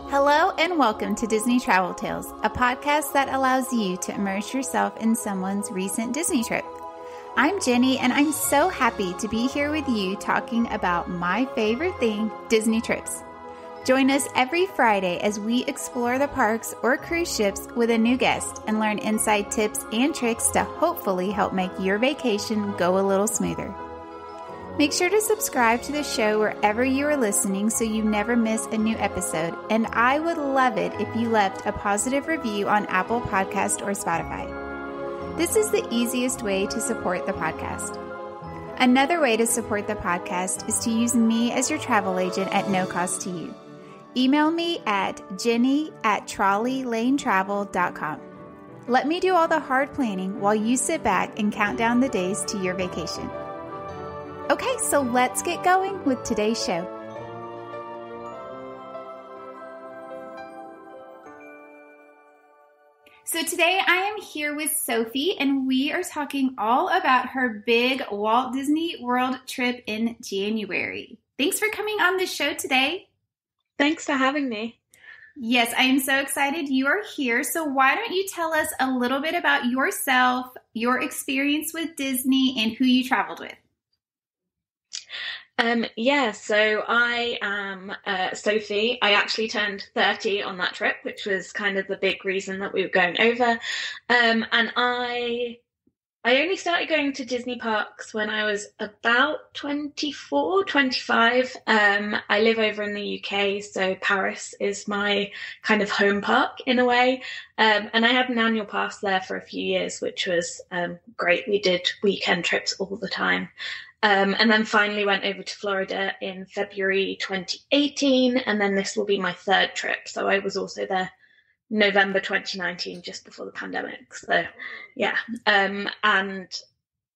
Hello and welcome to Disney Travel Tales, a podcast that allows you to immerse yourself in someone's recent Disney trip. I'm Jenny, and I'm so happy to be here with you talking about my favorite thing, Disney trips. Join us every Friday as we explore the parks or cruise ships with a new guest and learn inside tips and tricks to hopefully help make your vacation go a little smoother. Make sure to subscribe to the show wherever you are listening so you never miss a new episode, and I would love it if you left a positive review on Apple Podcast or Spotify. This is the easiest way to support the podcast. Another way to support the podcast is to use me as your travel agent at no cost to you. Email me at jenny@trolleylanetravel.com. Let me do all the hard planning while you sit back and count down the days to your vacation. Okay, so let's get going with today's show. So today I am here with Sophie, and we are talking all about her big Walt Disney World trip in January. Thanks for coming on the show today. Thanks for having me. Yes, I am so excited you are here. So why don't you tell us a little bit about yourself, your experience with Disney, and who you traveled with? So I am Sophie. I actually turned 30 on that trip, which was kind of the big reason that we were going over. And I only started going to Disney parks when I was about 24, 25. I live over in the UK, so Paris is my kind of home park in a way. And I had an annual pass there for a few years, which was great. We did weekend trips all the time. And then finally went over to Florida in February 2018, and then this will be my third trip. So I was also there November 2019, just before the pandemic. So yeah,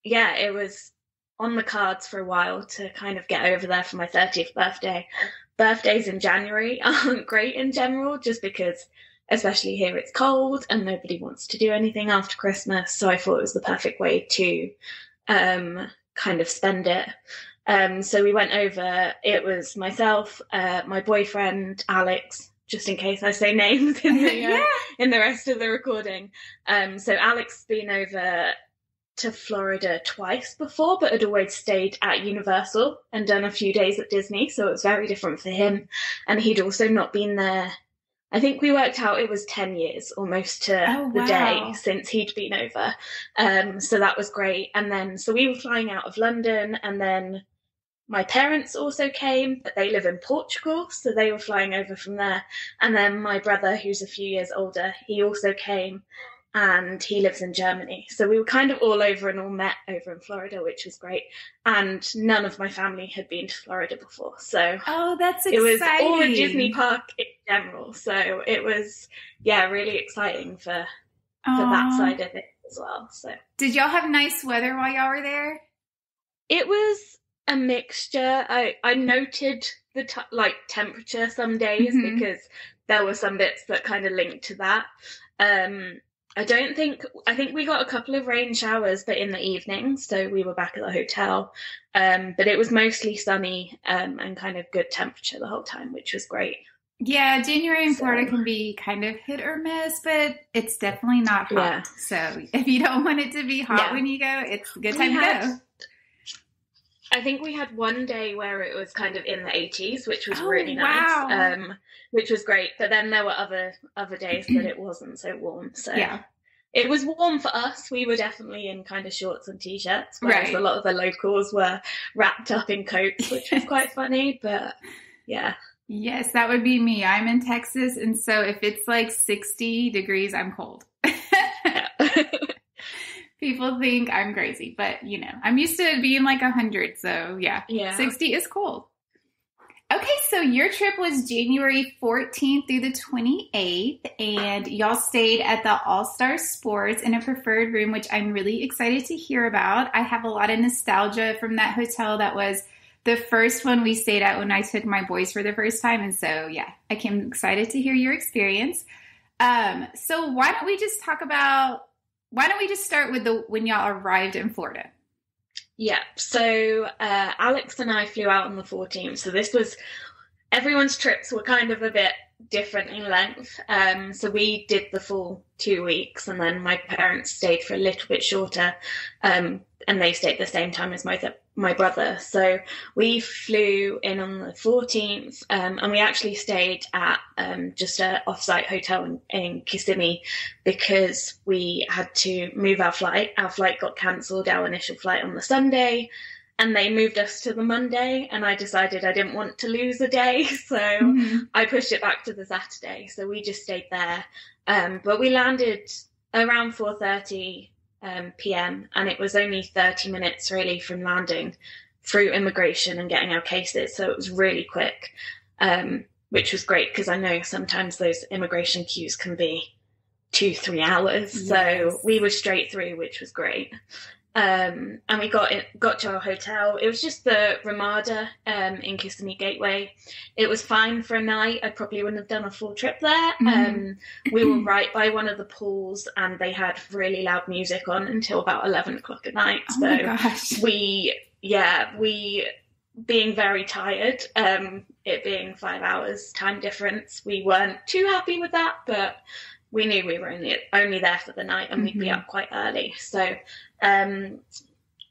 it was on the cards for a while to kind of get over there for my 30th birthday. Birthdays in January aren't great in general, just because, especially here, it's cold and nobody wants to do anything after Christmas. So I thought it was the perfect way to kind of spend it. So we went over. It was myself, my boyfriend Alex, just in case I say names in the in the rest of the recording. So Alex has been over to Florida twice before, but had always stayed at Universal and done a few days at Disney, so it was very different for him. And he'd also not been there. I think we worked out it was 10 years almost to the day since he'd been over. So that was great. And then, so we were flying out of London, and then my parents also came, but they live in Portugal, so they were flying over from there. And then my brother, who's a few years older, he also came, and he lives in Germany. So we were kind of all over and all met over in Florida, which was great. And none of my family had been to Florida before. So that's exciting. It was all a Disney park in general. So it was, really exciting for that side of it as well. So did y'all have nice weather while y'all were there? It was a mixture. I noted the temperature some days because there were some bits that kind of linked to that. I think we got a couple of rain showers, but in the evening, so we were back at the hotel. But it was mostly sunny and kind of good temperature the whole time, which was great. Yeah, January in Florida can be kind of hit or miss, but it's definitely not hot. Yeah. So if you don't want it to be hot when you go, it's a good time to go. I think we had one day where it was kind of in the 80s, which was really nice, which was great. But then there were other days that it wasn't so warm. So it was warm for us. We were definitely in kind of shorts and T-shirts, whereas a lot of the locals were wrapped up in coats, which was quite funny. But yeah. Yes, that would be me. I'm in Texas, and so if it's like 60 degrees, I'm cold. People think I'm crazy, but, I'm used to it being like 100, so yeah. 60 is cold. Okay, so your trip was January 14th through the 28th, and y'all stayed at the All-Star Sports in a preferred room, which I'm really excited to hear about. I have a lot of nostalgia from that hotel. That was the first one we stayed at when I took my boys for the first time, and so, I came excited to hear your experience. So why don't we just talk about why don't we just start with when y'all arrived in Florida? Yeah, so Alex and I flew out on the 14th. So this was, everyone's trips were kind of a bit different in length. So we did the full 2 weeks, and then my parents stayed for a little bit shorter, and they stayed the same time as my brother. So we flew in on the 14th, and we actually stayed at just an off-site hotel in Kissimmee because we had to move our flight. Our flight got cancelled, our initial flight on the Sunday, and they moved us to the Monday, and I decided I didn't want to lose a day, so I pushed it back to the Saturday. So we just stayed there. But we landed around 4:30 p.m. and it was only 30 minutes really from landing through immigration and getting our cases. So it was really quick, which was great because I know sometimes those immigration queues can be 2-3 hours. Yes. So we were straight through, which was great. And we got to our hotel. It was just the Ramada in Kissimmee Gateway. It was fine for a night. I probably wouldn't have done a full trip there. We were right by one of the pools, and they had really loud music on until about 11 o'clock at night. Oh my gosh. we being very tired, it being 5 hours time difference, we weren't too happy with that, but we knew we were only there for the night, and we'd be up quite early. So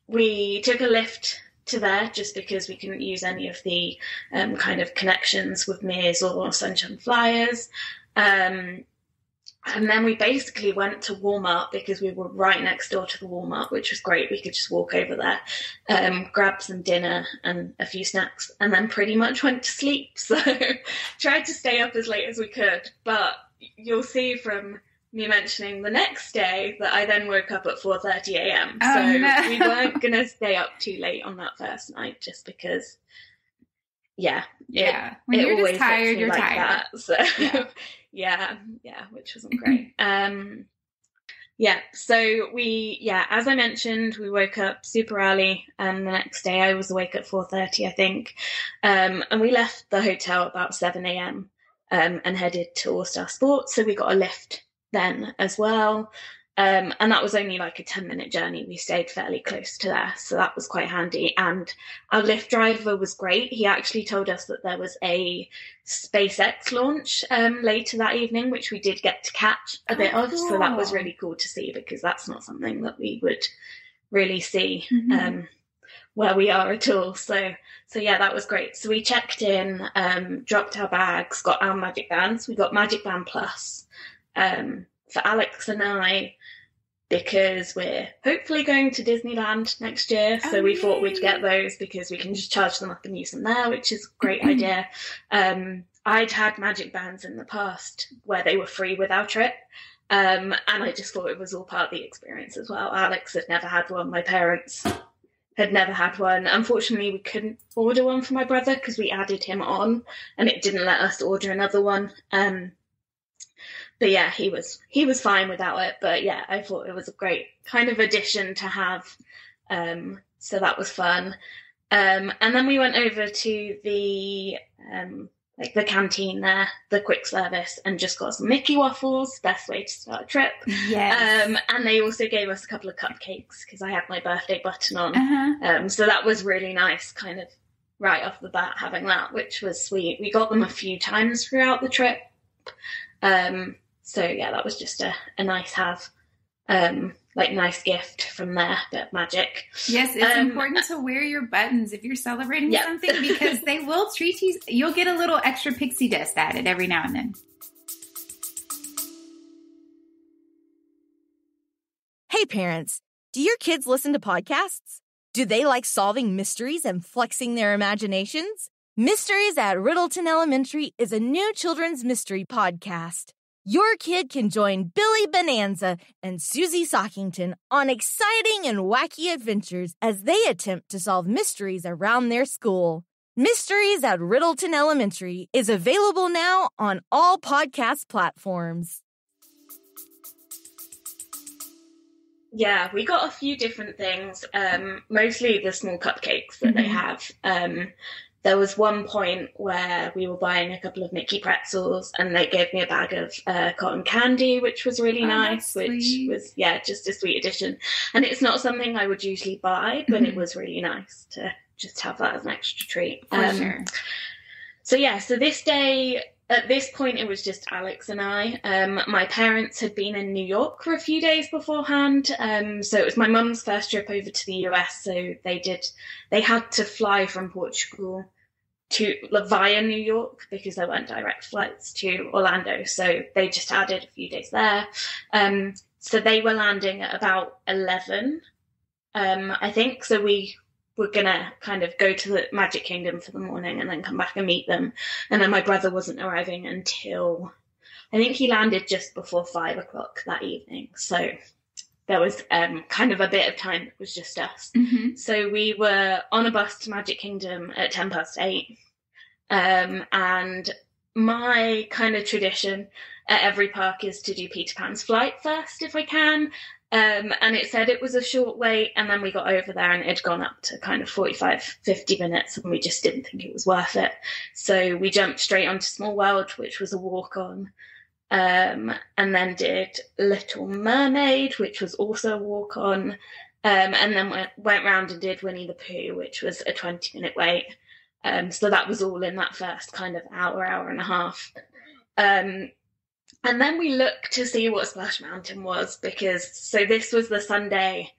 we took a lift to there just because we couldn't use any of the kind of connections with Mears or Sunshine Flyers. And then we basically went to Walmart because we were right next door to the Walmart, which was great. We could just walk over there, grab some dinner and a few snacks, and then pretty much went to sleep. So tried to stay up as late as we could, but you'll see from me mentioning the next day that I then woke up at 4:30 a.m. Oh, so no. we weren't going to stay up too late on that first night just because, when you're just tired, you're tired. That, so yeah, which wasn't great. So we, as I mentioned, we woke up super early, and the next day I was awake at 4:30, I think, and we left the hotel about 7 a.m. And headed to All Star Sports. So we got a lift then as well. And that was only like a 10-minute journey. We stayed fairly close to there. So that was quite handy. And our Lyft driver was great. He actually told us that there was a SpaceX launch later that evening, which we did get to catch a bit of. Cool. So that was really cool to see because that's not something that we would really see where we are at all. So yeah, that was great. So we checked in, dropped our bags, got our Magic Bands. We got Magic Band Plus for Alex and I because we're hopefully going to Disneyland next year. So we thought we'd get those because we can just charge them up and use them there, which is a great idea. I'd had Magic Bands in the past where they were free with our trip. And I just thought it was all part of the experience as well. Alex had never had one. My parents had never had one. Unfortunately, we couldn't order one for my brother because we added him on and it didn't let us order another one. But yeah, he was fine without it. But yeah, I thought it was a great kind of addition to have. So that was fun. And then we went over to the the canteen there, the quick service, and just got some Mickey waffles. Best way to start a trip. Yes. And they also gave us a couple of cupcakes because I had my birthday button on. So that was really nice, kind of right off the bat having that, which was sweet. We got them a few times throughout the trip. So yeah, that was just a nice have. Nice gift from there, bit of magic. Yes, it's important to wear your buttons if you're celebrating something because they will treat you. You'll get a little extra pixie dust added every now and then. Hey parents, do your kids listen to podcasts? Do they like solving mysteries and flexing their imaginations? Mysteries at Riddleton Elementary is a new children's mystery podcast. Your kid can join Billy Bonanza and Susie Sockington on exciting and wacky adventures as they attempt to solve mysteries around their school. Mysteries at Riddleton Elementary is available now on all podcast platforms. Yeah, we got a few different things, mostly the small cupcakes that they have. there was one point where we were buying a couple of Mickey pretzels and they gave me a bag of cotton candy, which was really nice, which was, just a sweet addition. And it's not something I would usually buy, but it was really nice to just have that as an extra treat. For sure. So this day, at this point, it was just Alex and I. My parents had been in New York for a few days beforehand. So it was my mum's first trip over to the US. So they had to fly from Portugal via New York because there weren't direct flights to Orlando. So they just added a few days there. So they were landing at about 11, I think. So we were going to kind of go to the Magic Kingdom for the morning and then come back and meet them. And then my brother wasn't arriving until, I think he landed just before 5 o'clock that evening. So there was kind of a bit of time. It was just us. Mm-hmm. So we were on a bus to Magic Kingdom at 8:10. And my kind of tradition at every park is to do Peter Pan's flight first if I can. And it said it was a short wait, and then we got over there and it had gone up to kind of 45, 50 minutes, and we just didn't think it was worth it. So we jumped straight onto Small World, which was a walk-on, and then did Little Mermaid, which was also a walk-on, and then went round and did Winnie the Pooh, which was a 20-minute wait. So that was all in that first kind of hour and a half. And then we looked to see what Splash Mountain was, so this was the Sunday,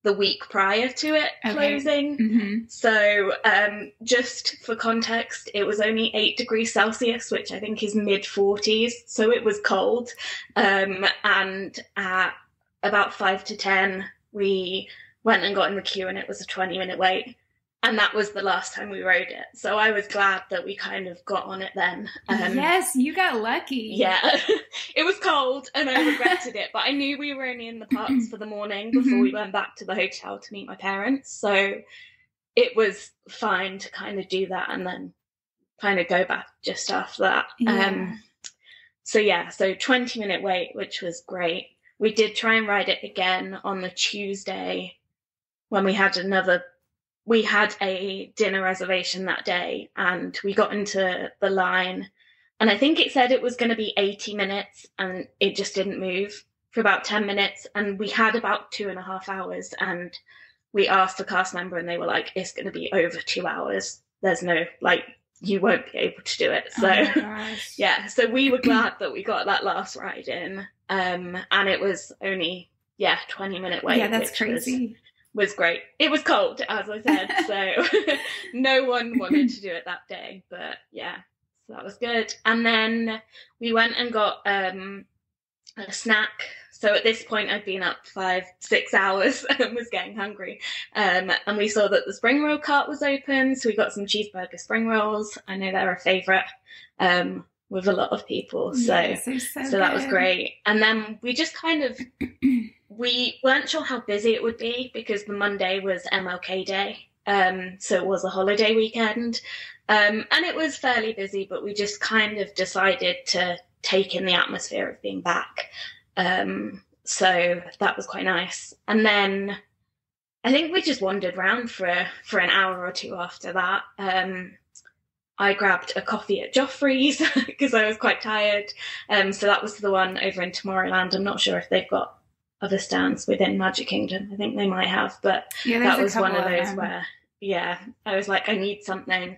the week prior to it closing. Mm-hmm. So just for context, it was only 8 degrees Celsius, which I think is mid-40s. So it was cold. And at about 5 to 10, we went and got in the queue, and it was a 20-minute wait. And that was the last time we rode it. So I was glad that we kind of got on it then. Yes, you got lucky. Yeah, it was cold and I regretted it. But I knew we were only in the parks for the morning before we went back to the hotel to meet my parents. So it was fine to kind of do that and then kind of go back just after that. Yeah. So 20-minute wait, which was great. We did try and ride it again on the Tuesday when we had a dinner reservation that day, and we got into the line, and I think it said it was going to be 80 minutes and it just didn't move for about 10 minutes. And we had about 2.5 hours, and we asked the cast member and they were like, it's going to be over 2 hours. There's no, you won't be able to do it. So, oh my gosh. So we were glad that we got that last ride in. And it was only, 20-minute wait. Yeah, that's crazy. Was great. It was cold, as I said, so no one wanted to do it that day, but so that was good. And then we went and got a snack. So at this point I'd been up 5-6 hours and was getting hungry, and we saw that the spring roll cart was open, so we got some cheeseburger spring rolls. I know they're a favorite with a lot of people, so that was great. And then we just kind of we weren't sure how busy it would be because the Monday was MLK Day, so it was a holiday weekend, and it was fairly busy, but we just kind of decided to take in the atmosphere of being back. So that was quite nice. And then I think we just wandered around for an hour or two after that. I grabbed a coffee at Joffrey's because I was quite tired. So that was the one over in Tomorrowland. I'm not sure if they've got other stands within Magic Kingdom. I think they might have, but that was one of those where, I was like, I need something.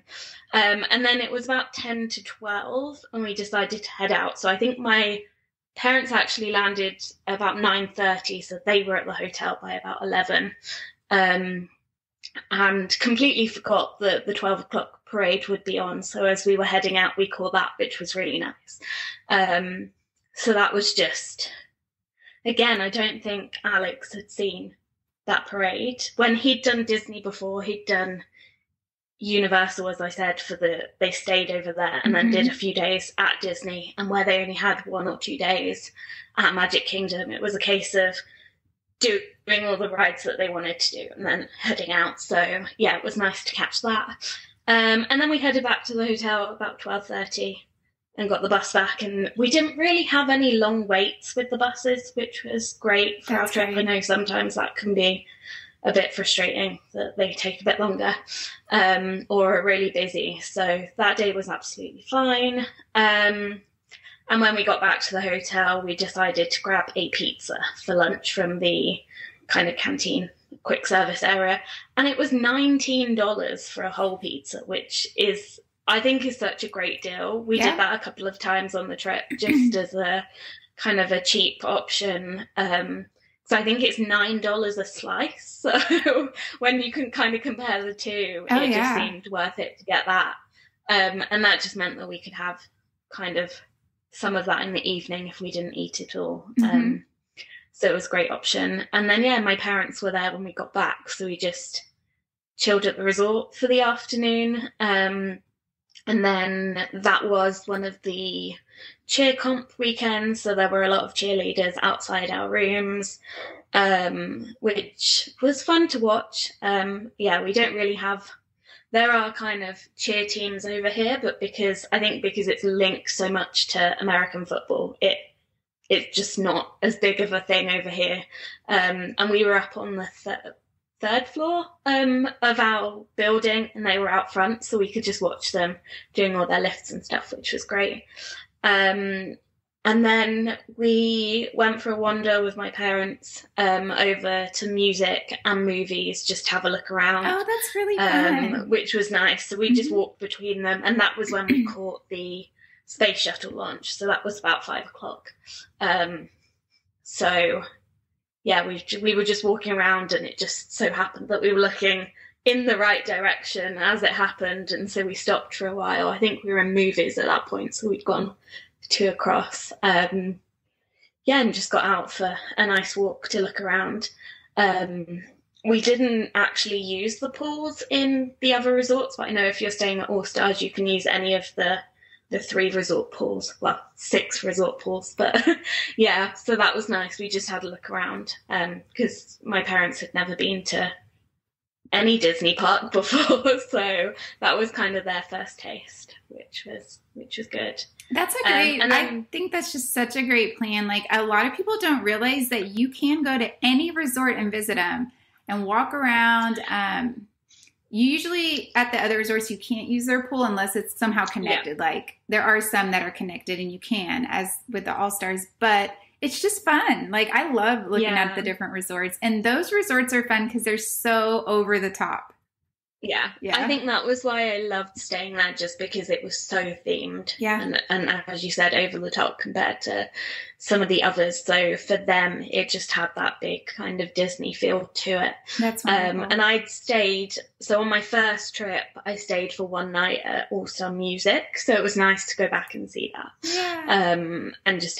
And then it was about 10 to 12 and we decided to head out. So I think my parents actually landed about 9:30, so they were at the hotel by about 11. And completely forgot that the 12 o'clock parade would be on. So as we were heading out, we caught that, which was really nice. So that was just, again, I don't think Alex had seen that parade. When he'd done Disney before, he'd done Universal, as I said, they stayed over there and then did a few days at Disney. And where they only had 1 or 2 days at Magic Kingdom, it was a case of doing all the rides that they wanted to do and then heading out. So it was nice to catch that. And then we headed back to the hotel about 12:30 and got the bus back. And we didn't really have any long waits with the buses, which was great for our trip. I know sometimes that can be a bit frustrating that they take a bit longer, or are really busy. So that day was absolutely fine. And when we got back to the hotel, we decided to grab a pizza for lunch from the kind of canteen quick service area. And it was $19 for a whole pizza, which is, I think, is such a great deal. We did that a couple of times on the trip just as a kind of a cheap option. So I think it's $9 a slice. So when you can kind of compare the two, it just seemed worth it to get that. And that just meant that we could have kind of some of that in the evening if we didn't eat it all. So it was a great option. And then, my parents were there when we got back. So we just chilled at the resort for the afternoon. And then that was one of the cheer comp weekends. So there were a lot of cheerleaders outside our rooms, which was fun to watch. We don't really have, there are kind of cheer teams over here, but because it's linked so much to American football, it's just not as big of a thing over here. And we were up on the third floor of our building, and they were out front, so we could just watch them doing all their lifts and stuff, which was great. And then we went for a wander with my parents over to music and movies, just to have a look around. Oh, that's really fun. Which was nice. So we just walked between them, and that was when we caught the space shuttle launch. So that was about 5:00. We were just walking around, and it just so happened that we were looking in the right direction as it happened, and so we stopped for a while. I think we were in movies at that point, so we'd gone 2 across. And just got out for a nice walk to look around. We didn't actually use the pools in the other resorts, but I know if you're staying at All Stars, you can use any of the 3 resort pools, 6 resort pools, but so that was nice. We just had a look around, because my parents had never been to any Disney park before, so that was kind of their first taste, which was good. That's a great, I think that's just such a great plan. Like, a lot of people don't realize that you can go to any resort and visit them and walk around. Usually at the other resorts, you can't use their pool unless it's somehow connected. Like, there are some that are connected and you can, as with the All-Stars, but it's just fun. Like, I love looking at the different resorts, and those resorts are fun because they're so over the top. Yeah. I think that was why I loved staying there, just because it was so themed. Yeah. And as you said, over the top compared to some of the others. So for them, it just had that big kind of Disney feel to it. That's wonderful. And so on my first trip, I stayed for one night at All Star Music. So it was nice to go back and see that. Yeah. And just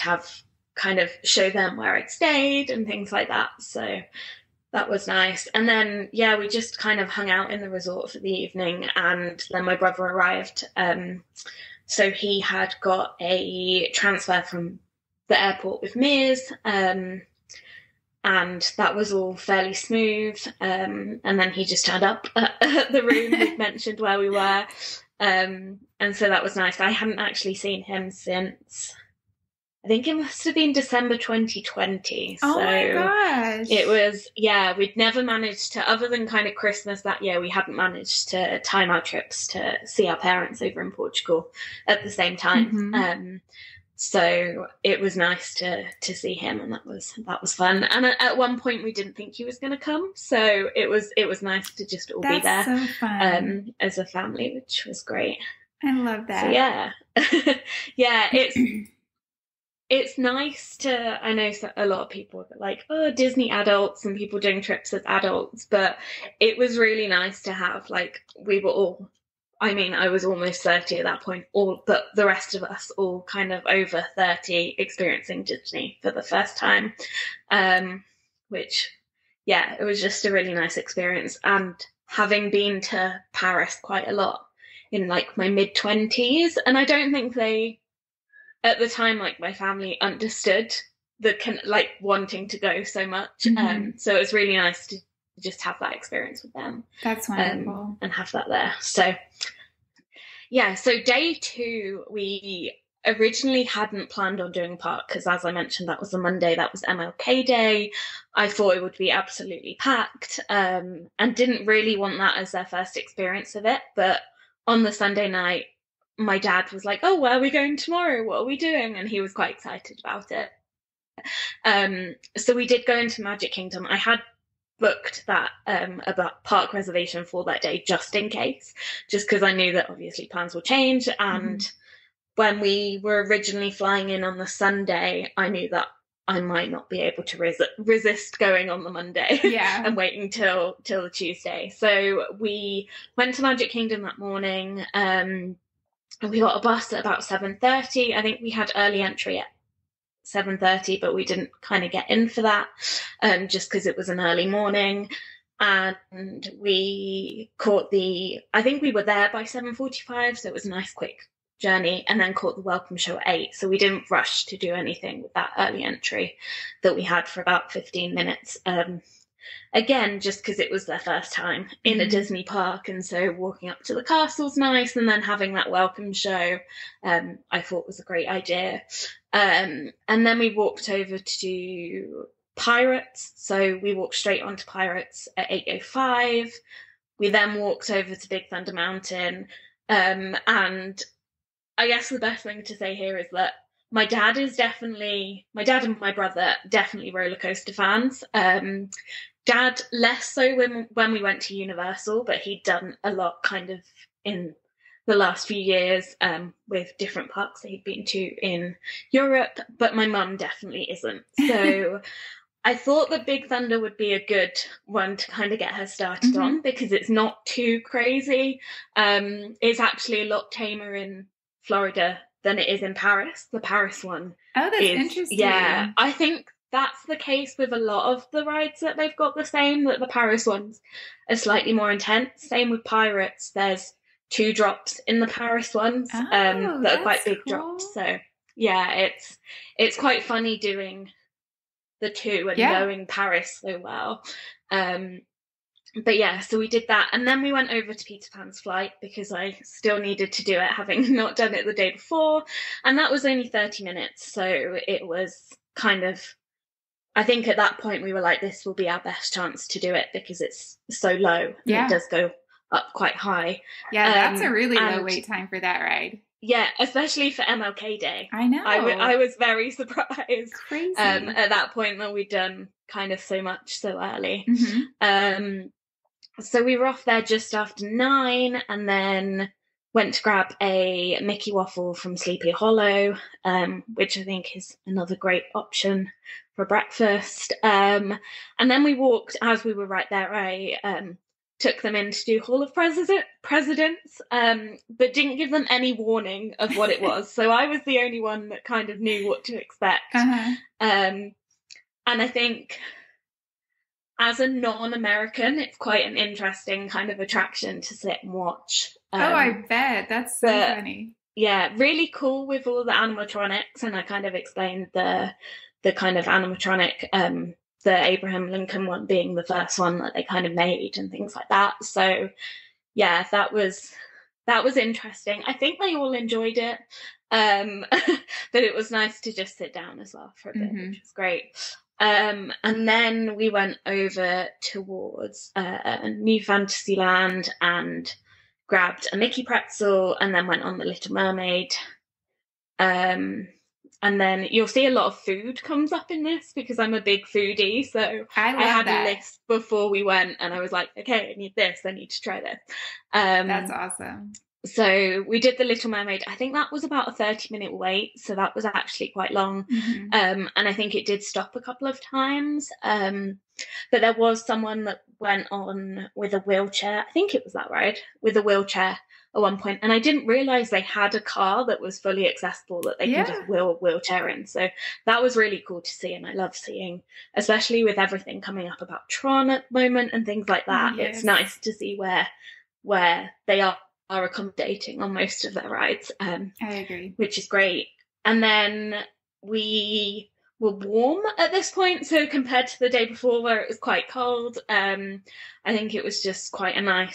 show them where I'd stayed and things like that. So that was nice. And then, we just kind of hung out in the resort for the evening, and then my brother arrived. So he had got a transfer from the airport with Mears, and that was all fairly smooth. And then he just turned up at the room we'd mentioned where we were. And so that was nice. I hadn't actually seen him since, I think it must have been December 2020. Oh my gosh. It was, we'd never managed to, other than kind of Christmas that year, we hadn't managed to time our trips to see our parents over in Portugal at the same time. So it was nice to see him, and that was fun. And at one point we didn't think he was going to come, so it was nice to just all be there. So fun. As a family, which was great. I love that. So it's nice to, I know a lot of people are like, oh, Disney adults and people doing trips as adults, but it was really nice to have, like, we were all, I mean, I was almost 30 at that point, but the rest of us all kind of over 30 experiencing Disney for the first time, which, it was just a really nice experience. And having been to Paris quite a lot in, like, my mid-20s, and I don't think at the time, like, my family understood wanting to go so much. So it was really nice to just have that experience with them. That's wonderful. And have that there. So, so day 2, we originally hadn't planned on doing a park because, as I mentioned, that was the Monday, that was MLK Day. I thought it would be absolutely packed, and didn't really want that as their first experience of it. But on the Sunday night, my dad was like, "Oh, where are we going tomorrow? What are we doing?" And he was quite excited about it. So we did go into Magic Kingdom. I had booked that about park reservation for that day just in case, just because I knew that obviously plans will change. And when we were originally flying in on the Sunday, I knew that I might not be able to resist going on the Monday and waiting till the Tuesday. So we went to Magic Kingdom that morning. And we got a bus at about 7:30. I think we had early entry at 7:30, but we didn't kind of get in for that, just because it was an early morning. And we caught I think we were there by 7:45, so it was a nice quick journey, and then caught the welcome show at 8. So we didn't rush to do anything with that early entry that we had for about 15 minutes. Again, just because it was their first time in a Disney park, and so walking up to the castle's nice, and then having that welcome show, I thought was a great idea. And then we walked over to Pirates. So we walked straight onto Pirates at 8:05. We then walked over to Big Thunder Mountain. And I guess the best thing to say here is that my dad and my brother definitely roller coaster fans. Dad less so when we went to Universal, but he'd done a lot kind of in the last few years with different parks that he'd been to in Europe, but my mum definitely isn't. So I thought that Big Thunder would be a good one to kind of get her started on, because it's not too crazy. It's actually a lot tamer in Florida than it is in Paris. The Paris one. Oh, that's interesting. Yeah, I think that's the case with a lot of the rides that they've got the same, that the Paris ones are slightly more intense. Same with Pirates. There's 2 drops in the Paris ones that are quite big drops. So yeah, it's quite funny doing the 2 and knowing Paris so well. But yeah, so we did that, and then we went over to Peter Pan's flight because I still needed to do it, having not done it the day before, and that was only 30 minutes. So it was kind of, I think at that point we were like, this will be our best chance to do it because it's so low. And it does go up quite high. Yeah, that's a really low wait time for that ride. Yeah, especially for MLK Day. I know. I was very surprised. Crazy. At that point that we'd done kind of so much so early. So we were off there just after 9, and then went to grab a Mickey waffle from Sleepy Hollow, which I think is another great option for breakfast. And then we walked, as we were right there, I took them in to do Hall of Presidents, but didn't give them any warning of what it was. So I was the only one that kind of knew what to expect. And I think as a non-American, it's quite an interesting kind of attraction to sit and watch. I bet. That's so funny. Yeah, really cool with all the animatronics, and I kind of explained the kind of animatronic, the Abraham Lincoln one being the first one that they kind of made and things like that. So yeah, that was interesting. I think they all enjoyed it. But it was nice to just sit down as well for a bit, which was great. And then we went over towards New Fantasyland and grabbed a Mickey pretzel, and then went on the Little Mermaid. And then you'll see a lot of food comes up in this because I'm a big foodie. So I had a list before we went, and I was like, okay, I need this. I need to try this. That's awesome. So we did the Little Mermaid. I think that was about a 30-minute wait. So that was actually quite long. And I think it did stop a couple of times. But there was someone that went on with a wheelchair. I think it was that ride, with a wheelchair at one point. And I didn't realise they had a car that was fully accessible that they can just wheel a wheelchair in. So that was really cool to see. And I love seeing, especially with everything coming up about Tron at the moment and things like that. It's nice to see where they are accommodating on most of their rides. I agree. Which is great. And then we were warm at this point, so compared to the day before where it was quite cold, I think it was just quite a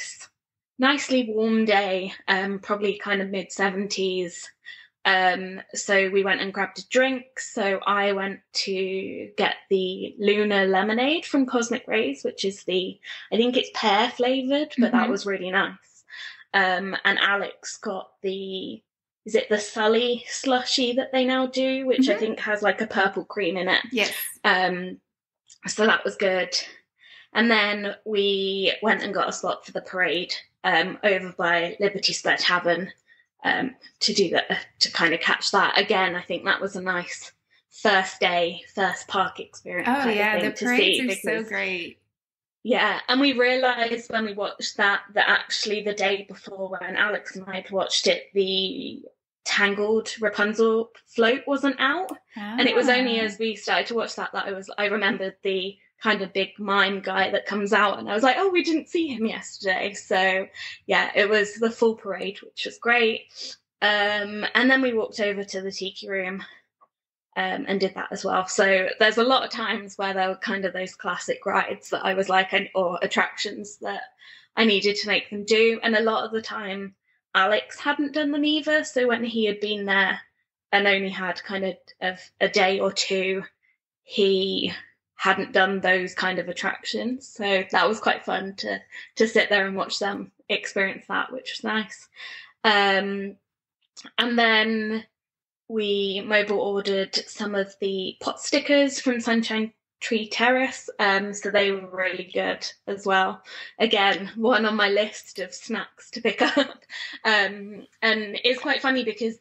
nicely warm day, probably kind of mid-70s. So we went and grabbed a drink. So I went to get the Lunar Lemonade from Cosmic Rays, which is I think it's pear flavored, but that was really nice. And Alex got is it the Sully slushy that they now do, which I think has like a purple cream in it. Yes. So that was good. And then we went and got a slot for the parade over by Liberty Square Tavern. To do that, to kind of catch that again. I think that was a nice first park experience. Oh yeah, the parades are so great. Yeah, and we realised when we watched that actually the day before, when Alex and I had watched it, the Tangled Rapunzel float wasn't out, and it was only as we started to watch that I remembered the kind of big mime guy that comes out, and I was like, oh, we didn't see him yesterday. So yeah, it was the full parade, which was great. And then we walked over to the Tiki Room and did that as well. So there's a lot of times where there were kind of those classic rides that I was like, or attractions that I needed to make them do. And a lot of the time Alex hadn't done them either. So when he had been there and only had kind of a day or two, he hadn't done those kind of attractions. So that was quite fun to sit there and watch them experience that, which was nice. And then we mobile ordered some of the pot stickers from Sunshine Tree Terrace. So they were really good as well. Again, one on my list of snacks to pick up. And it's quite funny because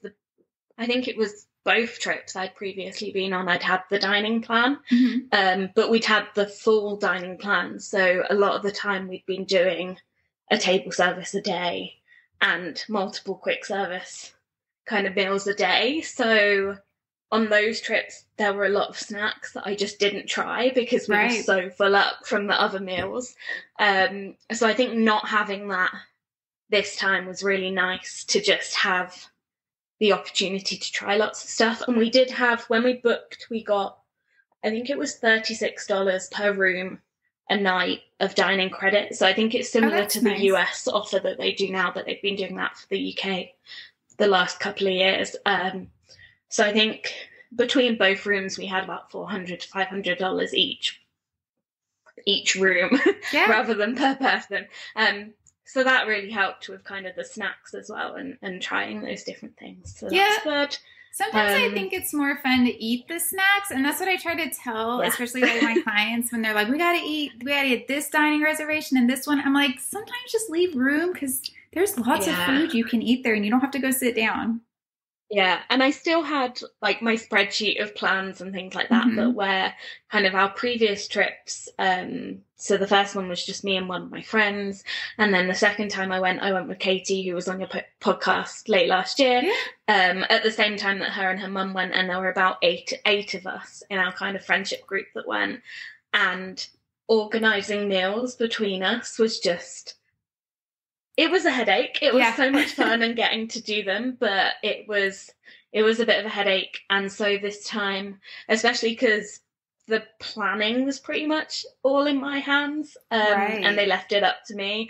I think it was both trips I'd previously been on, I'd had the dining plan, but we'd had the full dining plan. So a lot of the time we'd been doing a table service a day and multiple quick service kind of meals a day. So on those trips, there were a lot of snacks that I just didn't try because we were so full up from the other meals. So I think not having that this time was really nice to just have the opportunity to try lots of stuff. And we did have, when we booked, we got, I think it was $36 per room a night of dining credit. So I think it's similar to the US offer that they do now, that they've been doing that for the UK the last couple of years. So I think between both rooms we had about $400 to $500 each room rather than per person. So that really helped with kind of the snacks as well and trying those different things. So that's good. Sometimes I think it's more fun to eat the snacks, and that's what I try to tell, especially like my clients when they're like, we gotta eat this dining reservation and this one. I'm like, sometimes just leave room because there's lots of food you can eat there and you don't have to go sit down. Yeah, and I still had like my spreadsheet of plans and things like that that were kind of our previous trips. So the first one was just me and one of my friends, and then the second time I went with Katie, who was on your podcast late last year. At the same time that her and her mum went, and there were about eight of us in our kind of friendship group that went. And organising meals between us was just. It was a headache. It was so much fun and getting to do them, but it was a bit of a headache. And so this time, especially because the planning was pretty much all in my hands, and they left it up to me,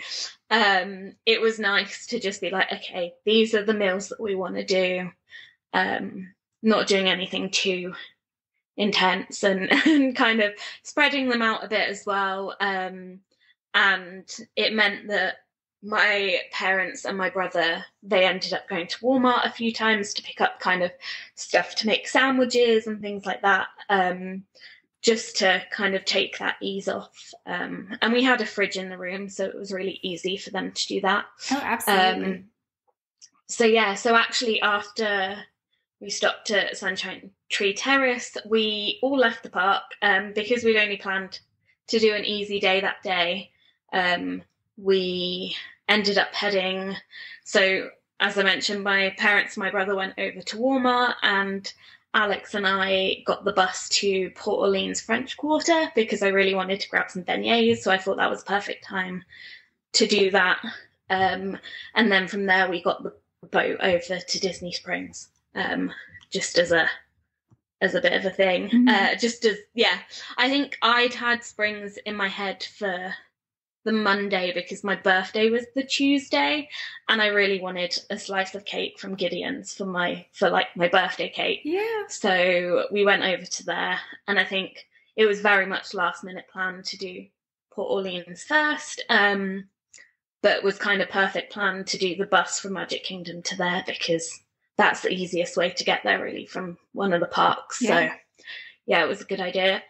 it was nice to just be like, okay, these are the meals that we want to do, not doing anything too intense and kind of spreading them out a bit as well. And it meant that my parents and my brother, they ended up going to Walmart a few times to pick up kind of stuff to make sandwiches and things like that, just to kind of take that ease off. And we had a fridge in the room, so it was really easy for them to do that. Oh, absolutely. So actually after we stopped at Sunshine Tree Terrace, we all left the park because we'd only planned to do an easy day that day. We ended up heading, so as I mentioned, my parents and my brother went over to Walmart, and Alex and I got the bus to Port Orleans French Quarter because I really wanted to grab some beignets, so I thought that was a perfect time to do that. And then from there we got the boat over to Disney Springs, just as a bit of a thing. I think I'd had Springs in my head for the Monday because my birthday was the Tuesday, and I really wanted a slice of cake from Gideon's for my birthday cake. Yeah. So we went over to there, and I think it was very much last minute plan to do Port Orleans first, but was kind of perfect plan to do the bus from Magic Kingdom to there because that's the easiest way to get there really from one of the parks. Yeah. So yeah, it was a good idea.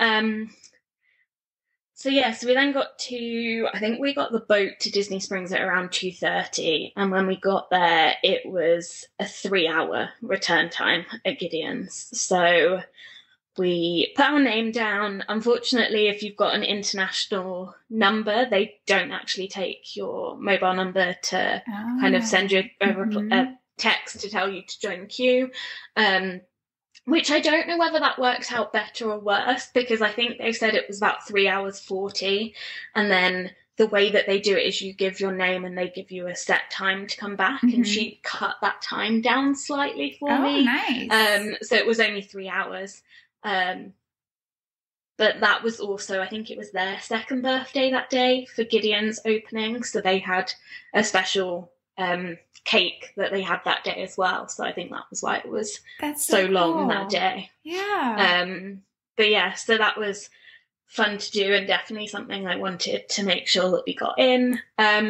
So we then I think we got the boat to Disney Springs at around 2:30, and when we got there, it was a 3-hour return time at Gideon's. So we put our name down. Unfortunately, if you've got an international number, they don't actually take your mobile number to kind of send you a text to tell you to join the queue. Which I don't know whether that works out better or worse, because I think they said it was about 3 hours 40. And then the way that they do it is you give your name and they give you a set time to come back. And she cut that time down slightly for me. Oh, nice. So it was only 3 hours. But that was also, I think it was their second birthday that day for Gideon's opening. So they had a special cake that they had that day as well, so I think that was why it was so long that day. But yeah, so that was fun to do and definitely something I wanted to make sure that we got in.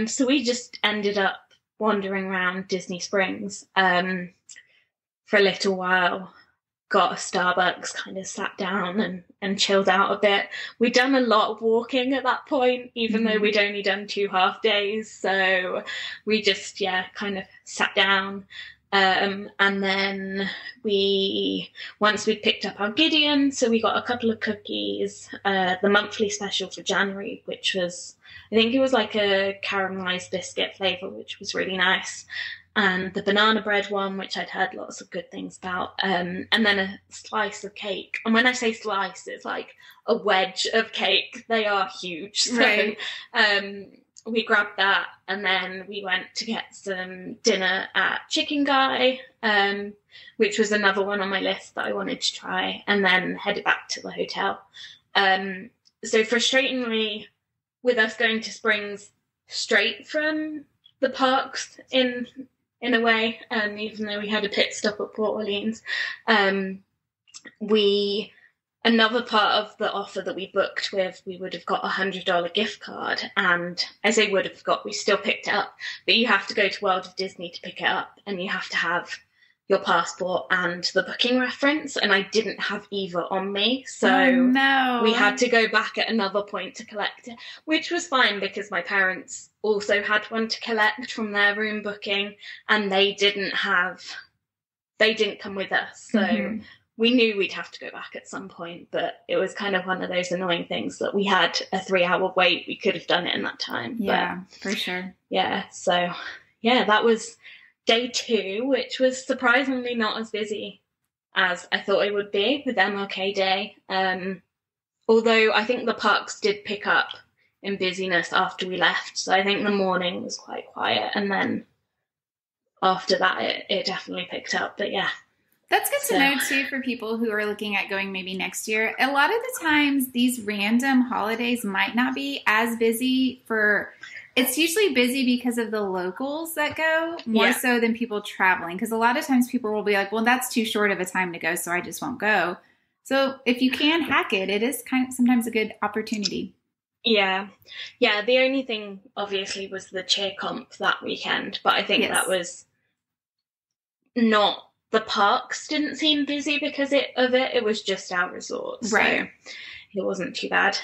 So we just ended up wandering around Disney Springs for a little while, got a Starbucks, kind of sat down and chilled out a bit. We'd done a lot of walking at that point, even though we'd only done 2 half days. So we just, kind of sat down. And then once we'd picked up our Gideon, so we got a couple of cookies, the monthly special for January, which was, I think it was like a caramelized biscuit flavor, which was really nice. And the banana bread one, which I'd heard lots of good things about, and then a slice of cake. And when I say slice, it's like a wedge of cake. They are huge. So, right. We grabbed that, and then we went to get some dinner at Chicken Guy, which was another one on my list that I wanted to try, and then headed back to the hotel. So frustratingly, with us going to Springs straight from the parks in a way, even though we had a pit stop at Port Orleans, another part of the offer that we booked with, we would have got a $100 gift card, and as I would have got, we still picked it up, but you have to go to World of Disney to pick it up, and you have to have your passport and the booking reference, and I didn't have either on me, so we had to go back at another point to collect it, which was fine because my parents also had one to collect from their room booking, and they didn't come with us, so we knew we'd have to go back at some point, but it was kind of one of those annoying things that we had a 3-hour wait. We could have done it in that time. Yeah, for sure. Yeah, so that was day 2, which was surprisingly not as busy as I thought it would be with MLK Day. Although I think the parks did pick up in busyness after we left. So I think the morning was quite quiet. And then after that, it definitely picked up. But yeah. That's good to know, too, for people who are looking at going maybe next year. A lot of the times, these random holidays might not be as busy it's usually busy because of the locals that go more so than people traveling. Because a lot of times people will be like, well, that's too short of a time to go, so I just won't go. So if you can hack it, it is kind of sometimes a good opportunity. Yeah. The only thing, obviously, was the cheer comp that weekend. But I think that was not... The parks didn't seem busy because of it. It was just our resort. Right. So it wasn't too bad.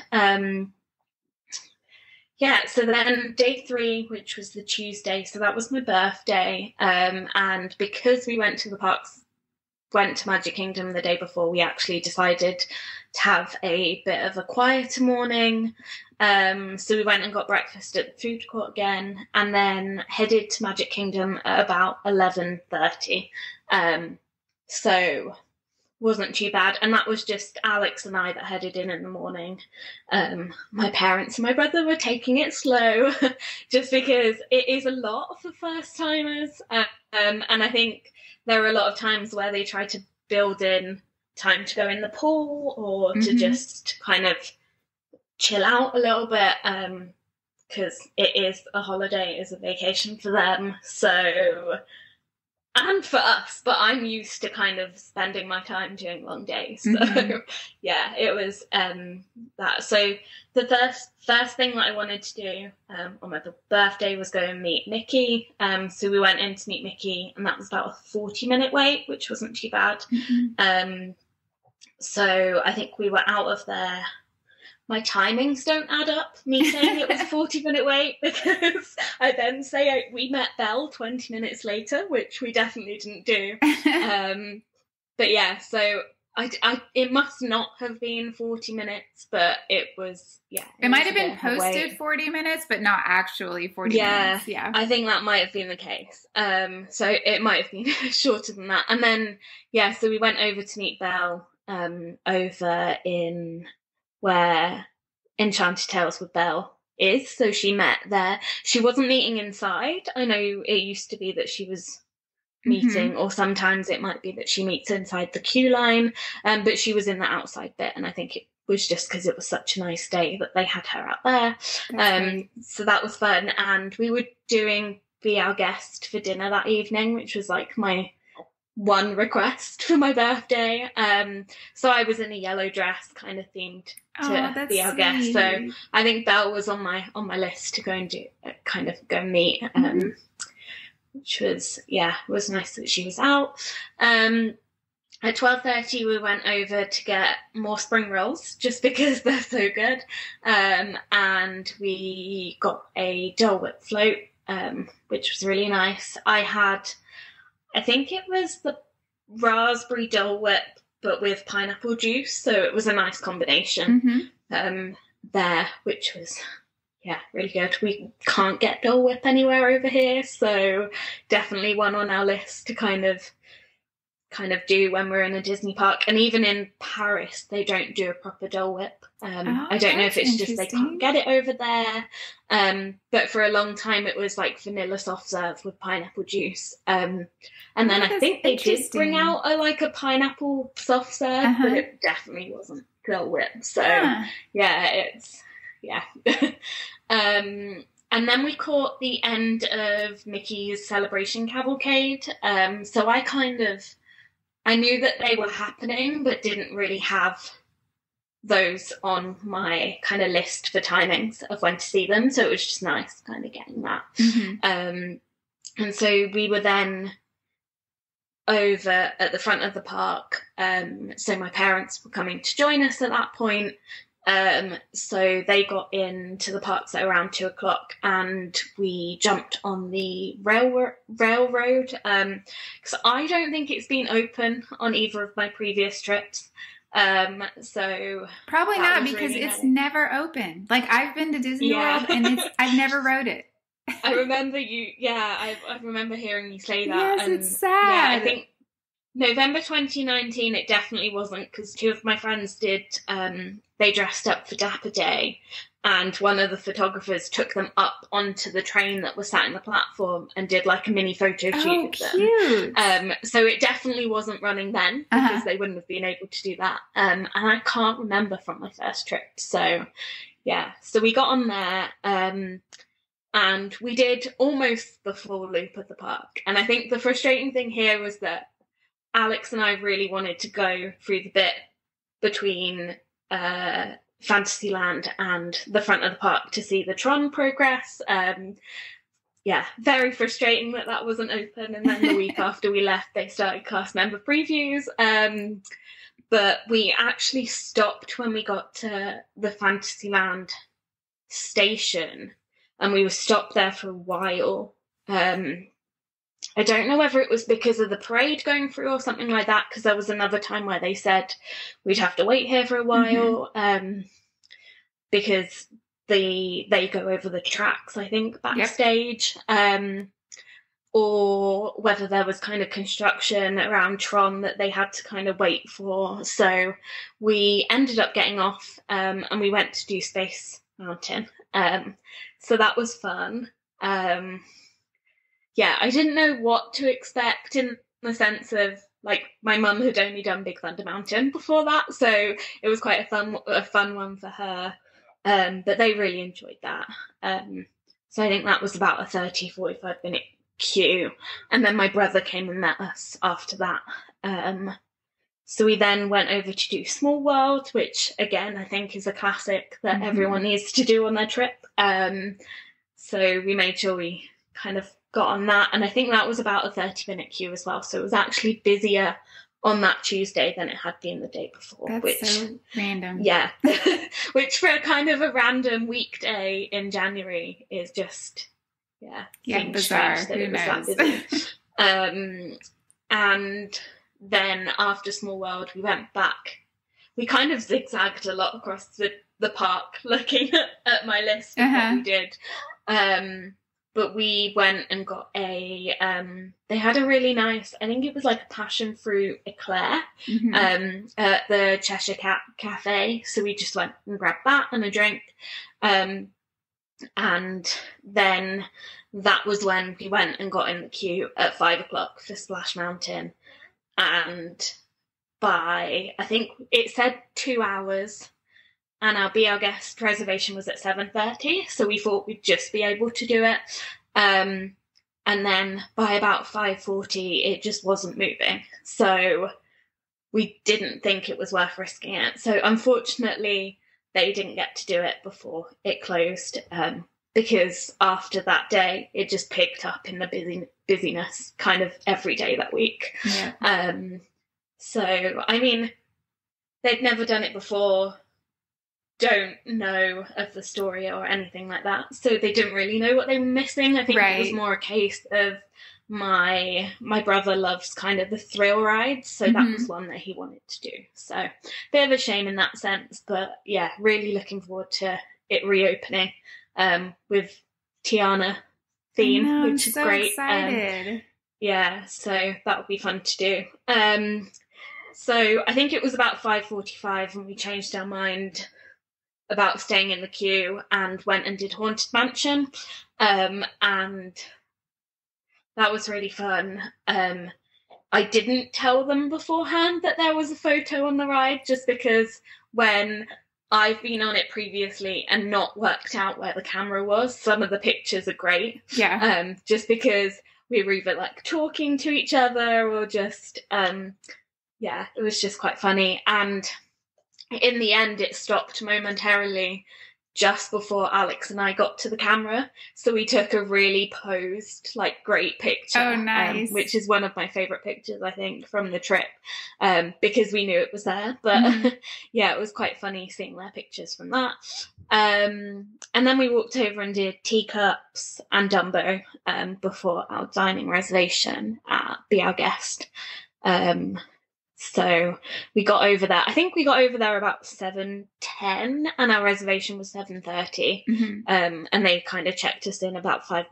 So then day 3, which was the Tuesday, so that was my birthday. And because we went to the parks, went to Magic Kingdom the day before, we actually decided to have a bit of a quieter morning. So we went and got breakfast at the food court again, and then headed to Magic Kingdom at about 11:30. So wasn't too bad, and that was just Alex and I that headed in the morning. My parents and my brother were taking it slow, just because it is a lot for first timers, and I think there are a lot of times where they try to build in time to go in the pool or to just kind of chill out a little bit. because it is a holiday, it is a vacation for them. So, and for us, but I'm used to kind of spending my time doing long days. So yeah, it was that. So the first thing that I wanted to do on my birthday was go and meet Mickey. So we went in to meet Mickey, and that was about a 40-minute wait, which wasn't too bad. So I think we were out of there. My timings don't add up, me saying it was a 40-minute wait, because I then say we met Belle 20 minutes later, which we definitely didn't do. But yeah, so it must not have been 40 minutes, but it was, yeah. It might have been posted 40 minutes, but not actually 40 minutes. Yeah, I think that might have been the case. So it might have been shorter than that. And then, yeah, so we went over to meet Belle over in where Enchanted Tales with Belle is. So she met there. She wasn't meeting inside. I know it used to be that she was meeting, or sometimes it might be that she meets inside the queue line, but she was in the outside bit, and I think it was just because it was such a nice day that they had her out there. So that was fun, and we were doing Be Our Guest for dinner that evening, which was like my one request for my birthday. So I was in a yellow dress, kind of themed to Be Our Guest. So I think Belle was on my list to go and do, kind of go and meet, which was, yeah, it was nice that she was out. At 12:30 we went over to get more spring rolls, just because they're so good, and we got a Dole Whip float, which was really nice. I think it was the raspberry Dole Whip, but with pineapple juice, so it was a nice combination there, which was, yeah, really good. We can't get Dole Whip anywhere over here, so definitely one on our list to kind of do when we're in a Disney park. And even in Paris, they don't do a proper Dole Whip. I don't know if it's just they can't get it over there. But for a long time, it was like vanilla soft serve with pineapple juice. And then I think they did bring out a pineapple soft serve, but it definitely wasn't Dole Whip. So and then we caught the end of Mickey's Celebration Cavalcade. So I knew that they were happening, but didn't really have those on my kind of list for timings of when to see them. So it was just nice kind of getting that. And so we were then over at the front of the park. So my parents were coming to join us at that point. So they got into the parks at around 2:00, and we jumped on the railroad, because I don't think it's been open on either of my previous trips. So probably not, because really it's never open. Like, I've been to Disney World, and I've never rode it. I remember I remember hearing you say that. Yes, and it's sad. Yeah, I think November 2019, it definitely wasn't, because two of my friends did, they dressed up for Dapper Day, and one of the photographers took them up onto the train that was sat in the platform and did like a mini photo shoot with them. Cute. So it definitely wasn't running then, because they wouldn't have been able to do that. And I can't remember from my first trip. So yeah, so we got on there, and we did almost the full loop of the park. And I think the frustrating thing here was that Alex and I really wanted to go through the bit between Fantasyland and the front of the park to see the Tron progress. Very frustrating that wasn't open. And then the week after we left, they started cast member previews. But we actually stopped when we got to the Fantasyland station, and we were stopped there for a while. I don't know whether it was because of the parade going through or something like that, because there was another time where they said we'd have to wait here for a while, because they go over the tracks, I think, backstage, or whether there was kind of construction around Tron that they had to kind of wait for. So we ended up getting off, and we went to do Space Mountain. So that was fun. I didn't know what to expect, in the sense of, like, my mum had only done Big Thunder Mountain before that, so it was quite a fun one for her. But they really enjoyed that. So I think that was about a 45 minute queue. And then my brother came and met us after that. So we then went over to do Small World, which again, I think is a classic that everyone needs to do on their trip. So we made sure we kind of got on that. And I think that was about a 30-minute queue as well. So it was actually busier on that Tuesday than it had been the day before. That's so random. Yeah. Which for kind of a random weekday in January is just, bizarre. Who knows? And then after Small World, we went back. We kind of zigzagged a lot across the park looking at my list of what we did. But we went and got they had a really nice, I think it was like a passion fruit eclair at the Cheshire Cat Cafe. So we just went and grabbed that and a drink. And then that was when we went and got in the queue at 5:00 for Splash Mountain. And by, I think it said 2 hours, and our Be Our Guest reservation was at 7:30, so we thought we'd just be able to do it. And then by about 5:40, it just wasn't moving. So we didn't think it was worth risking it. So unfortunately, they didn't get to do it before it closed, because after that day, it just picked up in the busyness kind of every day that week. Yeah. So, I mean, they'd never done it before, don't know of the story or anything like that, so they didn't really know what they were missing. I think it was more a case of my brother loves kind of the thrill rides, so that was one that he wanted to do. So, bit of a shame in that sense, but yeah, really looking forward to it reopening with Tiana theme, which is great. Excited. Yeah, so that would be fun to do. So I think it was about 5:45 when we changed our mind about staying in the queue and went and did Haunted Mansion. And that was really fun. I didn't tell them beforehand that there was a photo on the ride, just because when I've been on it previously and not worked out where the camera was, some of the pictures are great. Yeah. Just because we were either like talking to each other or just, it was just quite funny. And in the end, it stopped momentarily just before Alex and I got to the camera. So we took a really posed, like, great picture. Oh, nice. Which is one of my favourite pictures, I think, from the trip, because we knew it was there. But yeah, it was quite funny seeing their pictures from that. And then we walked over and did Teacups and Dumbo before our dining reservation at Be Our Guest. So we got over there. I think we got over there about 7:10, and our reservation was 7:30. And they kind of checked us in about 5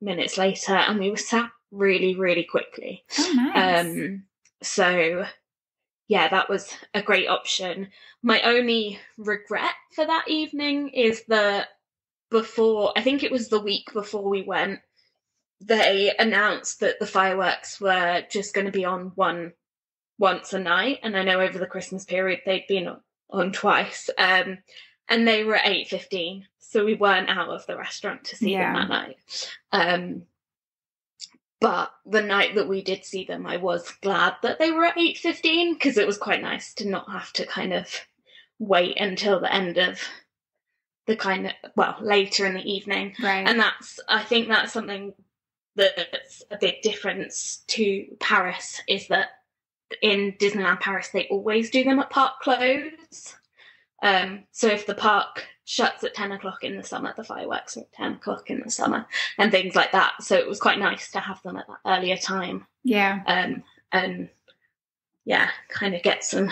minutes later, and we were sat really, really quickly. Oh, nice. So yeah, that was a great option. My only regret for that evening is that I think it was the week before we went, they announced that the fireworks were just going to be on once a night, and I know over the Christmas period they'd been on twice, and they were at 8:15, so we weren't out of the restaurant to see them that night. But the night that we did see them, I was glad that they were at 8:15, because it was quite nice to not have to kind of wait until the end of the later in the evening. Right. And I think that's something that's a big difference to Paris, is that in Disneyland Paris, they always do them at park close. So if the park shuts at 10 o'clock in the summer, the fireworks are at 10 o'clock in the summer, and things like that. So it was quite nice to have them at that earlier time. Yeah. And yeah, kind of get some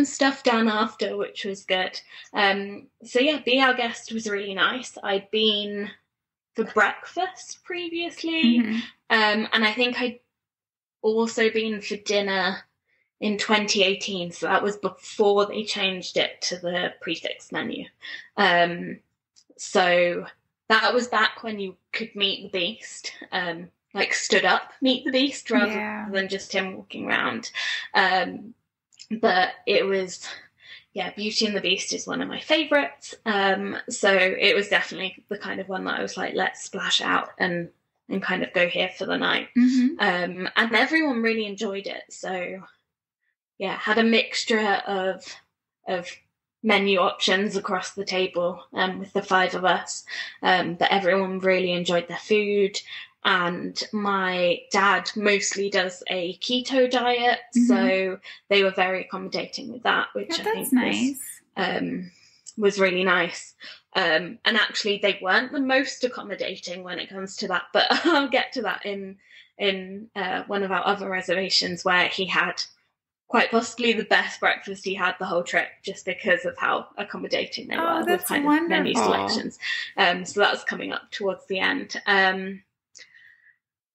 stuff done after, which was good. So yeah, Be Our Guest was really nice. I'd been for breakfast previously, and I think I'd also been for dinner in 2018, so that was before they changed it to the prefix menu. So that was back when you could meet the Beast, like stood up, meet the Beast, rather than just him walking around. But it was, yeah, Beauty and the Beast is one of my favourites. So it was definitely the kind of one that I was like, let's splash out and kind of go here for the night. And everyone really enjoyed it. So yeah, had a mixture of menu options across the table with the 5 of us, but everyone really enjoyed their food. And my dad mostly does a keto diet, so they were very accommodating with that, which I think was really nice. And actually, they weren't the most accommodating when it comes to that, but I'll get to that in one of our other reservations, where he had quite possibly the best breakfast he had the whole trip, just because of how accommodating they were with kind of menu selections. So that's coming up towards the end.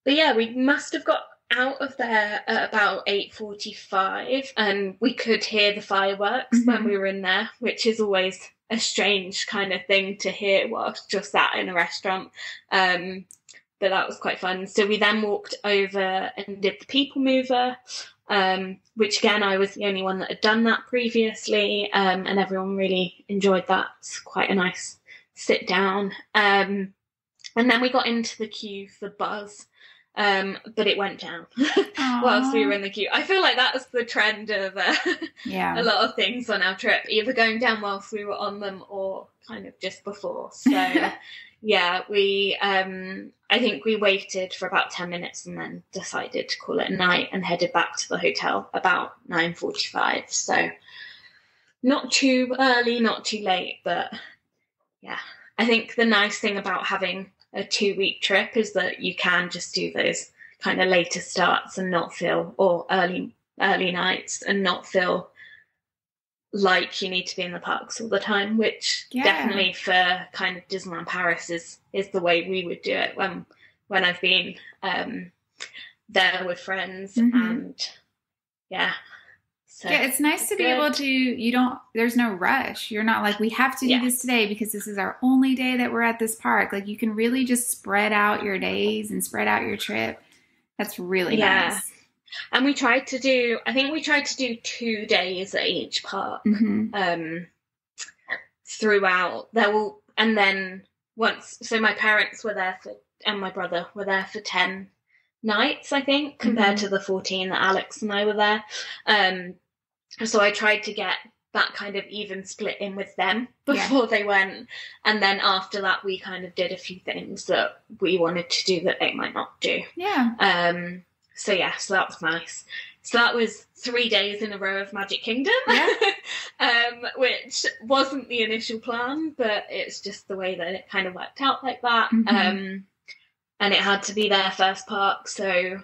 But yeah, we must have got out of there at about 8:45, and we could hear the fireworks when we were in there, which is always a strange kind of thing to hear whilst just sat in a restaurant. But that was quite fun. So we then walked over and did the People Mover, which again, I was the only one that had done that previously, and everyone really enjoyed that. It's quite a nice sit down. And then we got into the queue for Buzz, but it went down whilst we were in the queue. I feel like that's the trend of a lot of things on our trip, either going down whilst we were on them or kind of just before. So yeah, we I think we waited for about 10 minutes and then decided to call it a night and headed back to the hotel about 9:45. So not too early, not too late, but yeah, I think the nice thing about having a 2-week trip is that you can just do those kind of later starts and not feel, or early nights, and not feel like you need to be in the parks all the time, which definitely for kind of Disneyland Paris is the way we would do it when I've been there with friends. And yeah. So yeah, it's nice to be able to, there's no rush. You're not like, we have to do this today because this is our only day that we're at this park. Like, you can really just spread out your days and spread out your trip. That's really nice. And we tried to do 2 days at each park throughout. And then once, so my parents were there and my brother were there for 10 nights, I think, compared to the 14 that Alex and I were there. So I tried to get that kind of even split in with them before they went. And then after that, we kind of did a few things that we wanted to do that they might not do. Yeah. So that was nice. So that was 3 days in a row of Magic Kingdom, which wasn't the initial plan, but it's just the way that it kind of worked out like that. And it had to be their first park, so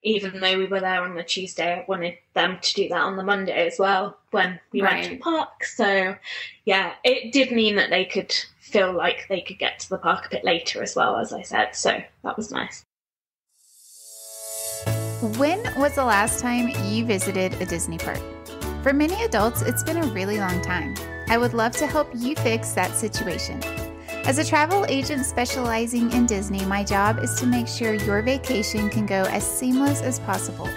even though we were there on the Tuesday, I wanted them to do that on the Monday as well when we went to the park. So yeah, it did mean that they could feel like they could get to the park a bit later as well, as I said. So that was nice. When was the last time you visited a Disney park? For many adults, it's been a really long time. I would love to help you fix that situation. As a travel agent specializing in Disney, my job is to make sure your vacation can go as seamless as possible.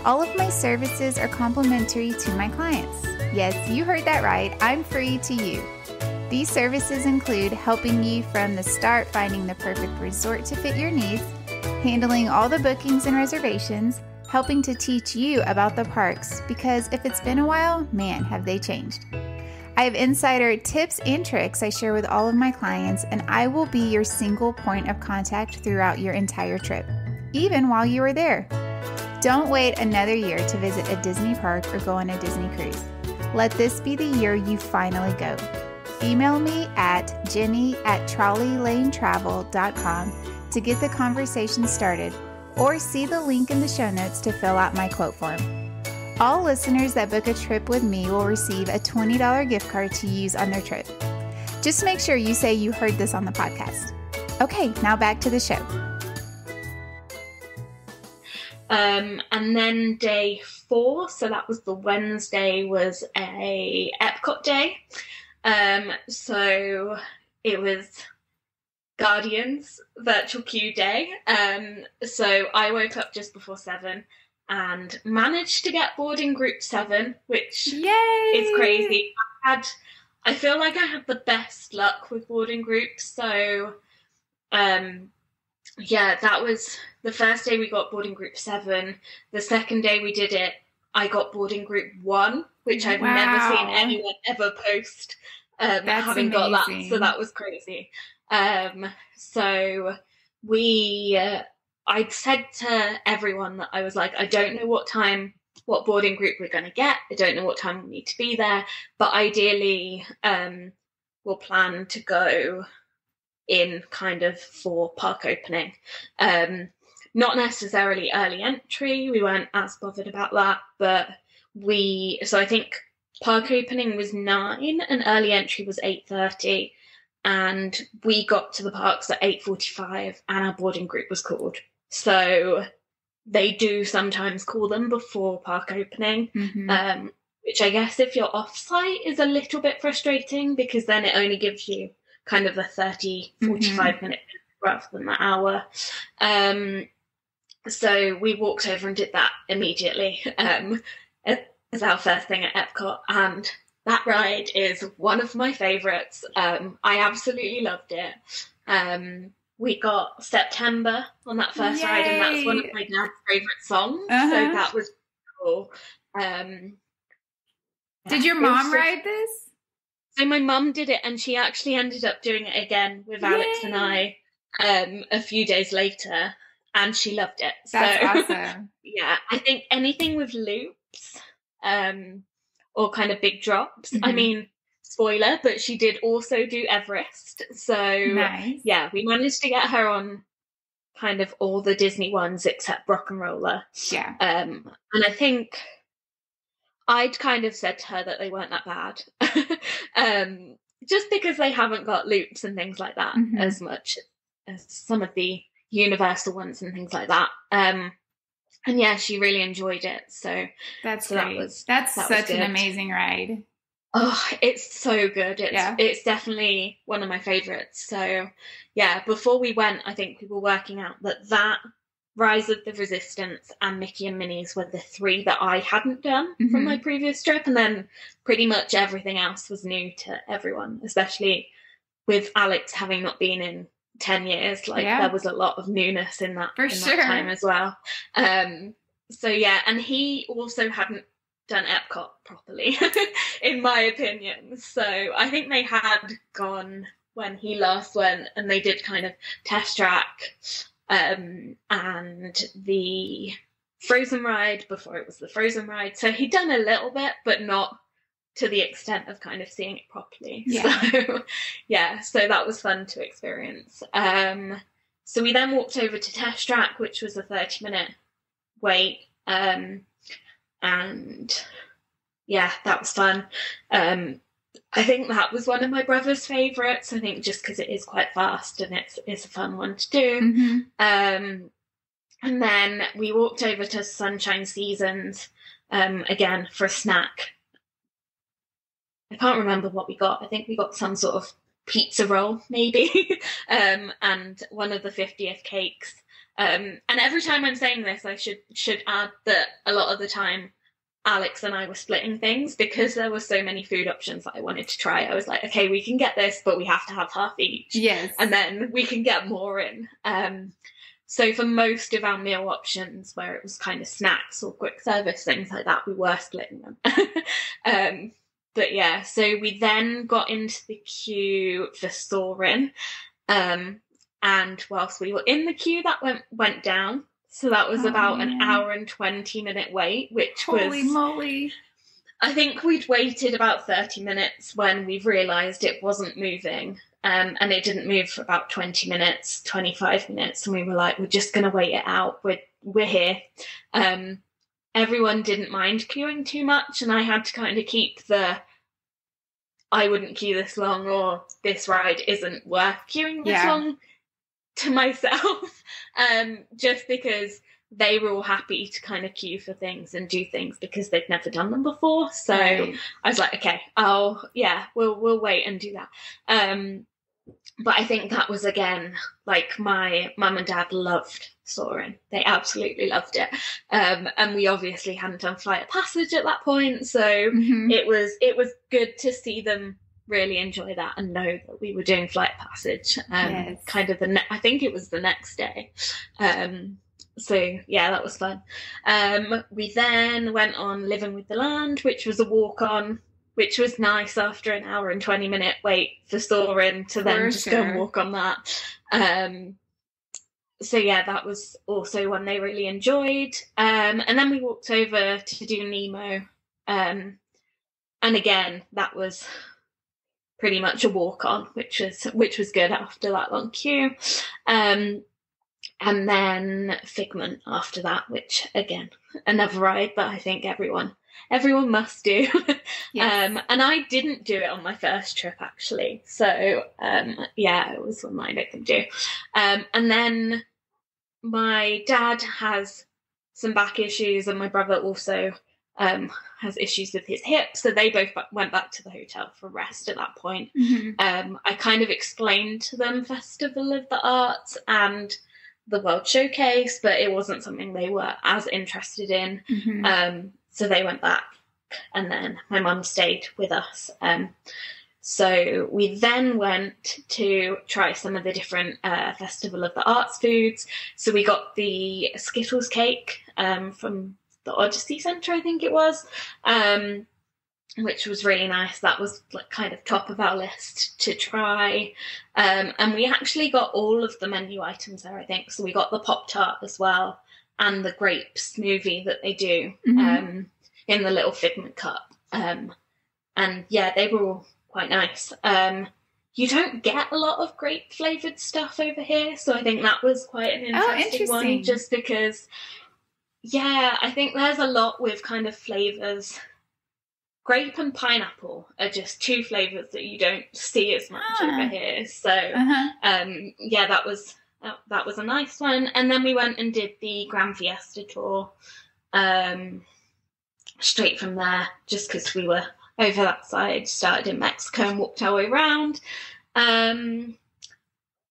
All of my services are complimentary to my clients. Yes, you heard that right. I'm free to you. These services include helping you from the start finding the perfect resort to fit your needs, handling all the bookings and reservations, helping to teach you about the parks, because if it's been a while, man, have they changed. I have insider tips and tricks I share with all of my clients, and I will be your single point of contact throughout your entire trip, even while you are there. Don't wait another year to visit a Disney park or go on a Disney cruise. Let this be the year you finally go. Email me at jenny@trolleylanetravel.com to get the conversation started, or see the link in the show notes to fill out my quote form. All listeners that book a trip with me will receive a $20 gift card to use on their trip. Just make sure you say you heard this on the podcast. Okay, now back to the show. And then day 4, so that was the Wednesday, was a Epcot day. So it was Guardians virtual queue day. So I woke up just before 7. and managed to get boarding group 7, which Yay! is crazy. I feel like I had the best luck with boarding groups. So, yeah, that was the first day we got boarding group 7. The second day we did it, I got boarding group 1, which I've never seen anyone ever post having got that. So that was crazy. So I said to everyone that I was like, I don't know what boarding group we're going to get. I don't know what time we need to be there, but ideally we'll plan to go in kind of for park opening. Not necessarily early entry. We weren't as bothered about that, but so I think park opening was 9 and early entry was 8:30. And we got to the parks at 8:45 and our boarding group was called. So they do sometimes call them before park opening, which I guess if you're off-site is a little bit frustrating because then it only gives you kind of a 45 minute rather than an hour. So we walked over and did that immediately as our first thing at Epcot, and that ride is one of my favourites. I absolutely loved it. We got September on that first ride, and that's one of my dad's favourite songs. So that was cool. Did your mom ride this? So my mum did it, and she actually ended up doing it again with Alex and I a few days later, and she loved it. That's awesome. Yeah, I think anything with loops or kind of big drops. I mean, spoiler, but she did also do Everest. So nice. Yeah, we managed to get her on kind of all the Disney ones except Rock and Roller. Yeah. And I think I'd kind of said to her that they weren't that bad. Just because they haven't got loops and things like that as much as some of the Universal ones and things like that. And yeah, she really enjoyed it. So that's great. That's such an amazing ride. Oh, it's so good. It's definitely one of my favorites. So yeah, before we went, I think we were working out that Rise of the Resistance and Mickey and Minnie's were the 3 that I hadn't done from my previous trip. And then pretty much everything else was new to everyone, especially with Alex having not been in 10 years. There was a lot of newness in that that time as well. So yeah, and he also hadn't done Epcot properly in my opinion. So I think they had gone when he last went, and they did kind of test track and the Frozen ride before it was the Frozen ride. So he'd done a little bit, but not to the extent of kind of seeing it properly. So yeah, so that was fun to experience. So we then walked over to Test Track, which was a 30-minute wait. And yeah, that was fun. I think that was one of my brother's favourites. I think just because it is quite fast and it's a fun one to do. And then we walked over to Sunshine Seasons again for a snack. I can't remember what we got. I think we got some sort of pizza roll, maybe, and one of the 50th cakes. And every time I'm saying this, I should add that a lot of the time Alex and I were splitting things because there were so many food options that I wanted to try. I was like, okay, we can get this, but we have to have half each. Yes. And then we can get more in. So for most of our meal options, where it was kind of snacks or quick service, things like that, we were splitting them. But yeah, so we then got into the queue for Soarin'. And whilst we were in the queue, that went down. So that was about an hour and 20-minute wait, which Holy moly. I think we'd waited about 30 minutes when we realised it wasn't moving. And it didn't move for about 20 minutes, 25 minutes. And we were like, we're just going to wait it out. We're here. Everyone didn't mind queuing too much. And I had to kind of keep I wouldn't queue this long, or this ride isn't worth queuing this long to myself. Just because they were all happy to kind of queue for things and do things because they'd never done them before. So I was like, okay, we'll wait and do that. But I think that was, again, like, my mum and dad loved soaring. They absolutely loved it. And we obviously hadn't done Flight of Passage at that point, so it was good to see them really enjoy that and know that we were doing Flight of Passage. Kind of I think it was the next day. So yeah, that was fun. We then went on Living with the Land, which was a walk on, which was nice after an hour and 20-minute wait for soaring to then just go and walk on that. So yeah, that was also one they really enjoyed. And then we walked over to do Nemo. And again, that was pretty much a walk on, which was good after that long queue. And then Figment after that, which, again, another ride that I think everyone must do. Yes. And I didn't do it on my first trip, actually. So, yeah, it was one I didn't do. And then my dad has some back issues, and my brother also has issues with his hip. So they both went back to the hotel for rest at that point. I kind of explained to them Festival of the Arts and the World Showcase, but it wasn't something they were as interested in. So they went back, and then my mum stayed with us. So we then went to try some of the different Festival of the Arts foods. So we got the Skittles cake from the Odyssey Centre, I think it was, which was really nice. That was like kind of top of our list to try. And we actually got all of the menu items there, I think. So we got the Pop-Tart as well, and the grape smoothie that they do in the little Figment cup. And yeah, they were all quite nice. You don't get a lot of grape flavoured stuff over here, so I think that was quite an interesting one, just because, yeah, I think there's a lot with kind of flavours. Grape and pineapple are just two flavours that you don't see as much over here. So, yeah, that was a nice one. And then we went and did the Grand Fiesta tour straight from there, just because we were over that side, started in Mexico and walked our way around.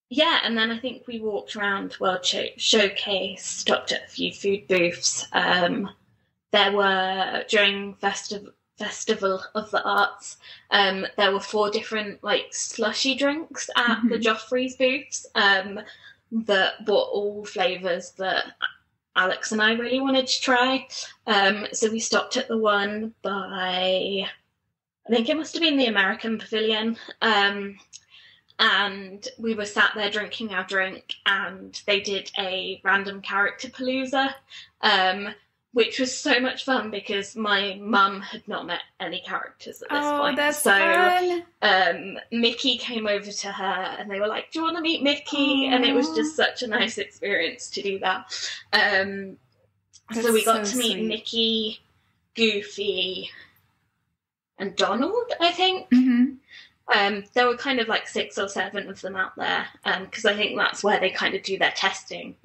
Yeah, and then I think we walked around World Showcase, stopped at a few food booths. There were, during Festival of the Arts, there were 4 different like slushy drinks at the Joffrey's booths that brought all flavours that Alex and I really wanted to try. So we stopped at the one by, I think it must have been the American Pavilion, and we were sat there drinking our drink, and they did a random character palooza, which was so much fun because my mum had not met any characters at this point. That's fun. Mickey came over to her, and they were like, "Do you want to meet Mickey?" And it was just such a nice experience to do that. So we got to meet Mickey, Goofy, and Donald, I think. There were kind of like 6 or 7 of them out there, because I think that's where they kind of do their testing.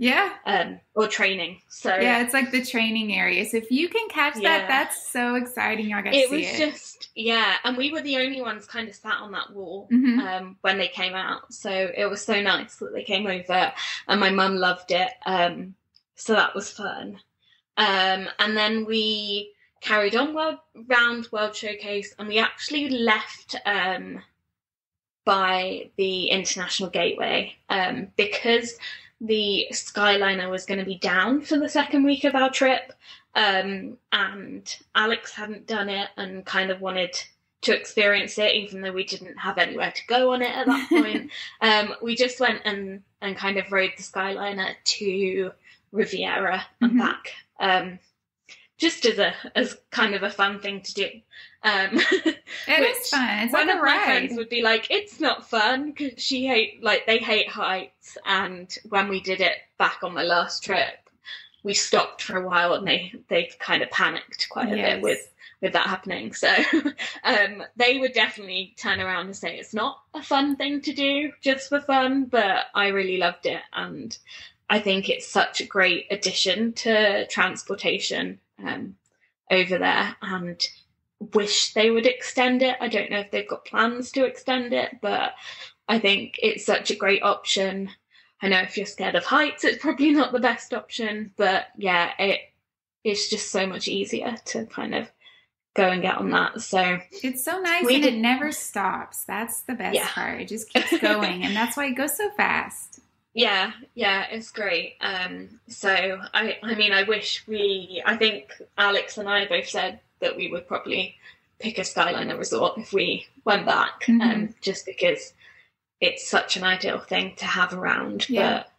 Or training. So yeah, it's like the training area. So if you can catch that, that's so exciting. Y'all got to see it. It was just, and we were the only ones kind of sat on that wall when they came out. So it was so nice that they came over, and my mum loved it. So that was fun. And then we carried on round World Showcase, and we actually left by the International Gateway because the Skyliner was going to be down for the second week of our trip, and Alex hadn't done it and kind of wanted to experience it, even though we didn't have anywhere to go on it at that point. We just went and kind of rode the Skyliner to Riviera and back. Just as kind of a fun thing to do. It is fun. It's one like of my friends would be like, "It's not fun," because they hate heights. And when we did it back on my last trip, we stopped for a while, and they kind of panicked quite a bit with that happening. So they would definitely turn around and say it's not a fun thing to do just for fun, but I really loved it, and I think it's such a great addition to transportation over there, and wish they would extend it. I don't know if they've got plans to extend it, but I think it's such a great option. I know if you're scared of heights, it's probably not the best option, but yeah, it's just so much easier to kind of go and get on that. So it's so nice, and it never stops. That's the best part. It just keeps going, and that's why it goes so fast. Yeah, it's great. So I mean, I think Alex and I both said that we would probably pick a Skyliner resort if we went back, just because it's such an ideal thing to have around. But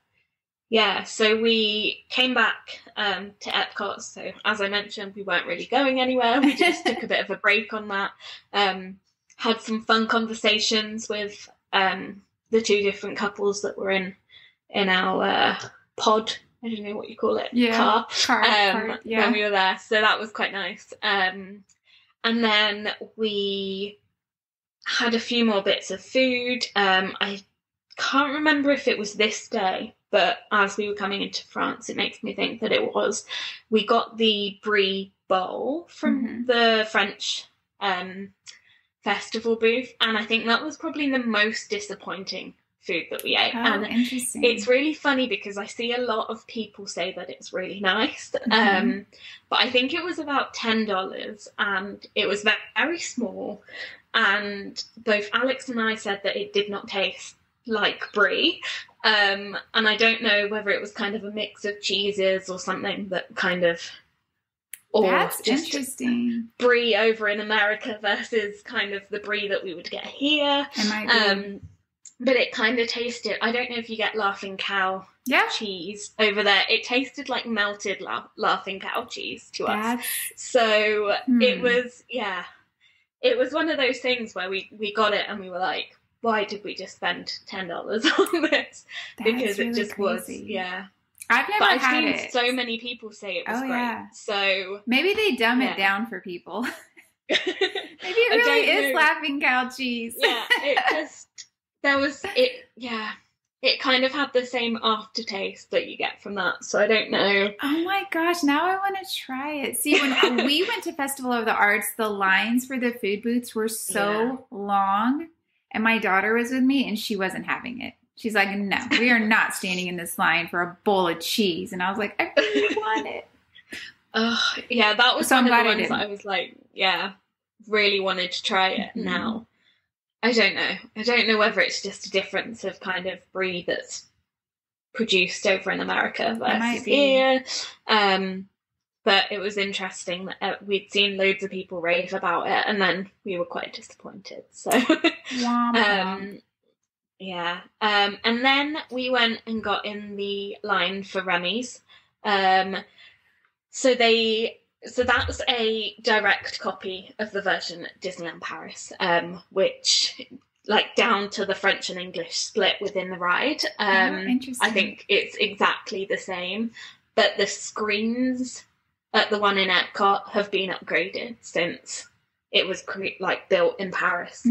yeah, so we came back to Epcot. So as I mentioned, we weren't really going anywhere. We just took a bit of a break on that. Had some fun conversations with the two different couples that were in our pod. I don't know what you call it. Car. When we were there. So that was quite nice. And then we had a few more bits of food. I can't remember if it was this day, but as we were coming into France, it makes me think that it was. We got the Brie bowl from the French festival booth, and I think that was probably the most disappointing food that we ate. And interesting. It's really funny because I see a lot of people say that it's really nice, but I think it was about $10, and it was very, very small, and both Alex and I said that it did not taste like brie, and I don't know whether it was kind of a mix of cheeses or something that kind of, or that's just interesting, brie over in America versus kind of the brie that we would get here. But it kind of tasted, I don't know if you get Laughing Cow cheese over there. It tasted like melted Laughing Cow cheese to us. So it was one of those things where we got it and we were like, why did we just spend $10 on this? Because it just crazy. Was, I've never had it. I've seen so many people say it was great. Yeah. So maybe they dumb it down for people. Maybe it really is Laughing Cow cheese. Yeah, it kind of had the same aftertaste that you get from that, so I don't know. Oh my gosh, now I want to try it. See, when we went to Festival of the Arts, the lines for the food booths were so long, and my daughter was with me, and she wasn't having it. She's like, no, we are not standing in this line for a bowl of cheese. And I was like, I really want it. That was one of the ones that I was like, really wanted to try it now. I don't know. I don't know whether it's just a difference of kind of brie that's produced over in America versus here. But it was interesting that we'd seen loads of people rave about it, and then we were quite disappointed. So, and then we went and got in the line for Remy's. So that's a direct copy of the version at Disneyland Paris, which, like, down to the French and English split within the ride. Interesting. I think it's exactly the same, but the screens at the one in Epcot have been upgraded since it was built in Paris.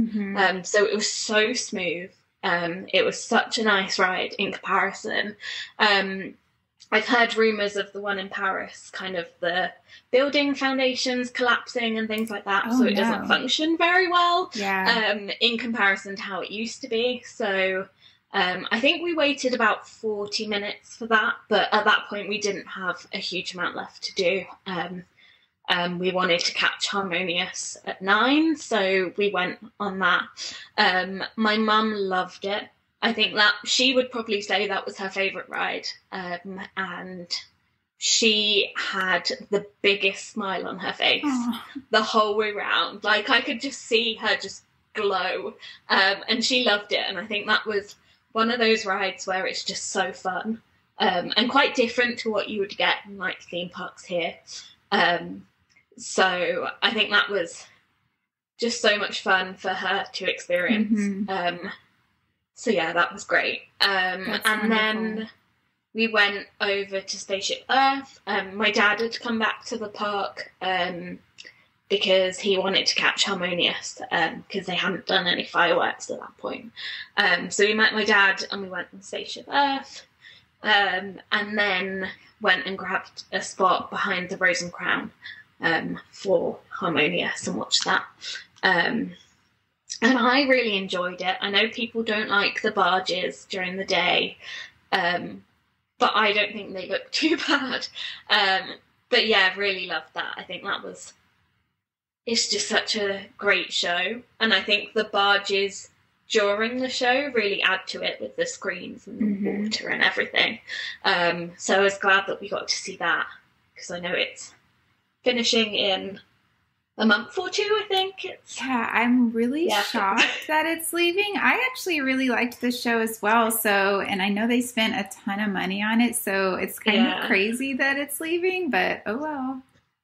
So it was so smooth. It was such a nice ride in comparison. I've heard rumours of the one in Paris, kind of the building foundations collapsing and things like that, so it doesn't function very well in comparison to how it used to be. So I think we waited about 40 minutes for that, but at that point we didn't have a huge amount left to do. We wanted to catch Harmonious at 9, so we went on that. My mum loved it. I think that she would probably say that was her favourite ride, and she had the biggest smile on her face the whole way round. Like, I could just see her just glow, and she loved it. And I think that was one of those rides where it's just so fun, and quite different to what you would get in, like, theme parks here. So I think that was just so much fun for her to experience. So yeah, that was great. And then we went over to Spaceship Earth. My dad had come back to the park because he wanted to catch Harmonious, because they hadn't done any fireworks at that point. So we met my dad and we went on Spaceship Earth, and then went and grabbed a spot behind the Rose and Crown for Harmonious and watched that. And I really enjoyed it. I know people don't like the barges during the day, but I don't think they look too bad. But yeah, really loved that. I think it's just such a great show. And I think the barges during the show really add to it with the screens and the water and everything. So I was glad that we got to see that, because I know it's finishing in a month or two, I think. Yeah, I'm really shocked that it's leaving. I actually really liked the show as well. So, and I know they spent a ton of money on it, so it's kind of crazy that it's leaving, but oh well.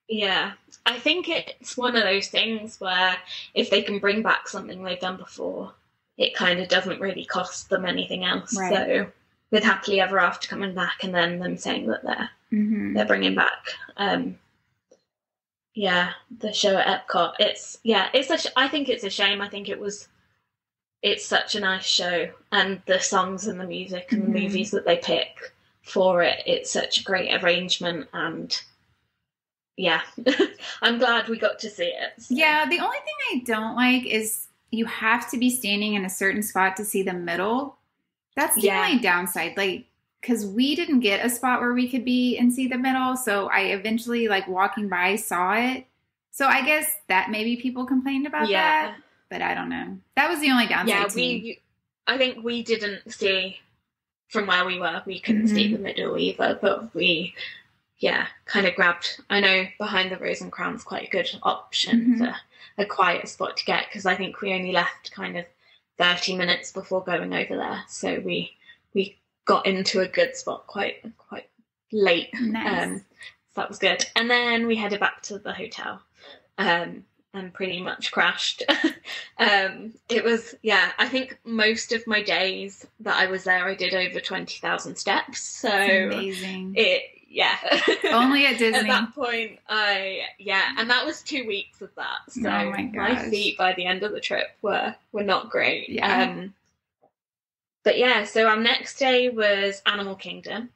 Yeah, I think it's one of those things where if they can bring back something they've done before, it kind of doesn't really cost them anything else. Right. So with Happily Ever After coming back and then them saying that they're bringing back the show at Epcot, I think it's a shame. I think it's such a nice show, and the songs and the music and the movies that they pick for it, it's such a great arrangement, and yeah, I'm glad we got to see it. So. Yeah, the only thing I don't like is you have to be standing in a certain spot to see the middle. That's the only downside. Like, because we didn't get a spot where we could be and see the middle, so I eventually, like, walking by, saw it. So I guess that maybe people complained about that, but I don't know. That was the only downside to me. I think we didn't see, from where we were, we couldn't see the middle either, but we... kind of grabbed, I know Behind the Rose and Crown's quite a good option for a quiet spot to get, because I think we only left kind of 30 minutes before going over there. So we got into a good spot quite late. Nice. So that was good. And then we headed back to the hotel and pretty much crashed. It was, I think most of my days that I was there, I did over 20,000 steps. So that's amazing. Only at Disney. At that point, and that was 2 weeks of that. So my feet by the end of the trip were not great. Yeah. But so our next day was Animal Kingdom.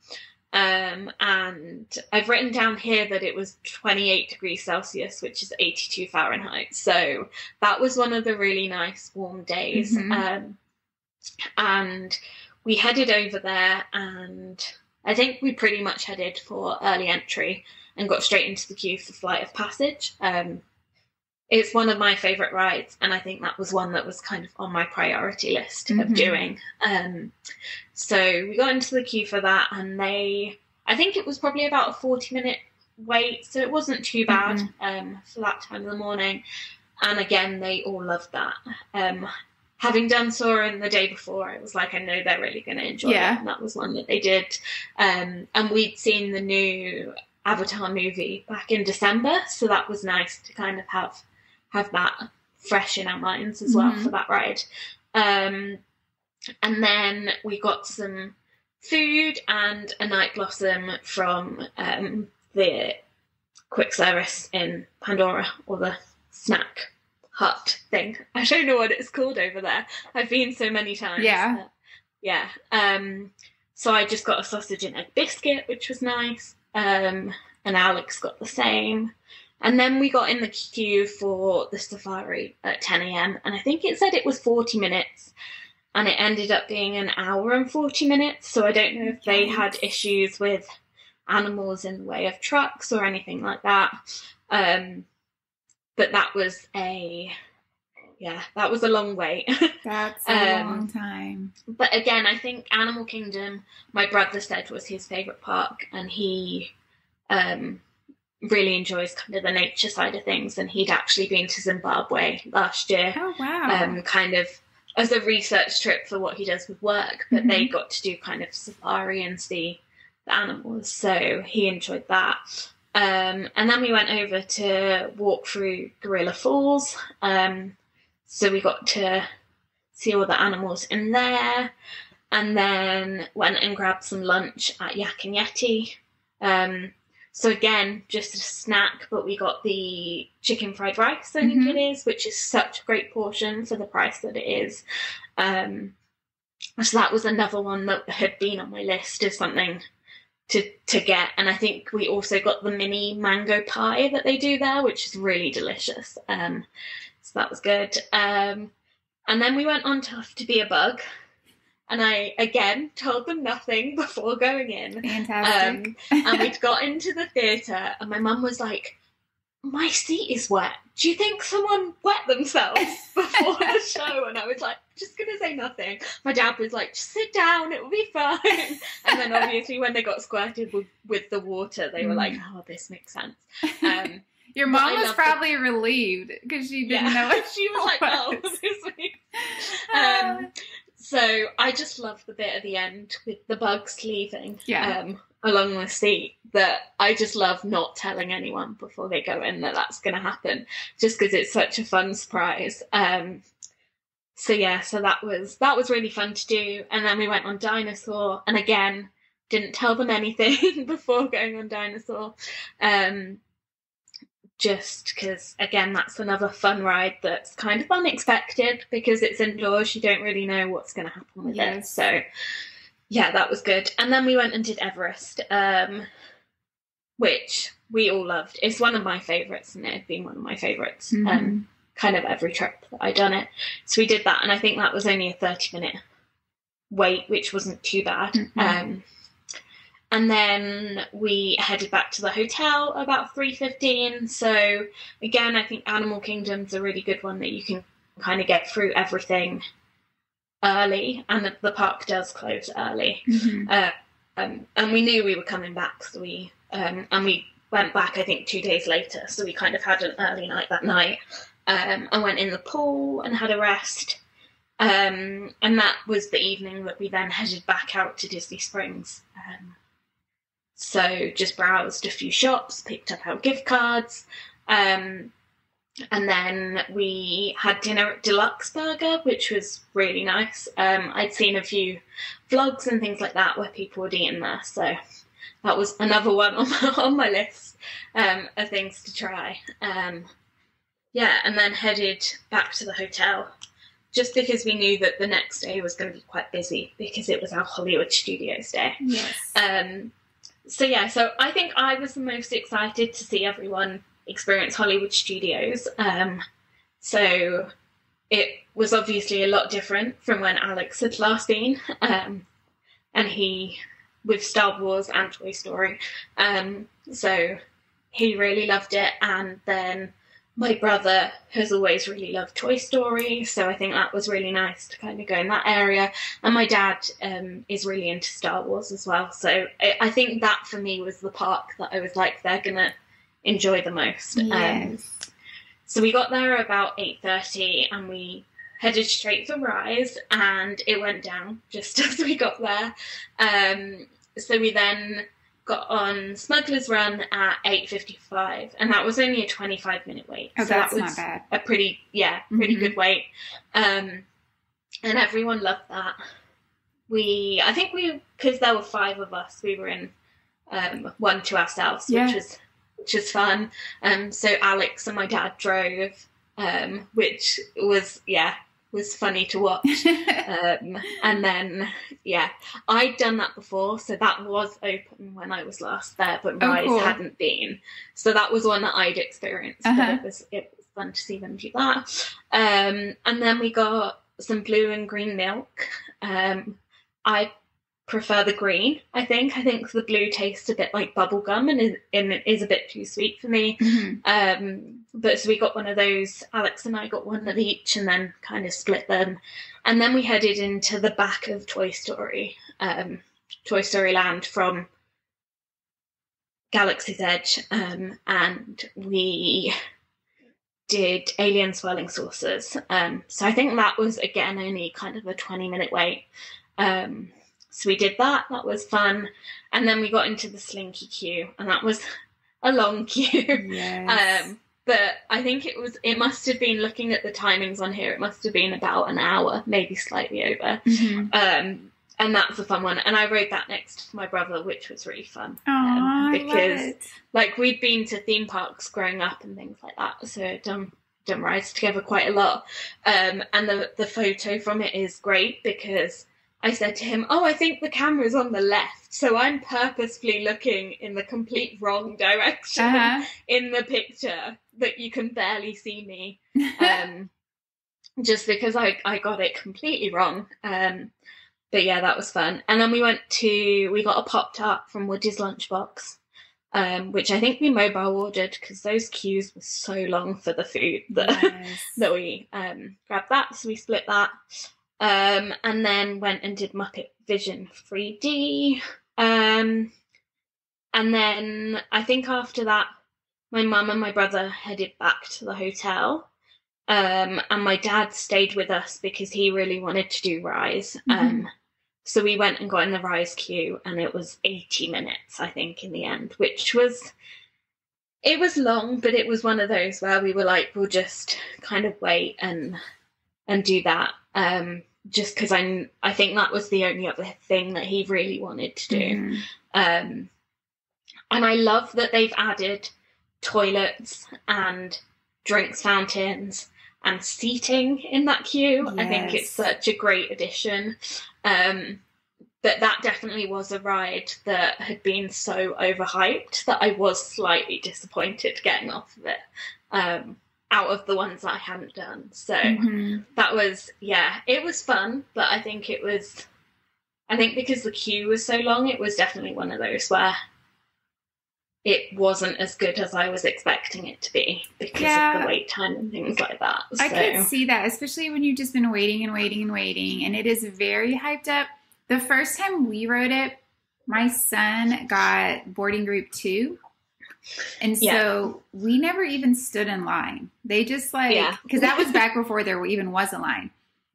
And I've written down here that it was 28 degrees Celsius, which is 82 Fahrenheit. So that was one of the really nice warm days. And we headed over there, and I think we pretty much headed for early entry and got straight into the queue for Flight of Passage. It's one of my favourite rides, and I think that was one that was kind of on my priority list of doing. So we got into the queue for that, and I think it was probably about a 40-minute wait, so it wasn't too bad for that time of the morning. And again, they all loved that. Having done Soarin' the day before, I was like, I know they're really going to enjoy it. And that was one that they did. And we'd seen the new Avatar movie back in December, so that was nice to kind of have that fresh in our minds as well for that ride. And then we got some food and a night blossom from the quick service in Pandora, or the snack hut thing. I don't know what it's called over there. I've been so many times. So I just got a sausage and egg biscuit, which was nice. And Alex got the same. And then we got in the queue for the safari at 10 a.m. And I think it said it was 40 minutes. And it ended up being an hour and 40 minutes. So I don't know if they had issues with animals in the way of trucks or anything like that. But that was a long wait. That's a long time. But again, I think Animal Kingdom, my brother said, was his favourite park, and he really enjoys kind of the nature side of things, and he'd actually been to Zimbabwe last year. Oh, wow. Kind of as a research trip for what he does with work, but they got to do kind of safari and see the animals, so he enjoyed that. And then we went over to walk through Gorilla Falls. So we got to see all the animals in there, and then went and grabbed some lunch at Yak and Yeti. So again, just a snack, but we got the chicken fried rice, I think it is, which is such a great portion for the price that it is. So that was another one that had been on my list as something to get. And I think we also got the mini mango pie that they do there, which is really delicious. So that was good. And then we went on to be a bug. And I, again, told them nothing before going in. Fantastic. And we'd got into the theatre, and my mum was like, my seat is wet. Do you think someone wet themselves before the show? And I was like, just going to say nothing. My dad was like, just sit down, it will be fine. And then obviously when they got squirted with the water, they were like, oh, this makes sense. Your mom was probably relieved because she didn't know what she was like, oh, this week. So I just love the bit at the end with the bugs leaving along the seat, that I just love not telling anyone before they go in that that's going to happen, just because it's such a fun surprise. So that was really fun to do. And then we went on Dinosaur, and again, didn't tell them anything before going on Dinosaur. Just because, again, that's another fun ride that's kind of unexpected because it's indoors. You don't really know what's going to happen with it. So, yeah, that was good. And then we went and did Everest, which we all loved. It's one of my favourites, and it had been one of my favourites kind of every trip that I'd done it. So we did that, and I think that was only a 30-minute wait, which wasn't too bad. And then we headed back to the hotel about 3:15. So again, I think Animal Kingdom's a really good one that you can kind of get through everything early, and the park does close early. And we knew we were coming back, so we went back, I think, 2 days later. So we kind of had an early night that night. I went in the pool and had a rest. And that was the evening that we then headed back out to Disney Springs. So just browsed a few shops, picked up our gift cards, and then we had dinner at Deluxe Burger, which was really nice. I'd seen a few vlogs and things like that where people had eaten there, so that was another one on my list of things to try. And then headed back to the hotel, just because we knew that the next day was going to be quite busy because it was our Hollywood Studios day. So I think I was the most excited to see everyone experience Hollywood Studios. So it was obviously a lot different from when Alex had last been, and he, with Star Wars and Toy Story. So he really loved it. And then my brother has always really loved Toy Story, so I think that was really nice to kind of go in that area. And my dad is really into Star Wars as well, so I think that for me was the park that I was like, they're going to enjoy the most. So we got there about 8:30, and we headed straight for Rise, and it went down just as we got there. So we then got on Smuggler's Run at 8:55, and that was only a 25-minute wait. Oh, so that's that was not bad. A pretty good wait. And everyone loved that. I think because there were 5 of us, we were in one to ourselves, which was fun. So Alex and my dad drove, which was funny to watch. And then, I'd done that before, so that was open when I was last there, but Rise hadn't been. So that was one that I'd experienced, but it was fun to see them do that. And then we got some blue and green milk. I prefer the green, I think. I think the blue tastes a bit like bubble gum and is a bit too sweet for me. But so we got one of those. Alex and I got one of each and then kind of split them. And then we headed into the back of Toy Story Land from Galaxy's Edge. And we did Alien Swirling Saucers. So I think that was, again, only kind of a 20-minute wait. So we did that. That was fun. And then we got into the Slinky queue, and that was a long queue. But I think it must have been, looking at the timings on here, it must have been about an hour, maybe slightly over. And that's a fun one. And I rode that next to my brother, which was really fun. Because like, we'd been to theme parks growing up and things like that. So done rides together quite a lot. And the photo from it is great because I said to him, I think the camera's on the left. So I'm purposefully looking in the complete wrong direction in the picture that you can barely see me. just because I got it completely wrong. But yeah, that was fun. And then we got a Pop-Tart from Woody's lunchbox, which I think we mobile ordered because those queues were so long for the food that we grabbed that. So we split that. And then went and did Muppet Vision 3D. And then I think after that, my mum and my brother headed back to the hotel. And my dad stayed with us because he really wanted to do Rise. So we went and got in the Rise queue, and it was 80 minutes, I think, in the end, which was, it was long, but it was one of those where we were like, we'll just kind of wait and do that. Just because I think that was the only other thing that he really wanted to do. And I love that they've added toilets and drinks fountains and seating in that queue. Yes. I think it's such a great addition. But that definitely was a ride that had been so overhyped that I was slightly disappointed getting off of it, out of the ones that I hadn't done. So that was, it was fun, but I think because the queue was so long, it was definitely one of those where it wasn't as good as I was expecting it to be because of the wait time and things like that. So. I could see that, especially when you've just been waiting and waiting and waiting, and it is very hyped up. The first time we rode it, my son got boarding group 2, and so we never even stood in line. They just because that was back before there even was a line.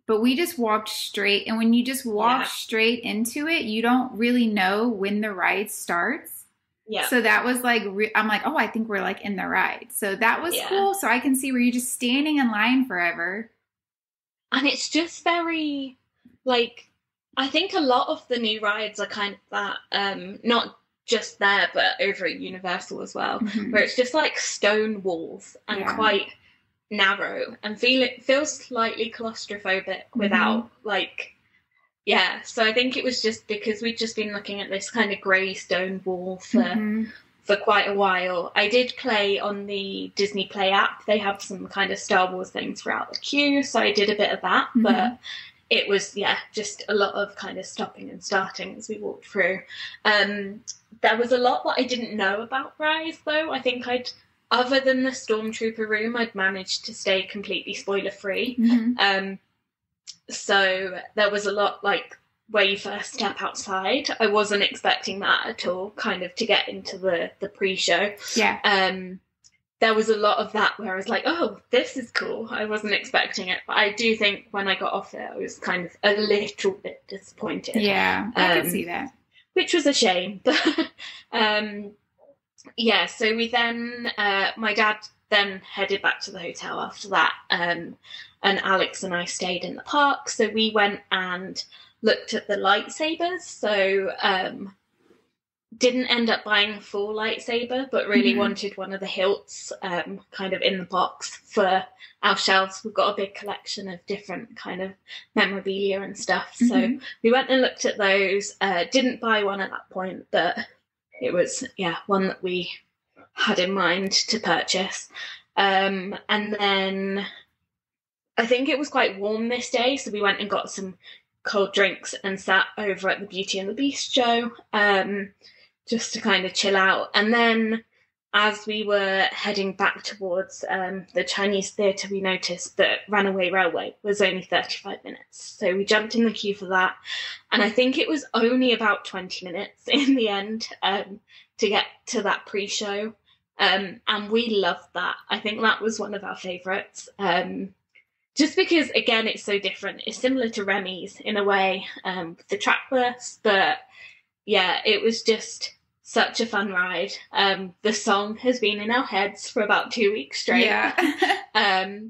But we just walked straight, and when you just walk straight into it, you don't really know when the ride starts. Yeah. So that was like, I'm like, oh, I think we're like in the ride. So that was cool. So I can see where you're just standing in line forever. And it's just very, like, I think a lot of the new rides are kind of that, not just there, but over at Universal as well, where it's just like stone walls and quite narrow and feels slightly claustrophobic without like, so I think it was just because we'd just been looking at this kind of grey stone wall for quite a while. I did play on the Disney Play app. They have some kind of Star Wars things throughout the queue, so I did a bit of that. But it was, just a lot of kind of stopping and starting as we walked through. There was a lot that I didn't know about Rise, though. I think other than the Stormtrooper room, I'd managed to stay completely spoiler-free. So there was a lot, like, where you first step outside. I wasn't expecting that at all, kind of to get into the pre-show. There was a lot of that where I was like, oh, this is cool. I wasn't expecting it. But I do think when I got off it, I was kind of a little bit disappointed. Yeah, I could see that. Which was a shame. But, so we then, my dad then headed back to the hotel after that. And Alex and I stayed in the park. So we went and looked at the lightsabers. So didn't end up buying a full lightsaber, but really wanted one of the hilts kind of in the box for our shelves. We've got a big collection of different kind of memorabilia and stuff. So we went and looked at those. Didn't buy one at that point, but it was, one that we had in mind to purchase. And then I think it was quite warm this day, so we went and got some cold drinks and sat over at the Beauty and the Beast show, just to kind of chill out. And then as we were heading back towards the Chinese theatre, we noticed that Runaway Railway was only 35 minutes. So we jumped in the queue for that. And I think it was only about 20 minutes in the end to get to that pre-show. And we loved that. I think that was one of our favourites. Just because, again, it's so different. It's similar to Remy's in a way, with the track bursts, but it was just such a fun ride. The song has been in our heads for about 2 weeks straight. But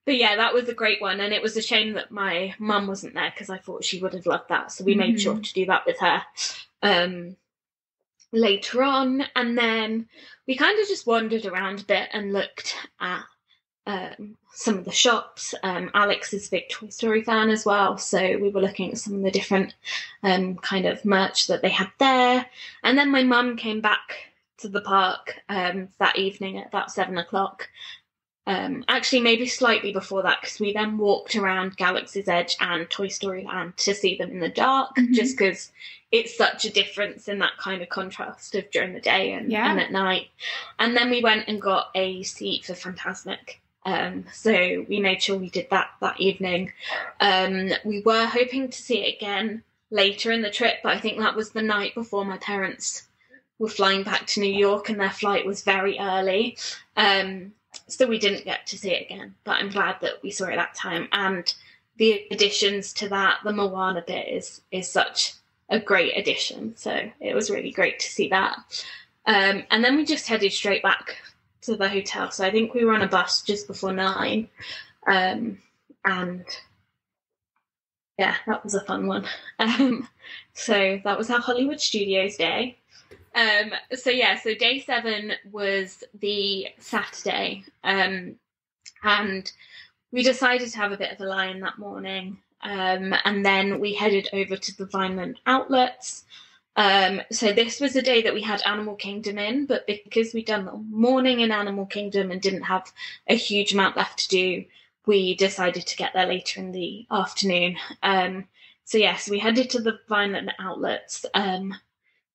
that was a great one, and it was a shame that my mum wasn't there because I thought she would have loved that, so we made sure to do that with her later on. And then we kind of just wandered around a bit and looked at some of the shops. Alex is a big Toy Story fan as well, so we were looking at some of the different kind of merch that they had there. And then my mum came back to the park that evening at about 7 o'clock, Actually, maybe slightly before that, because we then walked around Galaxy's Edge and Toy Story Land to see them in the dark, just because it's such a difference in that kind of contrast of during the day and at night. And then we went and got a seat for Fantasmic. So we made sure we did that evening. We were hoping to see it again later in the trip, but I think that was the night before my parents were flying back to New York, and their flight was very early. So we didn't get to see it again, but I'm glad that we saw it that time. And the additions to that, the Moana bit is such a great addition. So it was really great to see that. And then we just headed straight back to the hotel. So I think we were on a bus just before 9. And yeah, that was a fun one. So that was our Hollywood Studios day. So day 7 was the Saturday, and we decided to have a bit of a lie-in that morning, and then we headed over to the Vineland outlets. So this was a day that we had Animal Kingdom in, but because we'd done the morning in Animal Kingdom and didn't have a huge amount left to do, we decided to get there later in the afternoon. So we headed to the Vineland outlets.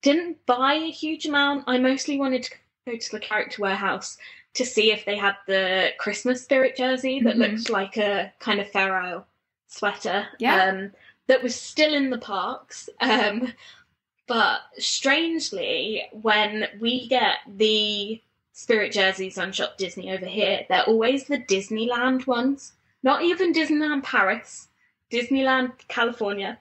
Didn't buy a huge amount. I mostly wanted to go to the Character Warehouse to see if they had the Christmas spirit jersey that looked like a kind of Fair Isle sweater that was still in the parks. But strangely, when we get the spirit jerseys on Shop Disney over here, they're always the Disneyland ones. Not even Disneyland Paris. Disneyland California,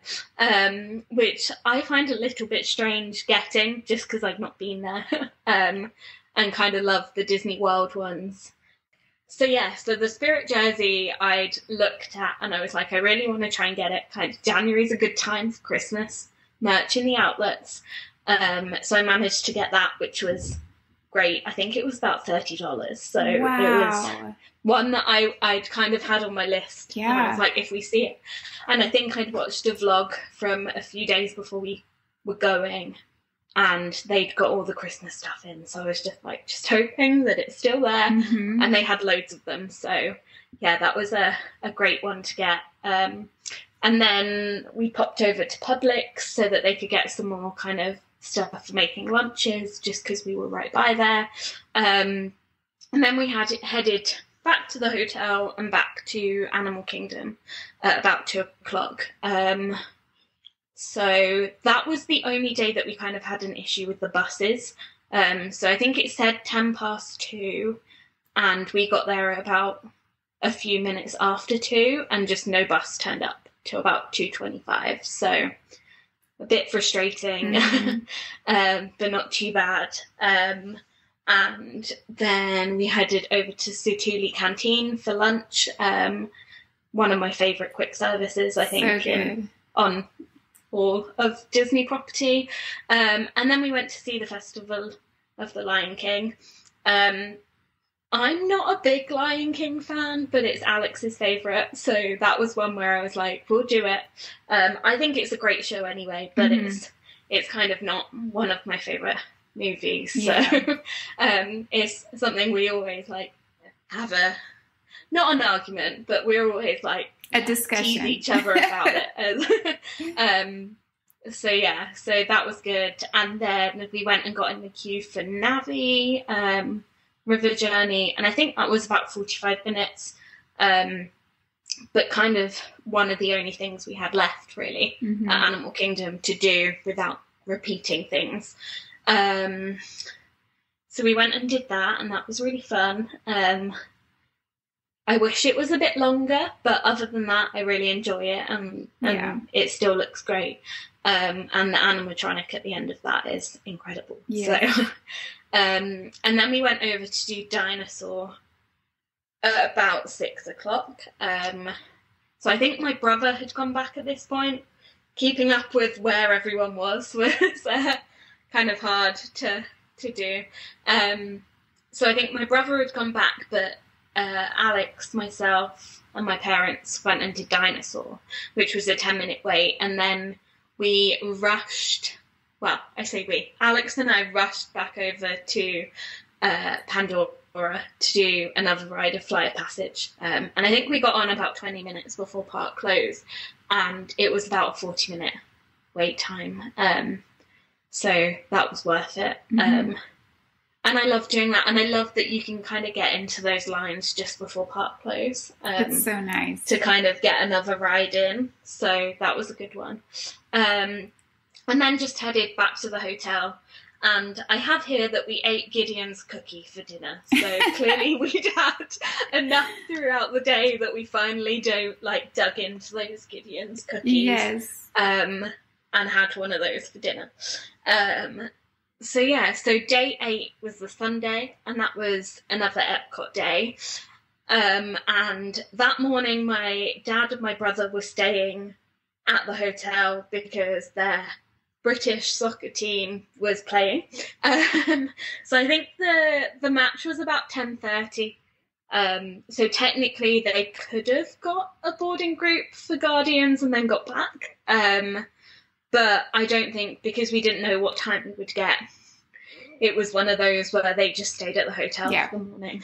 which I find a little bit strange getting just because I've not been there, and kind of love the Disney World ones. So the Spirit jersey I'd looked at and I was like, I really want to try and get it. Kind of January's a good time for Christmas merch in the outlets. So I managed to get that, which was great. I think it was about $30. So it was one that I'd kind of had on my list. Yeah. And I was like, if we see it. And I think I'd watched a vlog from a few days before we were going, and they'd got all the Christmas stuff in. So I was just hoping that it's still there. And they had loads of them. So that was a great one to get. And then we popped over to Publix so that they could get some more kind of stuff for making lunches, just because we were right by there. And then we headed back to the hotel and back to Animal Kingdom at about 2:00. So that was the only day that we kind of had an issue with the buses. So I think it said 2:10, and we got there about a few minutes after 2, and just no bus turned up till about 2:25. So a bit frustrating, but not too bad. And then we headed over to Sutuli Canteen for lunch. One of my favourite quick services, I think, on all of Disney property. And then we went to see the Festival of the Lion King. I'm not a big Lion King fan, but it's Alex's favourite, so that was one where I was like, we'll do it. I think it's a great show anyway, but it's kind of not one of my favourite movies, so it's something we always have not an argument, but we're always a discussion, tease each other about it. So that was good. And then we went and got in the queue for Navi, River Journey, and I think that was about 45 minutes, but kind of one of the only things we had left really at Animal Kingdom to do without repeating things. So we went and did that, and that was really fun. I wish it was a bit longer, but other than that, I really enjoy it, and it still looks great. And the animatronic at the end of that is incredible. Yeah. So, and then we went over to do Dinosaur at about 6:00. So I think my brother had gone back at this point. Keeping up with where everyone was kind of hard to do. So I think my brother had gone back, but Alex, myself, and my parents went and did Dinosaur, which was a 10-minute wait, and then we rushed. Well, I say we. Alex and I rushed back over to Laura to do another ride of Flight of Passage. And I think we got on about 20 minutes before park closed, and it was about a 40-minute wait time. So that was worth it. And I love doing that. And I love that you can kind of get into those lines just before park close. It's so nice. To kind of get another ride in. So that was a good one. And then just headed back to the hotel. And I have here that we ate Gideon's cookie for dinner. So clearly we'd had enough throughout the day that we finally dug into those Gideon's cookies. Yes. And had one of those for dinner. So day 8 was the Sunday, and that was another Epcot day. And that morning my dad and my brother were staying at the hotel because their British soccer team was playing. So I think the match was about 10:30. So technically they could have got a boarding group for Guardians and then got back. But I don't think, because we didn't know what time we would get, it was one of those where they just stayed at the hotel for the morning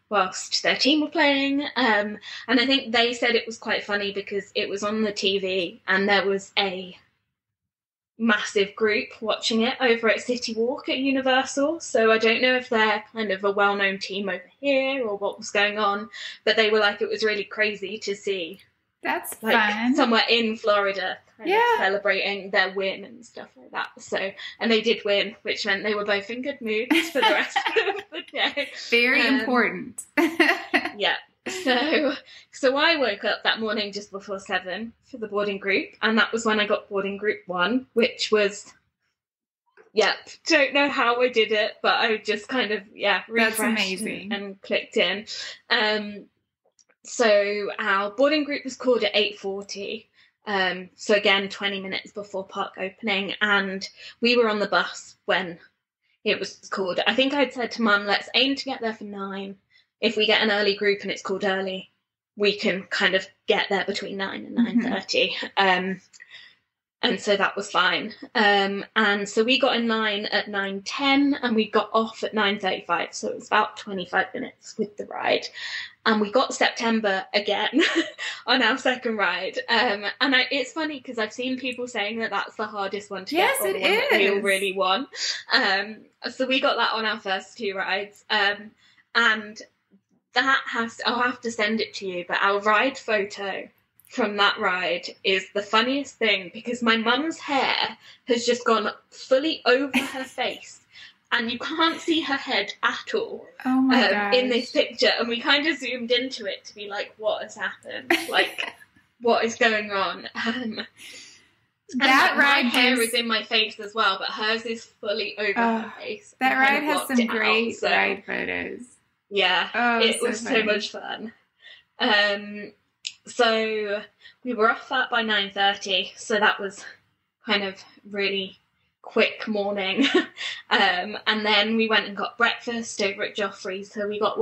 whilst their team were playing. And I think they said it was quite funny because it was on the TV and there was a massive group watching it over at City Walk at Universal. So I don't know if they're kind of a well-known team over here or what was going on, but they were like, it was really crazy to see. That's fun. Somewhere in Florida kind of celebrating their win and stuff like that. So, and they did win, which meant they were both in good moods for the rest of the day. Very important. Yeah. So I woke up that morning just before 7 for the boarding group, and that was when I got boarding group 1, which was, don't know how I did it, but I just kind of, refreshed. That's amazing. And clicked in. So our boarding group was called at 8:40. So again, 20 minutes before park opening, and we were on the bus when it was called. I think I'd said to Mum, let's aim to get there for 9. If we get an early group and it's called early, we can kind of get there between 9 and 9:30. And so that was fine. And so we got in line at 9:10 and we got off at 9:35. So it was about 25 minutes with the ride. And we got September again on our second ride. It's funny because I've seen people saying that that's the hardest one to get. Yes, it is. We all really want. So we got that on our first 2 rides. And that I'll have to send it to you, but our ride photo from that ride is the funniest thing because my mum's hair has just gone fully over her face. And you can't see her head at all in this picture. And we kind of zoomed into it to be like, what has happened? Like, what is going on? That ride my hair is in my face as well, but hers is fully over her face. That ride has some great ride photos. Yeah, it was so much fun. So we were off that by 9:30. So that was kind of really quick morning. And then we went and got breakfast over at Joffrey's. So we got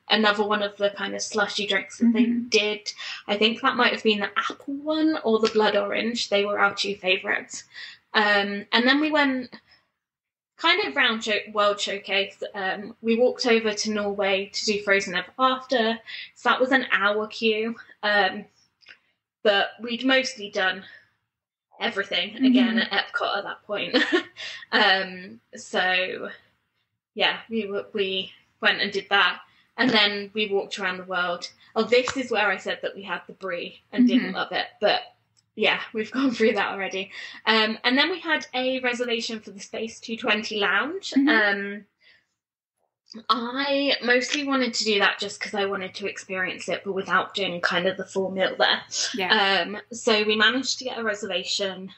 another one of the kind of slushy drinks that they did. I think that might have been the apple one or the blood orange. They were our 2 favourites. And then we went kind of round World Showcase. We walked over to Norway to do Frozen Ever After. So that was an hour queue. But we'd mostly done everything again at Epcot at that point. We went and did that, and then we walked around the world. Oh, this is where I said that we had the brie and didn't love it, but we've gone through that already. And then we had a reservation for the Space 220 lounge. I mostly wanted to do that just because I wanted to experience it, but without doing kind of the full meal there. So we managed to get a reservation,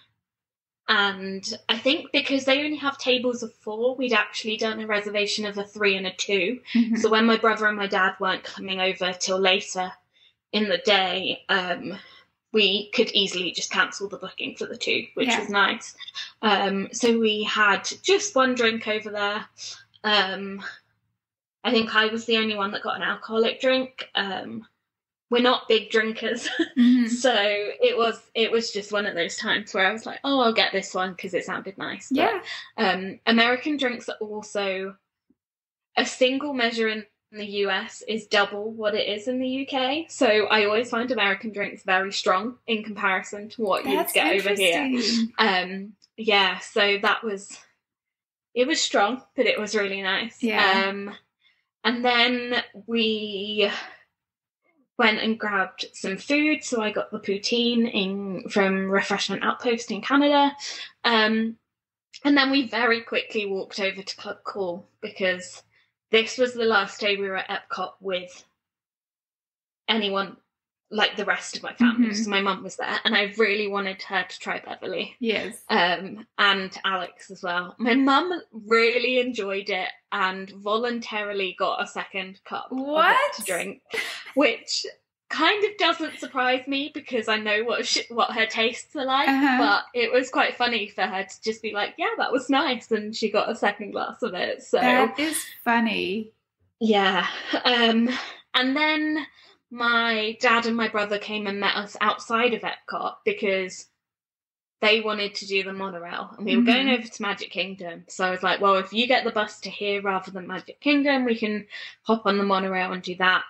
and I think because they only have tables of 4, we'd actually done a reservation of a 3 and a 2. So when my brother and my dad weren't coming over till later in the day, we could easily just cancel the booking for the 2, which was nice. So we had just 1 drink over there. I think I was the only one that got an alcoholic drink. We're not big drinkers. So it was just one of those times where I was like, oh, I'll get this one because it sounded nice. But, American drinks are also a single measure in the US is double what it is in the UK. So I always find American drinks very strong in comparison to what you'd get over here. Yeah, so it was strong, but it was really nice. Yeah. And then we went and grabbed some food. So I got the poutine from Refreshment Outpost in Canada. And then we very quickly walked over to Club Cool because this was the last day we were at Epcot with anyone, like the rest of my family. So my mum was there, and I really wanted her to try Beverly. Yes. And Alex as well. My mum really enjoyed it and voluntarily got a second cup of it to drink, which kind of doesn't surprise me because I know what her tastes are like. But it was quite funny for her to just be like, yeah, that was nice, and she got a second glass of it. So that is funny. Yeah. And then my dad and my brother came and met us outside of Epcot because they wanted to do the monorail, and we were going over to Magic Kingdom. So I was like, well, if you get the bus to here rather than Magic Kingdom, we can hop on the monorail and do that.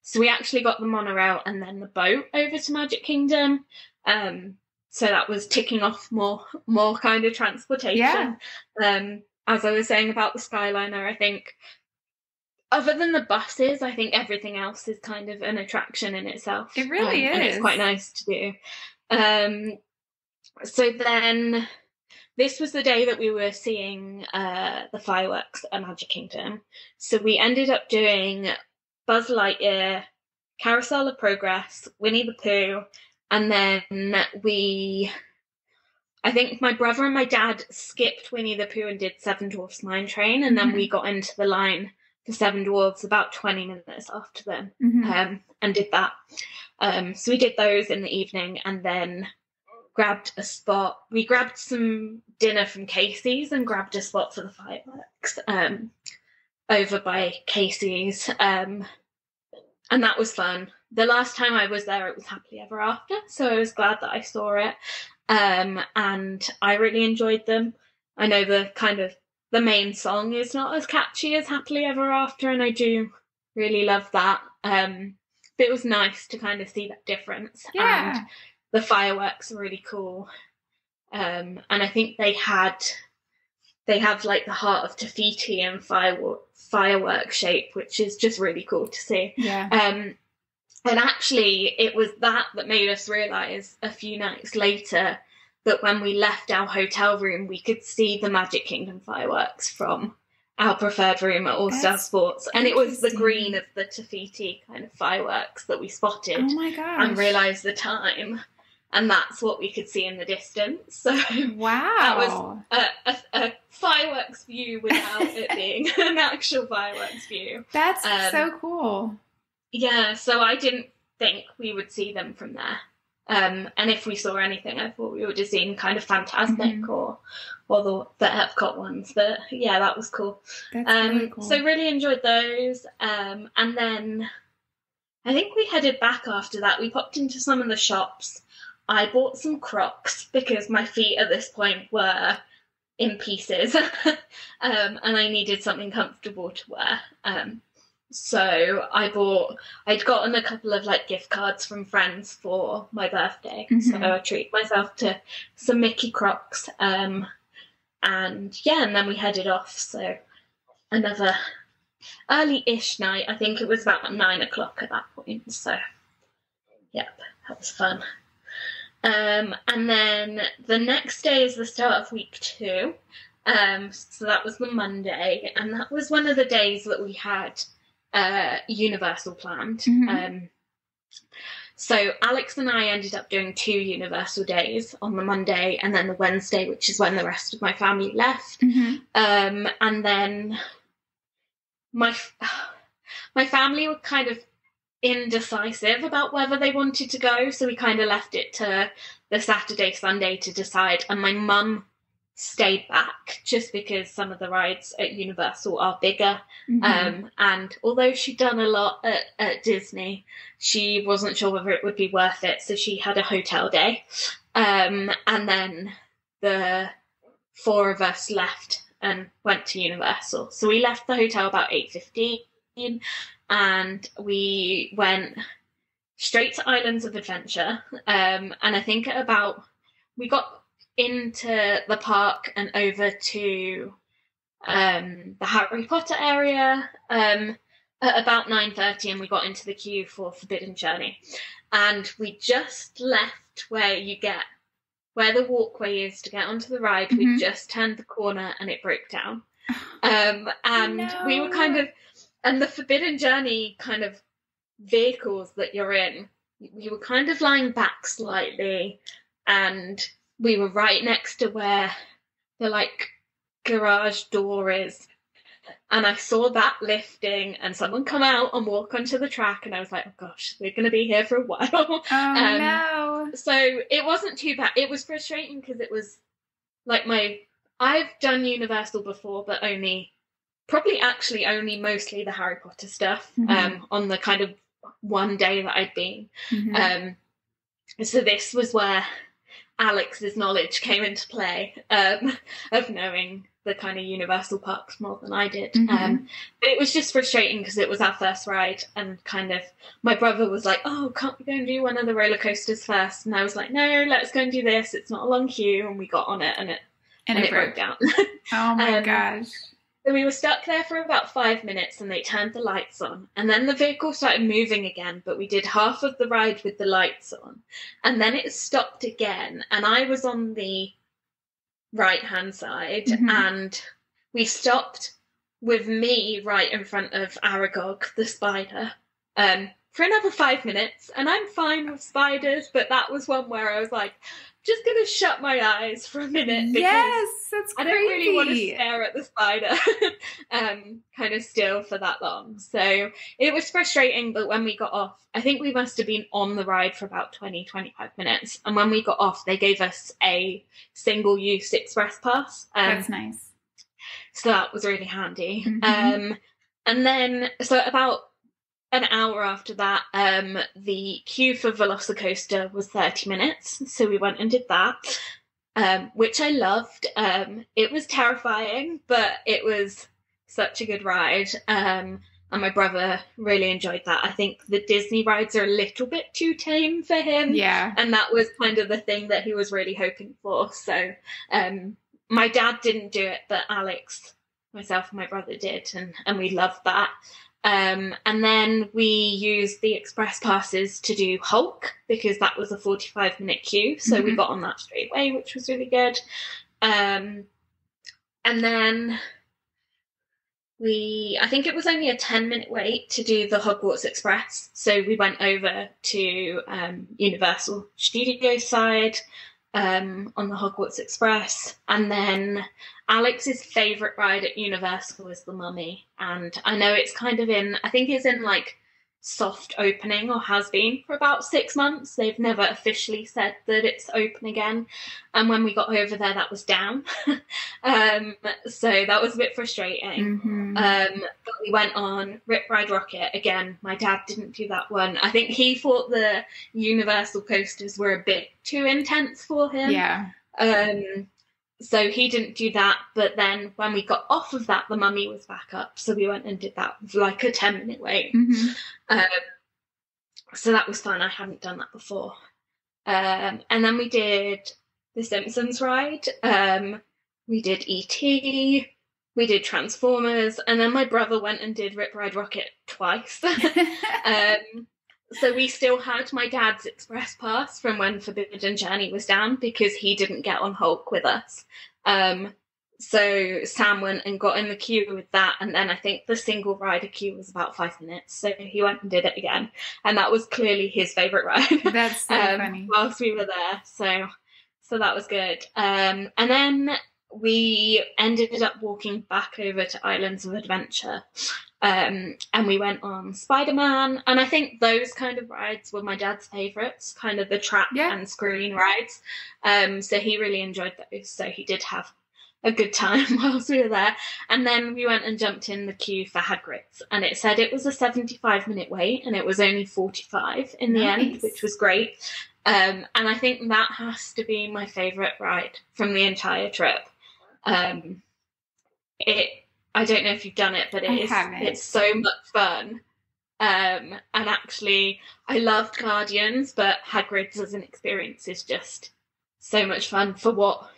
So we actually got the monorail and then the boat over to Magic Kingdom. So that was ticking off more kind of transportation. Yeah. As I was saying about the Skyliner, I think other than the buses, I think everything else is kind of an attraction in itself. It really is. And it's quite nice to do. So then this was the day that we were seeing the fireworks at Magic Kingdom. So we ended up doing Buzz Lightyear, Carousel of Progress, Winnie the Pooh, and then I think my brother and my dad skipped Winnie the Pooh and did Seven Dwarfs Mine Train, and then we got into the line for Seven Dwarfs about 20 minutes after them, and did that. So we did those in the evening, and then grabbed a spot. We grabbed some dinner from Casey's and grabbed a spot for the fireworks over by Casey's. And that was fun. The last time I was there, it was Happily Ever After, so I was glad that I saw it. And I really enjoyed them. I know the main song is not as catchy as Happily Ever After, and I do really love that. But it was nice to kind of see that difference. Yeah. And the fireworks are really cool. And I think they have like the Heart of Tafiti and firework shape, which is just really cool to see. Yeah. And actually, it was that made us realise a few nights later that when we left our hotel room, we could see the Magic Kingdom fireworks from our preferred room at All Star Sports. And it was the green of the Tafiti kind of fireworks that we spotted. Oh my gosh. And realised the time. And that's what we could see in the distance. So wow. That was a fireworks view without it being an actual fireworks view. That's so cool. Yeah, so I didn't think we would see them from there. And if we saw anything, I thought we would have seen kind of Fantasmic or the Epcot ones. But yeah, that was cool. That's really cool. So really enjoyed those. And then I think we headed back after that. We popped into some of the shops. I bought some Crocs because my feet at this point were in pieces. And I needed something comfortable to wear. So I'd gotten a couple of like gift cards from friends for my birthday. So I treated myself to some Mickey Crocs. And then we headed off. So another early-ish night. I think it was about 9 o'clock at that point. So yep, that was fun. And then the next day is the start of week 2. So that was the Monday. And that was one of the days that we had Universal planned. So Alex and I ended up doing 2 Universal days on the Monday and then the Wednesday, which is when the rest of my family left. And then my family were kind of indecisive about whether they wanted to go, so we kind of left it to the Saturday, Sunday to decide. And my mum stayed back just because some of the rides at Universal are bigger. And although she'd done a lot at Disney, she wasn't sure whether it would be worth it, so she had a hotel day. And then the 4 of us left and went to Universal. So we left the hotel about 8:15 and we went straight to Islands of Adventure. And I think we got into the park and over to the Harry Potter area at about 9:30, and we got into the queue for Forbidden Journey. And we just left where the walkway is to get onto the ride. We just turned the corner and it broke down. And we were and the Forbidden Journey kind of vehicles that you're in, we were kind of lying back slightly, and we were right next to where the garage door is, and I saw that lifting and someone come out and walk onto the track, and I was like, oh gosh, we're going to be here for a while. No. So it wasn't too bad. It was frustrating because it was I've done Universal before, but only mostly the Harry Potter stuff on the kind of one day that I'd been. So this was where Alex's knowledge came into play, of knowing the kind of Universal parks more than I did. But it was just frustrating because it was our first ride, and kind of my brother was like, oh, can't we go and do one of the roller coasters first? And I was like, no, let's go and do this. It's not a long queue. And we got on it and it broke down. Oh my gosh. So we were stuck there for about 5 minutes and they turned the lights on. And then the vehicle started moving again, but we did half of the ride with the lights on. And then it stopped again. And I was on the right-hand side, and we stopped with me right in front of Aragog, the spider, for another 5 minutes. And I'm fine with spiders, but that was one where I was like, just going to shut my eyes for a minute. Yes, that's I creepy. don't really want to stare at the spider kind of still for that long. So it was frustrating, but when we got off, I think we must have been on the ride for about 20-25 minutes. And when we got off, they gave us a single-use express pass. That's nice. So that was really handy. And then, so about an hour after that, the queue for Velocicoaster was 30 minutes. So we went and did that, which I loved. It was terrifying, but it was such a good ride. And my brother really enjoyed that. I think the Disney rides are a little bit too tame for him. Yeah. And that was kind of the thing that he was really hoping for. So my dad didn't do it, but Alex, myself and my brother did. And we loved that. And then we used the express passes to do Hulk, because that was a 45-minute queue. So we got on that straight away, which was really good. And then I think it was only a 10-minute wait to do the Hogwarts Express. So we went over to Universal Studios side on the Hogwarts Express. And then Alex's favourite ride at Universal is the Mummy. And I know it's kind of I think it's in soft opening, or has been for about 6 months. They've never officially said that it's open again. And when we got over there, that was down. So that was a bit frustrating. But we went on Rip Ride Rocket. Again, my dad didn't do that one. I think he thought the Universal coasters were a bit too intense for him. Yeah. So he didn't do that, but then when we got off of that, the Mummy was back up. So we went and did that with a 10-minute wait. So that was fun. I hadn't done that before. And then we did the Simpsons ride. We did E.T., we did Transformers, and then my brother went and did Rip Ride Rocket twice. So we still had my dad's express pass from when Forbidden Journey was down, because he didn't get on Hulk with us. So Sam went and got in the queue with that, and then I think the single rider queue was about 5 minutes. So he went and did it again, and that was clearly his favourite ride. That's so funny. Whilst we were there, so that was good. And then we ended up walking back over to Islands of Adventure. And we went on Spider-Man, and I think those kind of rides were my dad's favourites, kind of the track and screen rides. So he really enjoyed those, so he did have a good time whilst we were there. And then we went and jumped in the queue for Hagrid's, and it said it was a 75-minute wait, and it was only 45 in the end, which was great. And I think that has to be my favourite ride from the entire trip. I don't know if you've done it, but it's so much fun. And actually, I loved Guardians, but Hagrid's as an experience is just so much fun for what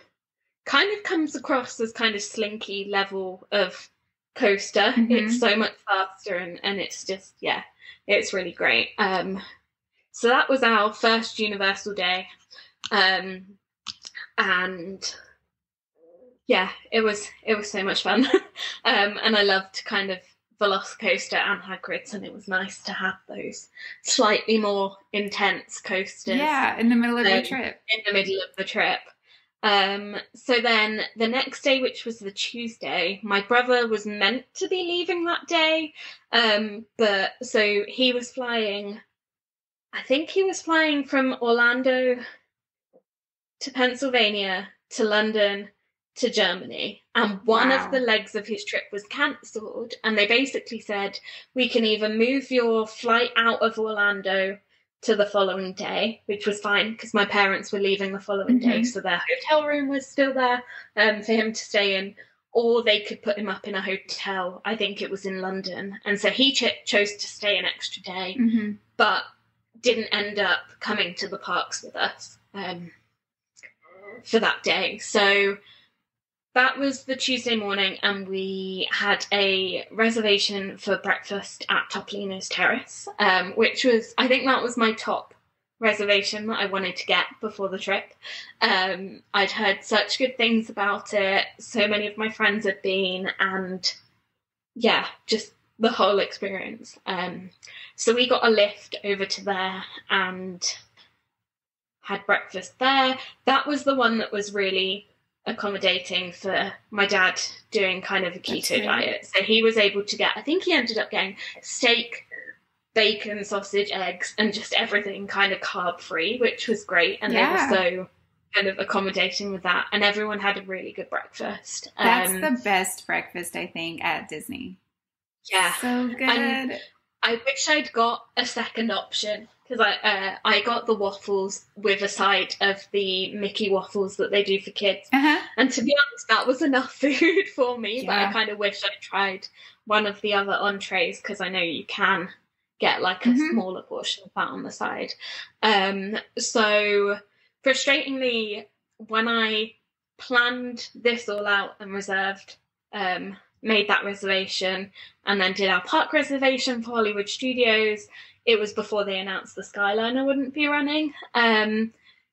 kind of comes across as kind of slinky level of coaster. Mm-hmm. It's so much faster, and it's just, yeah, it's really great. So that was our first Universal day. And yeah, it was so much fun. And I loved kind of Velocicoaster and Hagrid's, and it was nice to have those slightly more intense coasters. Yeah, in the middle of the trip. In the middle of the trip. So then the next day, which was the Tuesday, my brother was meant to be leaving that day. But so he was flying, I think he was flying from Orlando to Pennsylvania to London to Germany, and one of the legs of his trip was cancelled, and they basically said, we can either move your flight out of Orlando to the following day, which was fine because my parents were leaving the following day, so their hotel room was still there for him to stay in, or they could put him up in a hotel. I think it was in London, and so he chose to stay an extra day, but didn't end up coming to the parks with us for that day. So that was the Tuesday morning, and we had a reservation for breakfast at Topolino's Terrace, which was, I think that was my top reservation that I wanted to get before the trip. I'd heard such good things about it. So many of my friends had been, and yeah, just the whole experience. So we got a lift over to there and had breakfast there. That was the one that was really accommodating for my dad doing kind of a keto diet. So he was able to get, I think he ended up getting steak, bacon, sausage, eggs, and just everything kind of carb free, which was great. And they were so kind of accommodating with that. And everyone had a really good breakfast. That's the best breakfast, I think, at Disney. Yeah. So good. And I wish I'd got a second option, because I got the waffles with a side of the Mickey waffles that they do for kids. And to be honest, that was enough food for me, but I kind of wish I'd tried one of the other entrees, because I know you can get like a smaller portion of that on the side. So frustratingly, when I planned this all out and reserved, made that reservation and then did our park reservation for Hollywood Studios, it was before they announced the Skyliner wouldn't be running.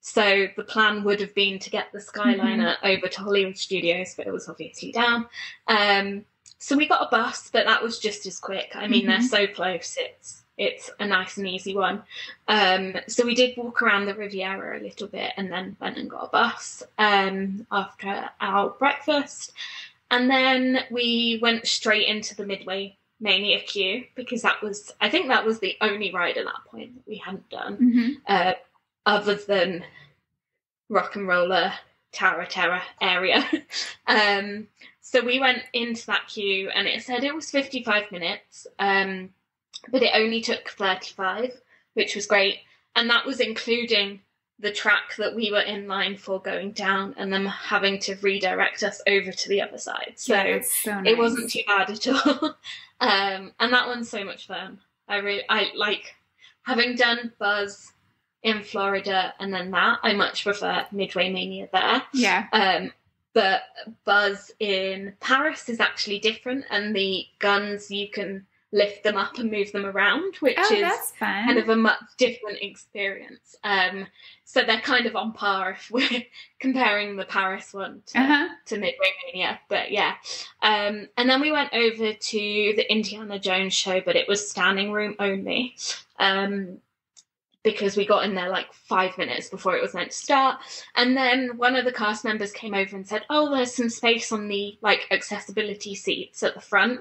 So the plan would have been to get the Skyliner over to Hollywood Studios, but it was obviously down. So we got a bus, but that was just as quick. I mean, they're so close. It's a nice and easy one. So we did walk around the Riviera a little bit and then went and got a bus after our breakfast. And then we went straight into the Midway Mania queue, because I think that was the only ride at that point that we hadn't done, other than Rock and Roller Tower of Terror area. So we went into that queue, and it said it was 55 minutes, but it only took 35, which was great. And that was including the track that we were in line for going down, and them having to redirect us over to the other side. So, nice. It wasn't too bad at all. And that one's so much fun. I like, having done Buzz in Florida and then that, I much prefer Midway Mania there. Yeah. But Buzz in Paris is actually different, and the guns, you can lift them up and move them around, which is that's fun. Kind of a much different experience. So they're kind of on par if we're comparing the Paris one to Midway Mania. But yeah. And then we went over to the Indiana Jones show, but it was standing room only. Because we got in there like 5 minutes before it was meant to start. And then one of the cast members came over and said, oh, there's some space on the like accessibility seats at the front.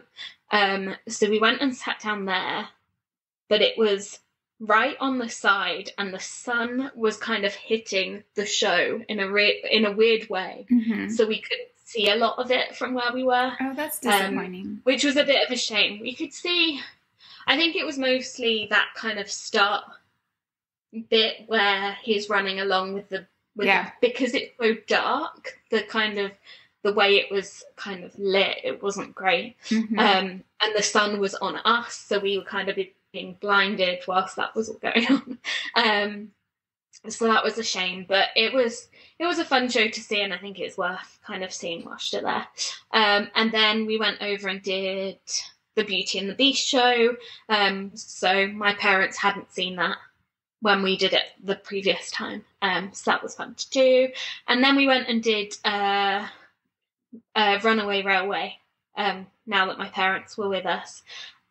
So we went and sat down there, but it was right on the side, and the sun was kind of hitting the show in a weird way. So we couldn't see a lot of it from where we were. Oh, that's disappointing. Which was a bit of a shame. We could see, I think it was mostly that kind of start bit where he's running along with the because it's so dark, the kind of the way it was kind of lit, it wasn't great. And the sun was on us, so we were kind of being blinded whilst that was all going on. So that was a shame, but it was a fun show to see, and I think it's worth kind of seeing whilst you're there. And then we went over and did the Beauty and the Beast show. So my parents hadn't seen that when we did it the previous time. So that was fun to do. And then we went and did Runaway Railway, now that my parents were with us.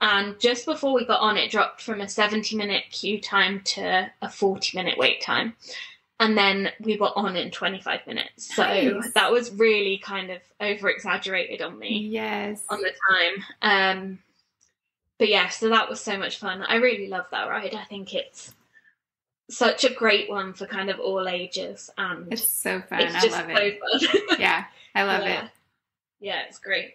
And just before we got on, it dropped from a 70-minute queue time to a 40-minute wait time. And then we were on in 25 minutes. So that was really kind of over-exaggerated on me. Yes. On the time. But yeah, so that was so much fun. I really love that ride. I think it's such a great one for kind of all ages. And it's so fun. It's just I love it. So fun. Yeah, I love it. Yeah, it's great.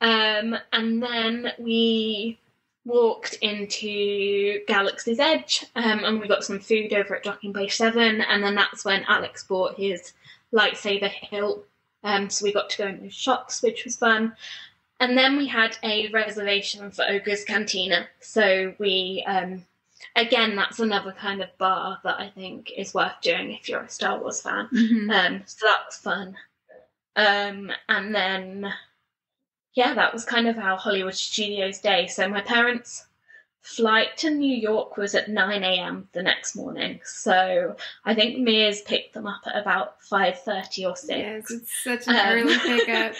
And then we walked into Galaxy's Edge, and we got some food over at Docking Bay 7, and then that's when Alex bought his lightsaber hilt, so we got to go in those shops, which was fun. And then we had a reservation for Ogre's Cantina, so we, again, that's another kind of bar that I think is worth doing if you're a Star Wars fan. So that was fun. And then yeah, that was kind of our Hollywood Studios day. So my parents' flight to New York was at 9 a.m. the next morning. So I think Mears picked them up at about 5:30 or 6. Yes, it's such an early pickup.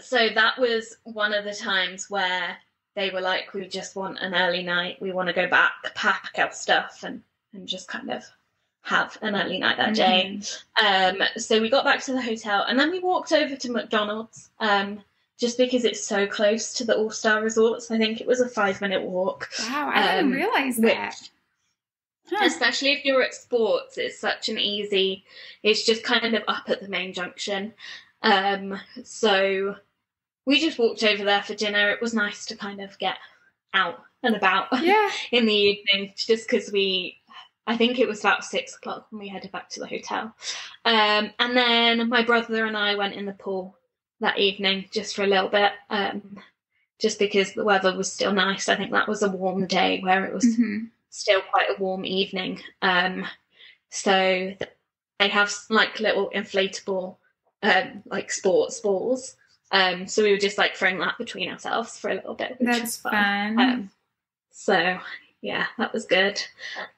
So that was one of the times where they were like, we just want an early night. We want to go back, pack our stuff and just kind of have an early night that day. So we got back to the hotel, and then we walked over to McDonald's, just because it's so close to the All-Star Resorts. I think it was a 5-minute walk. Wow, I didn't realize that. Especially if you're at sports, it's such an easy, it's just kind of up at the main junction. So we just walked over there for dinner. It was nice to kind of get out and about in the evening, just because I think it was about 6 o'clock when we headed back to the hotel. And then my brother and I went in the pool that evening just for a little bit, just because the weather was still nice. I think that was a warm day where it was still quite a warm evening. So they have like little inflatable like sports balls. So we were just like throwing that between ourselves for a little bit, which was fun. So yeah, that was good.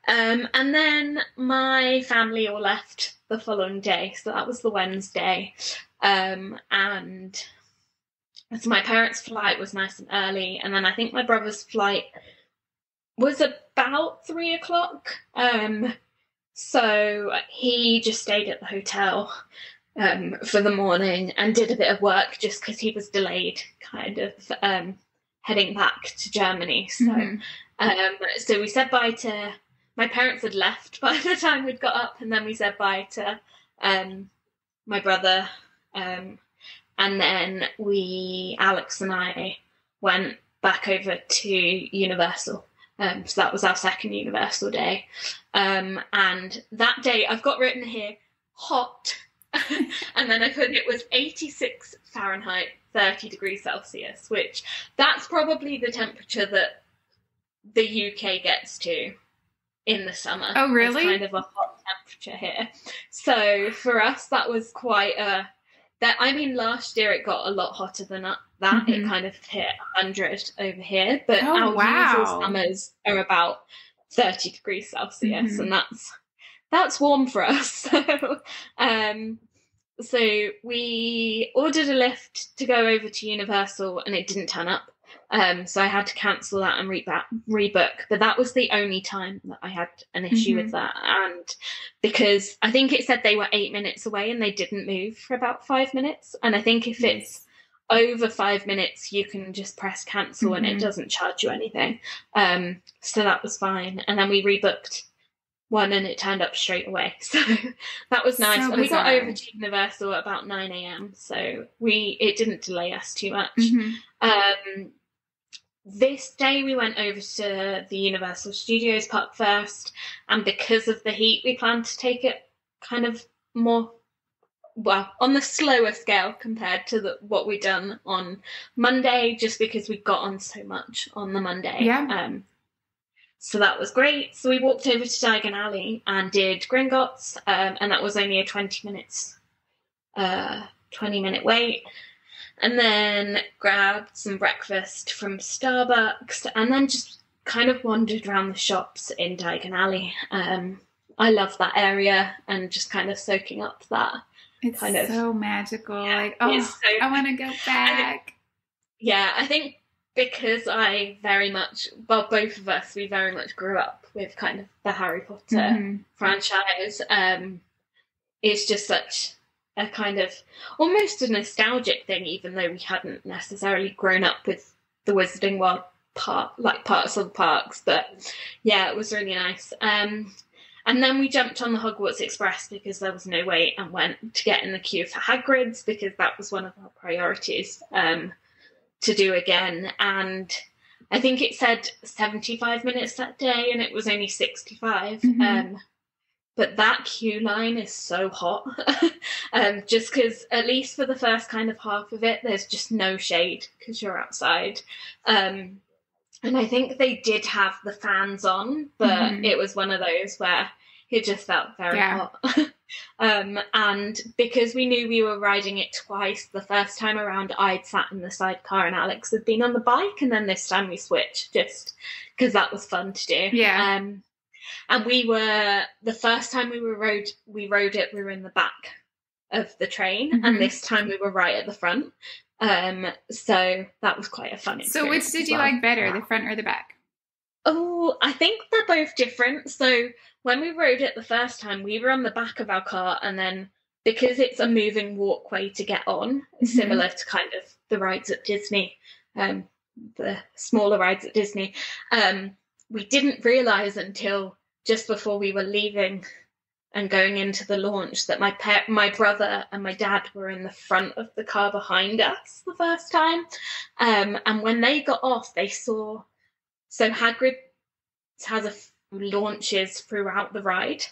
And then my family all left the following day. So that was the Wednesday. And so my parents' flight was nice and early. And then I think my brother's flight was about 3 o'clock. So he just stayed at the hotel for the morning and did a bit of work just because he was delayed kind of heading back to Germany. So so we said bye to, my parents had left by the time we'd got up, and then we said bye to my brother, and then Alex and I went back over to Universal. So that was our second Universal day. And that day I've got written here, hot, and then I put it was 86 Fahrenheit, 30 degrees Celsius, which that's probably the temperature that the UK gets to in the summer. Oh, really? It's kind of a hot temperature here. So for us, that was quite last year it got a lot hotter than that. It kind of hit 100 over here, but our usual summers are about 30 degrees Celsius, and that's warm for us. So we ordered a lift to go over to Universal, and it didn't turn up. So I had to cancel that and rebook. But that was the only time that I had an issue with that. And because I think it said they were 8 minutes away and they didn't move for about 5 minutes. And I think if it's over 5 minutes, you can just press cancel and it doesn't charge you anything. So that was fine. And then we rebooked one and it turned up straight away. So that was nice. So and we got over to Universal at about 9 a.m. So it didn't delay us too much. This day we went over to the Universal Studios park first, and because of the heat we planned to take it kind of more well, on the slower scale compared to what we'd done on Monday, just because we got on so much on the Monday. Yeah. So that was great. So we walked over to Diagon Alley and did Gringotts, and that was only a 20-minute wait. And then grabbed some breakfast from Starbucks, and then just kind of wandered around the shops in Diagon Alley. I love that area, and just kind of soaking up that. It's kind of so magical. Yeah, like, oh, I want to go back. I think because I very much, well, both of us, we very much grew up with kind of the Harry Potter franchise. It's just such a kind of almost a nostalgic thing, even though we hadn't necessarily grown up with the Wizarding World parts of the parks. But yeah, it was really nice. And then we jumped on the Hogwarts Express because there was no wait, and went to get in the queue for Hagrid's because that was one of our priorities to do again. And I think it said 75 minutes that day, and it was only 65. But that queue line is so hot, just because at least for the first kind of half of it, there's just no shade because you're outside. And I think they did have the fans on, but it was one of those where it just felt very hot. And because we knew we were riding it twice, the first time around I'd sat in the sidecar and Alex had been on the bike, and then this time we switched just because that was fun to do. Yeah. And the first time we rode it, we were in the back of the train, and this time we were right at the front. So that was quite a fun experience. So which did you like better, the front or the back? Oh, I think they're both different. So when we rode it the first time, we were on the back of our car, and then because it's a moving walkway to get on, similar to kind of the rides at Disney, the smaller rides at Disney, we didn't realise until just before we were leaving and going into the launch that my brother and my dad were in the front of the car behind us the first time. And when they got off, they saw... So Hagrid has launches throughout the ride,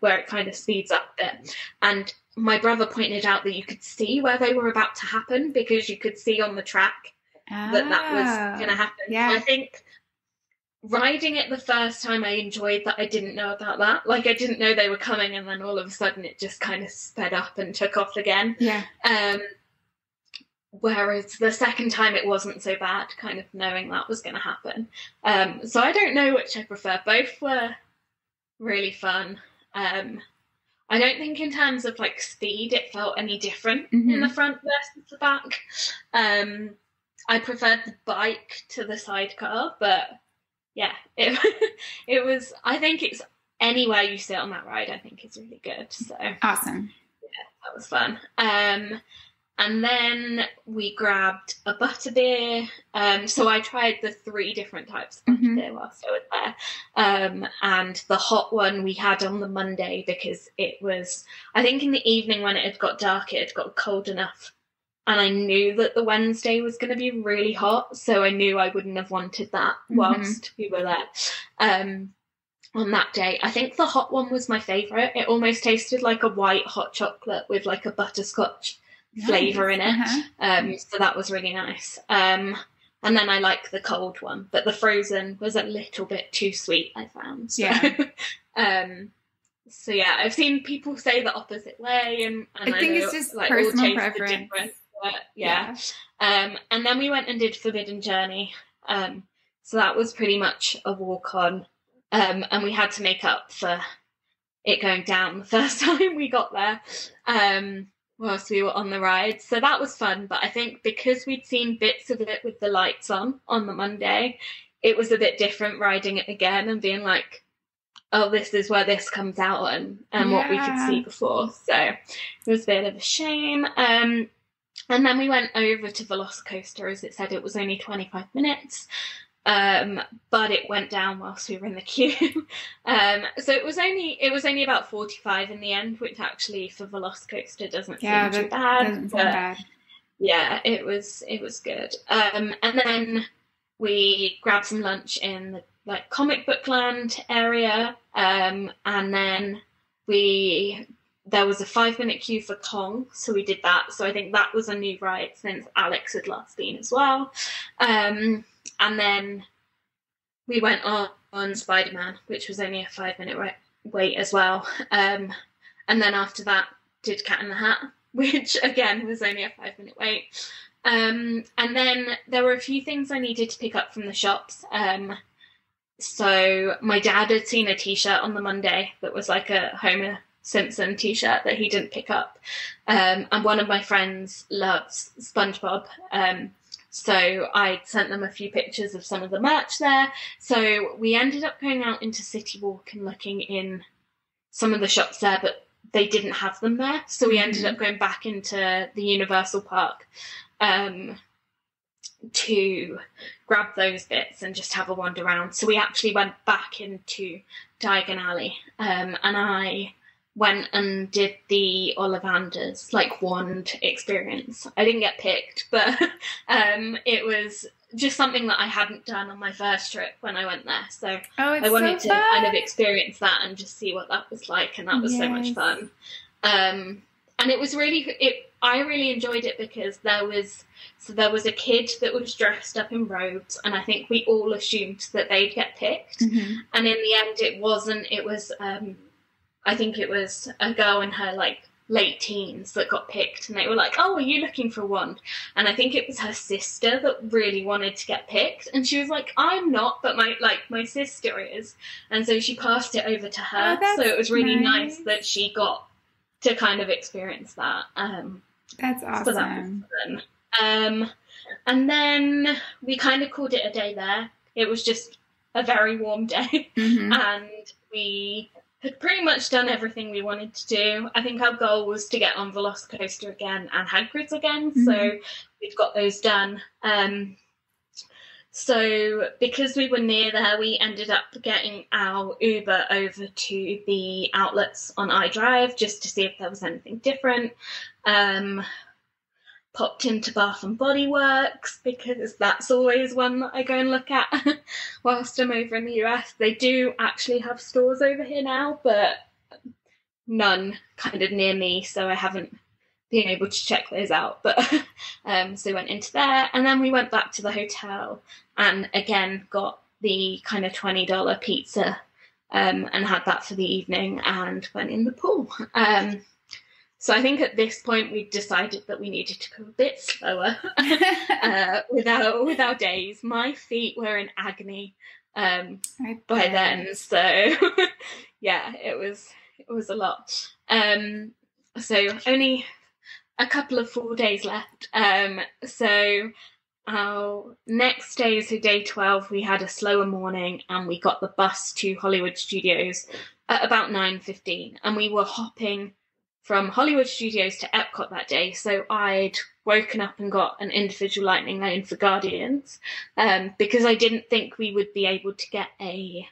where it kind of speeds up a bit. And my brother pointed out that you could see where they were about to happen, because you could see on the track that was going to happen. Yeah. So I think... riding it the first time, I enjoyed that I didn't know about that. Like, I didn't know they were coming, and then all of a sudden it just kind of sped up and took off again. Yeah. Whereas the second time it wasn't so bad, kind of knowing that was going to happen. So I don't know which I prefer. Both were really fun. I don't think in terms of like speed it felt any different in the front versus the back. I preferred the bike to the sidecar, but yeah, it was, I think it's anywhere you sit on that ride, I think is really good. So awesome. Yeah, that was fun. And then we grabbed a butterbeer. So I tried the 3 different types of butterbeer whilst I was there. And the hot one we had on the Monday because it was, I think in the evening when it had got dark, it had got cold enough. And I knew that the Wednesday was going to be really hot, so I knew I wouldn't have wanted that whilst we were there on that day. I think the hot one was my favourite. It almost tasted like a white hot chocolate with like a butterscotch flavour in it. So that was really nice. And then I like the cold one, but the frozen was a little bit too sweet, I found. So. Yeah. So yeah, I've seen people say the opposite way, and I think it's just like personal preference. But yeah. And then we went and did Forbidden Journey. So that was pretty much a walk on. And we had to make up for it going down the first time we got there. Whilst we were on the ride. So that was fun. But I think because we'd seen bits of it with the lights on the Monday, it was a bit different riding it again and being like, oh, this is where this comes out and what we could see before. So it was a bit of a shame. And then we went over to Velocicoaster, as it said it was only 25 minutes. But it went down whilst we were in the queue. So it was only about 45 in the end, which actually for Velocicoaster doesn't seem too bad. Doesn't sound bad. Yeah, it was good. And then we grabbed some lunch in the Comic Book Land area, and then we there was a 5-minute queue for Kong, so we did that. So I think that was a new ride since Alex had last been as well. And then we went on Spider-Man, which was only a 5-minute wait as well. And then after that, did Cat in the Hat, which again was only a 5-minute wait. And then there were a few things I needed to pick up from the shops. So my dad had seen a t-shirt on the Monday that was like a Homer Simpson t-shirt that he didn't pick up. And one of my friends loves SpongeBob. So I sent them a few pictures of some of the merch there. So we ended up going out into City Walk and looking in some of the shops there, but they didn't have them there. So we ended up going back into the Universal Park to grab those bits and just have a wander around. So we actually went back into Diagon Alley, and I went and did the Ollivander's like wand experience. I didn't get picked, but it was just something that I hadn't done on my first trip when I went there. So I wanted to kind of experience that and just see what that was like, and that was so much fun. And it was I really enjoyed it because there was a kid that was dressed up in robes, and I think we all assumed that they'd get picked. And in the end it wasn't. It was I think it was a girl in her like late teens that got picked, and they were like, "Oh, are you looking for a wand?" And I think it was her sister that really wanted to get picked, and she was like, "I'm not, but my sister is," and so she passed it over to her. So it was really nice that she got to kind of experience that. That's awesome. So that was fun. And then we kind of called it a day there. It was just a very warm day, and we had pretty much done everything we wanted to do. I think our goal was to get on Velocicoaster again and Hagrid's again, so we've got those done. So because we were near there, we ended up getting our Uber over to the outlets on iDrive just to see if there was anything different. Popped into Bath and Body Works because that's always one that I go and look at whilst I'm over in the US. They do actually have stores over here now, but none kind of near me, so I haven't been able to check those out. But so we went into there, and then we went back to the hotel and again got the kind of $20 pizza and had that for the evening and went in the pool. So I think at this point we decided that we needed to go a bit slower with our days. My feet were in agony by then, so yeah, it was a lot. So only a couple of full days left. So our next day, so day 12, we had a slower morning and we got the bus to Hollywood Studios at about 9:15, and we were hopping from Hollywood Studios to Epcot that day. So I'd woken up and got an individual lightning lane for Guardians because I didn't think we would be able to get a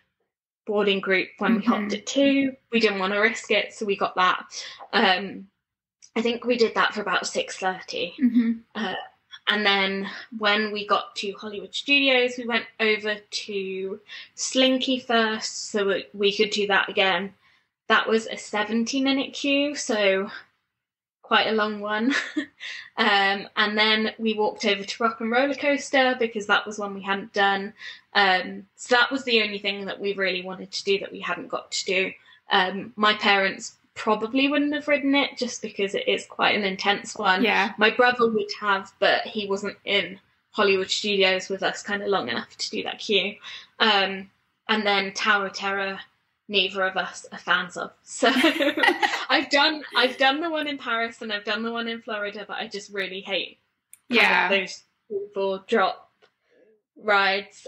boarding group when we hopped at 2. We didn't want to risk it, so we got that. I think we did that for about 6:30. And then when we got to Hollywood Studios, we went over to Slinky first so we could do that again. That was a 70-minute queue, so quite a long one. And then we walked over to Rock and Roller Coaster because that was one we hadn't done. So that was the only thing that we really wanted to do that we hadn't got to do. My parents probably wouldn't have ridden it just because it is quite an intense one. Yeah. My brother would have, but he wasn't in Hollywood Studios with us kind of long enough to do that queue. And then Tower of Terror, neither of us are fans of. So I've done the one in Paris and I've done the one in Florida, but I just really hate those full drop rides.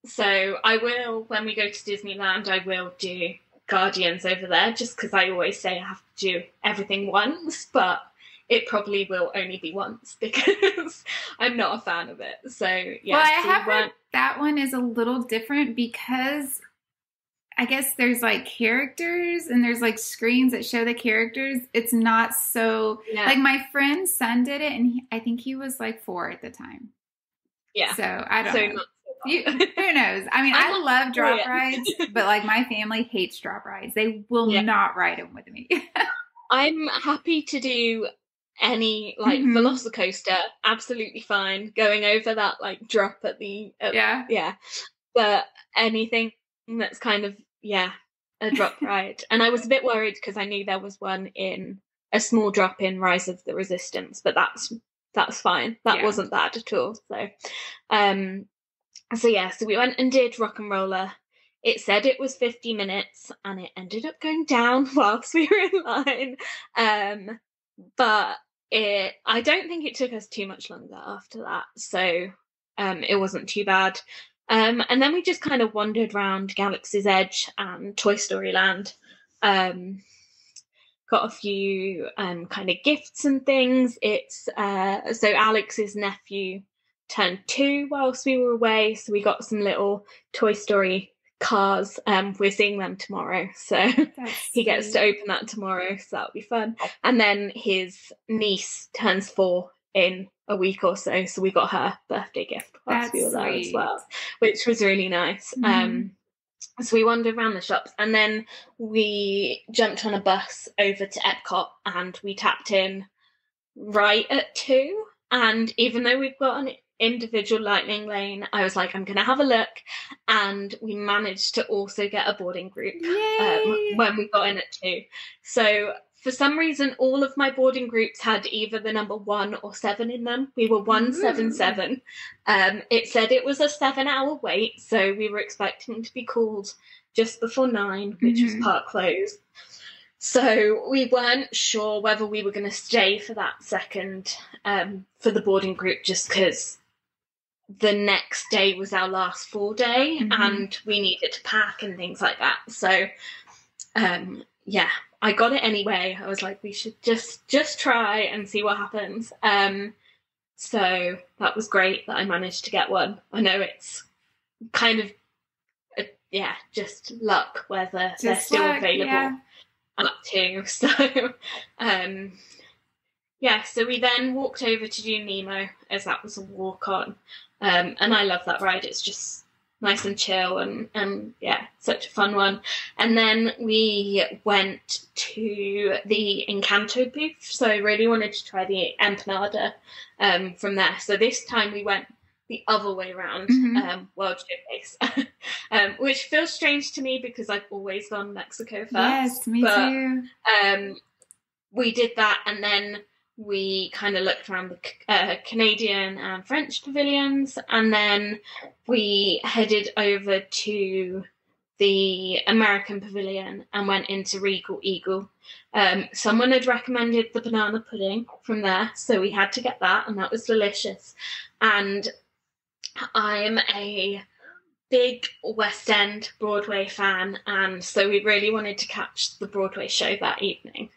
So I will, when we go to Disneyland, I will do Guardians over there just because I always say I have to do everything once, but it probably will only be once because I'm not a fan of it. So yeah. Well, I have heard that one is a little different because I guess there's like characters and there's like screens that show the characters. It's not so like my friend's son did it and I think he was like 4 at the time. Yeah. So I don't know. Not so Who knows? I mean, I love drop rides, but like my family hates drop rides. They will not ride them with me. I'm happy to do any like Velocicoaster, absolutely fine. Going over that like drop at the but anything that's kind of a drop ride. And I was a bit worried because I knew there was one in a small drop in Rise of the Resistance, but that's fine. That wasn't bad at all. So so we went and did Rock and Roller. It said it was 50 minutes and it ended up going down whilst we were in line. But I don't think it took us too much longer after that. So it wasn't too bad. And then we just kind of wandered around Galaxy's Edge and Toy Story Land. Got a few kind of gifts and things. It's so Alex's nephew turned 2 whilst we were away. So we got some little Toy Story cars. We're seeing them tomorrow, so he gets to open that tomorrow, so that'll be fun. And then his niece turns 4 in a week or so we got her birthday gift whilst we were there as well, which was really nice. So we wandered around the shops and then we jumped on a bus over to Epcot and we tapped in right at 2, and even though we've got an individual lightning lane, I was like, I'm gonna have a look, and we managed to also get a boarding group when we got in at 2. So for some reason all of my boarding groups had either the number 1 or 7 in them. We were 177. It said it was a 7-hour wait, so we were expecting to be called just before 9, which was park close. So we weren't sure whether we were going to stay for that second for the boarding group, just because the next day was our last full day and we needed to pack and things like that. So I got it anyway. I was like, we should just try and see what happens. So that was great that I managed to get one. I know it's kind of just luck whether they're still available up to. So so we then walked over to do Nemo, as that was a walk on. And I love that ride. It's just nice and chill and such a fun one. And then we went to the Encanto booth. So I really wanted to try the empanada from there. So this time we went the other way around, World Showcase, which feels strange to me because I've always gone Mexico first. Yes, me too. We did that, and then we kind of looked around the Canadian and French pavilions, and then we headed over to the American pavilion and went into Regal Eagle. Someone had recommended the banana pudding from there, so we had to get that, and that was delicious. And I'm a big West End Broadway fan, and so we really wanted to catch the Broadway show that evening.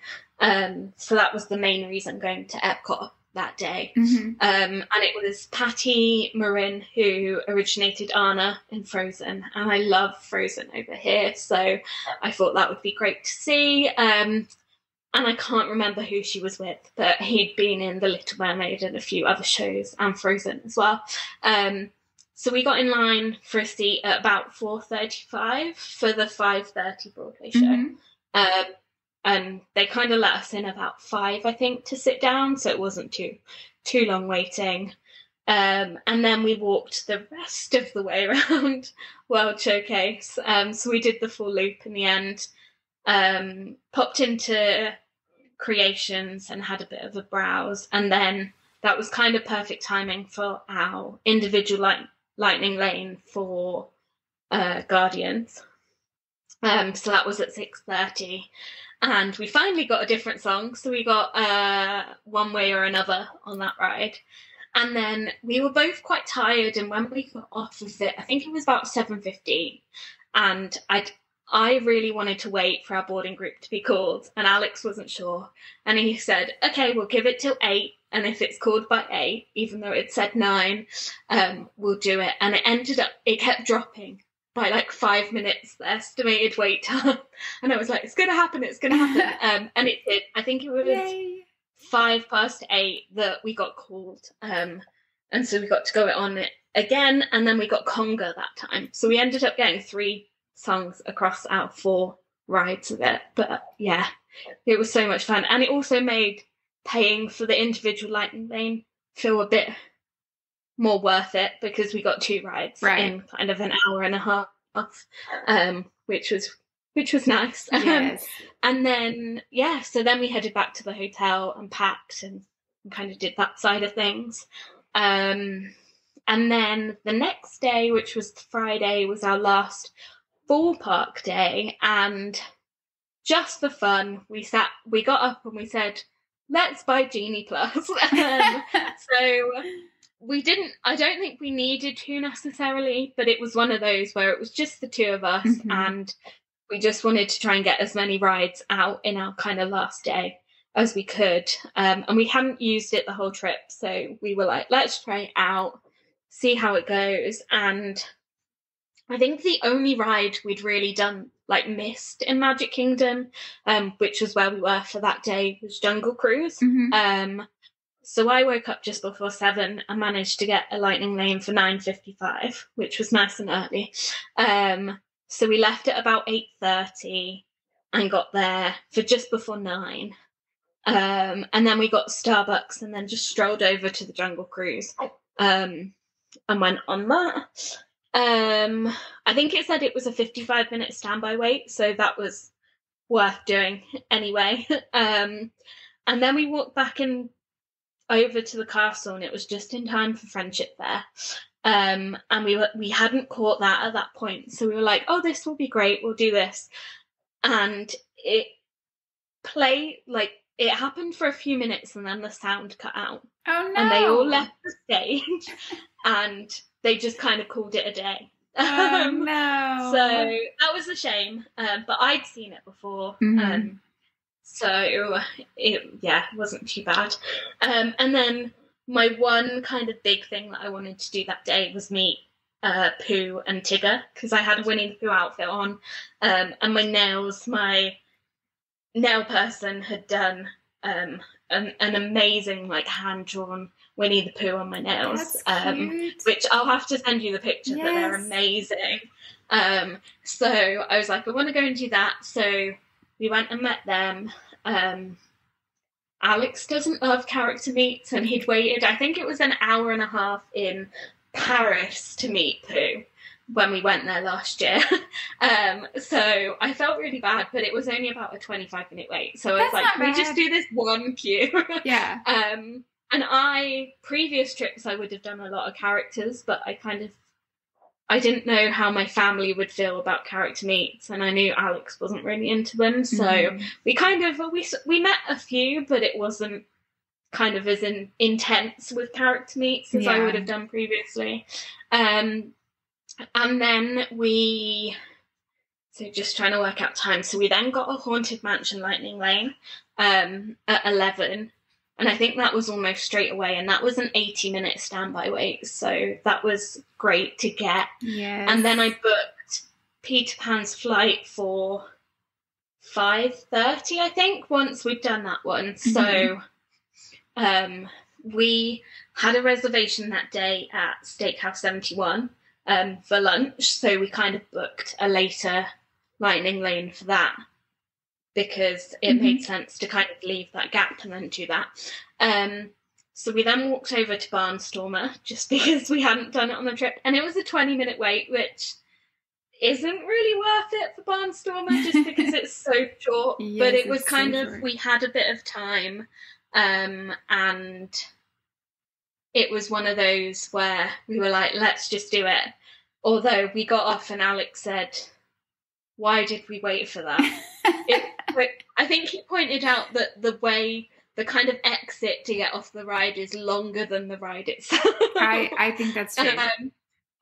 So that was the main reason going to Epcot that day. And it was Patty Marin who originated Anna in Frozen, and I love Frozen over here, so I thought that would be great to see. And I can't remember who she was with, but he'd been in The Little Mermaid and a few other shows, and Frozen as well. So we got in line for a seat at about 4:35 for the 5:30 Broadway show. And they kind of let us in about 5, I think, to sit down, so it wasn't too long waiting. And then we walked the rest of the way around World Showcase. So we did the full loop in the end, popped into Creations and had a bit of a browse. And then that was kind of perfect timing for our individual lightning lane for Guardians. So that was at 6:30. And we finally got a different song. So we got One Way or Another on that ride. And then we were both quite tired. And when we got off of it, I think it was about 7:15. And I really wanted to wait for our boarding group to be called. And Alex wasn't sure. And he said, okay, we'll give it till 8. And if it's called by 8, even though it said 9, we'll do it. And it kept dropping by like 5 minutes, the estimated wait time. And I was like, it's going to happen. And it did. I think it was 8:05 that we got called. And so we got to go on it again, and then we got Conga that time. So we ended up getting 3 songs across our 4 rides of it. But yeah, it was so much fun. And it also made paying for the individual lightning lane feel a bit more worth it, because we got 2 rides in kind of an hour and a half, which was nice. Yes. And then, yeah, so then we headed back to the hotel and packed and kind of did that side of things. And then the next day, which was Friday, was our last full park day. And just for fun, we got up and we said, let's buy Genie Plus. So I don't think we needed to necessarily, but it was one of those where it was just the 2 of us, and we just wanted to try and get as many rides out in our kind of last day as we could. And we hadn't used it the whole trip, so we were like, let's try it out, see how it goes. And I think the only ride we'd really done, like, missed in Magic Kingdom, which was where we were for that day, was Jungle Cruise. So I woke up just before 7 and managed to get a lightning lane for 9:55, which was nice and early. So we left at about 8:30 and got there for just before 9. And then we got Starbucks and then just strolled over to the Jungle Cruise and went on that. I think it said it was a 55-minute standby wait, so that was worth doing anyway. And then we walked back over to the castle, and it was just in time for Friendship Fair. And we hadn't caught that at that point, so we were like, oh, this will be great, we'll do this. And it happened for a few minutes, and then the sound cut out. Oh no. And they all left the stage and they just kind of called it a day. Oh no. So that was a shame, but I'd seen it before. So it wasn't too bad. And then my one kind of big thing that I wanted to do that day was meet Pooh and Tigger, because I had a Winnie the Pooh outfit on, and my nail person had done an amazing, like, hand-drawn Winnie the Pooh on my nails, which I'll have to send you the picture, but they're amazing. So I was like, I want to go and do that. So we went and met them. Alex doesn't love character meets, and he'd waited, I think it was an hour and a half in Paris to meet Pooh when we went there last year. So I felt really bad, but it was only about a 25-minute wait. So I was like, can we just do this one queue? Yeah. And previous trips, I would have done a lot of characters, but I didn't know how my family would feel about character meets, and I knew Alex wasn't really into them. So we met a few, but it wasn't kind of as intense with character meets as I would have done previously. And then just trying to work out time. So we then got a Haunted Mansion Lightning Lane at 11. And I think that was almost straight away. And that was an 80-minute standby wait. So that was great to get. Yes. And then I booked Peter Pan's flight for 5:30, I think, once we'd done that one. So we had a reservation that day at Steakhouse 71 for lunch. So we kind of booked a later lightning lane for that, because it made sense to kind of leave that gap and then do that. So we then walked over to Barnstormer, just because we hadn't done it on the trip. And it was a 20-minute wait, which isn't really worth it for Barnstormer, just because it's so short. Yes, but it was kind so of, short. we had a bit of time. And it was one of those where we were like, let's just do it. Although we got off and Alex said, why did we wait for that? I think he pointed out that the kind of exit to get off the ride is longer than the ride itself. I think that's true.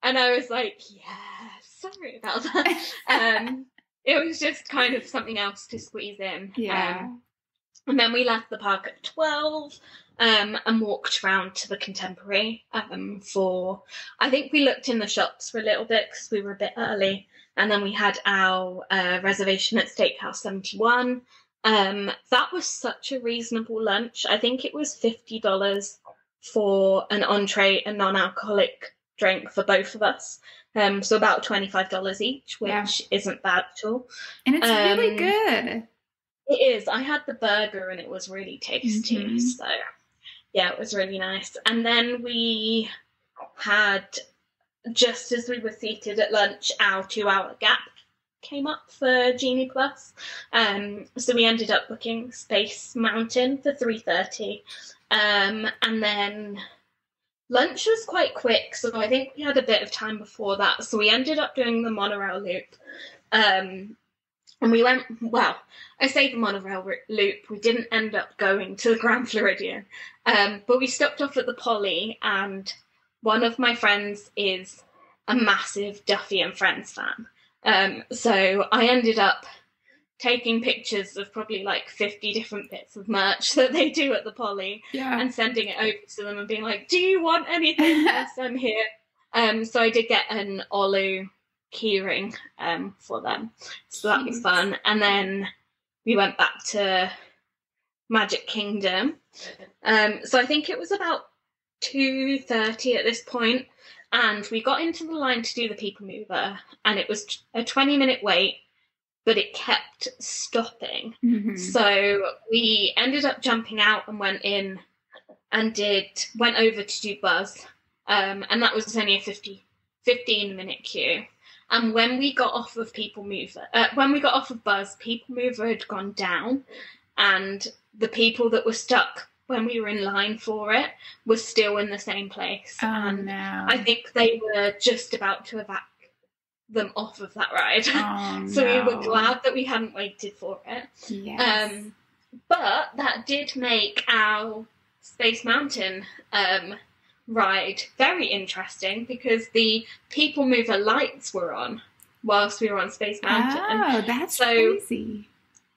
And I was like, yeah, sorry about that. It was just kind of something else to squeeze in. Yeah. And then we left the park at 12 and walked around to the Contemporary I think we looked in the shops for a little bit because we were a bit early. And then we had our reservation at Steakhouse 71. That was such a reasonable lunch. I think it was $50 for an entree, a non-alcoholic drink for both of us. So about $25 each, which isn't bad at all. And it's really good. It is. I had the burger and it was really tasty. So yeah, it was really nice. And then we had, just as we were seated at lunch, our 2-hour gap came up for Genie Plus. So we ended up booking Space Mountain for 3:30. And then lunch was quite quick, so I think we had a bit of time before that. So we ended up doing the monorail loop. And we went, well, I say the monorail loop, we didn't end up going to the Grand Floridian. But we stopped off at the Poly, and one of my friends is a massive Duffy and Friends fan. So I ended up taking pictures of probably like 50 different bits of merch that they do at the Poly and sending it over to them and being like, do you want anything whilst I'm here? So I did get an Olu keyring for them. So that was fun. And then we went back to Magic Kingdom. So I think it was about 2:30 at this point, and we got into the line to do the People Mover, and it was a 20-minute wait, but it kept stopping. So we ended up jumping out and went in and went over to do Buzz, and that was only a 15-minute queue. And when we got off of Buzz, People Mover had gone down, and the people that were stuck when we were in line for it were still in the same place. Oh, no. I think they were just about to evacuate them off of that ride. Oh, So no. we were glad that we hadn't waited for it. Yes. But that did make our Space Mountain ride very interesting, because the People Mover lights were on whilst we were on Space Mountain. Oh, that's crazy.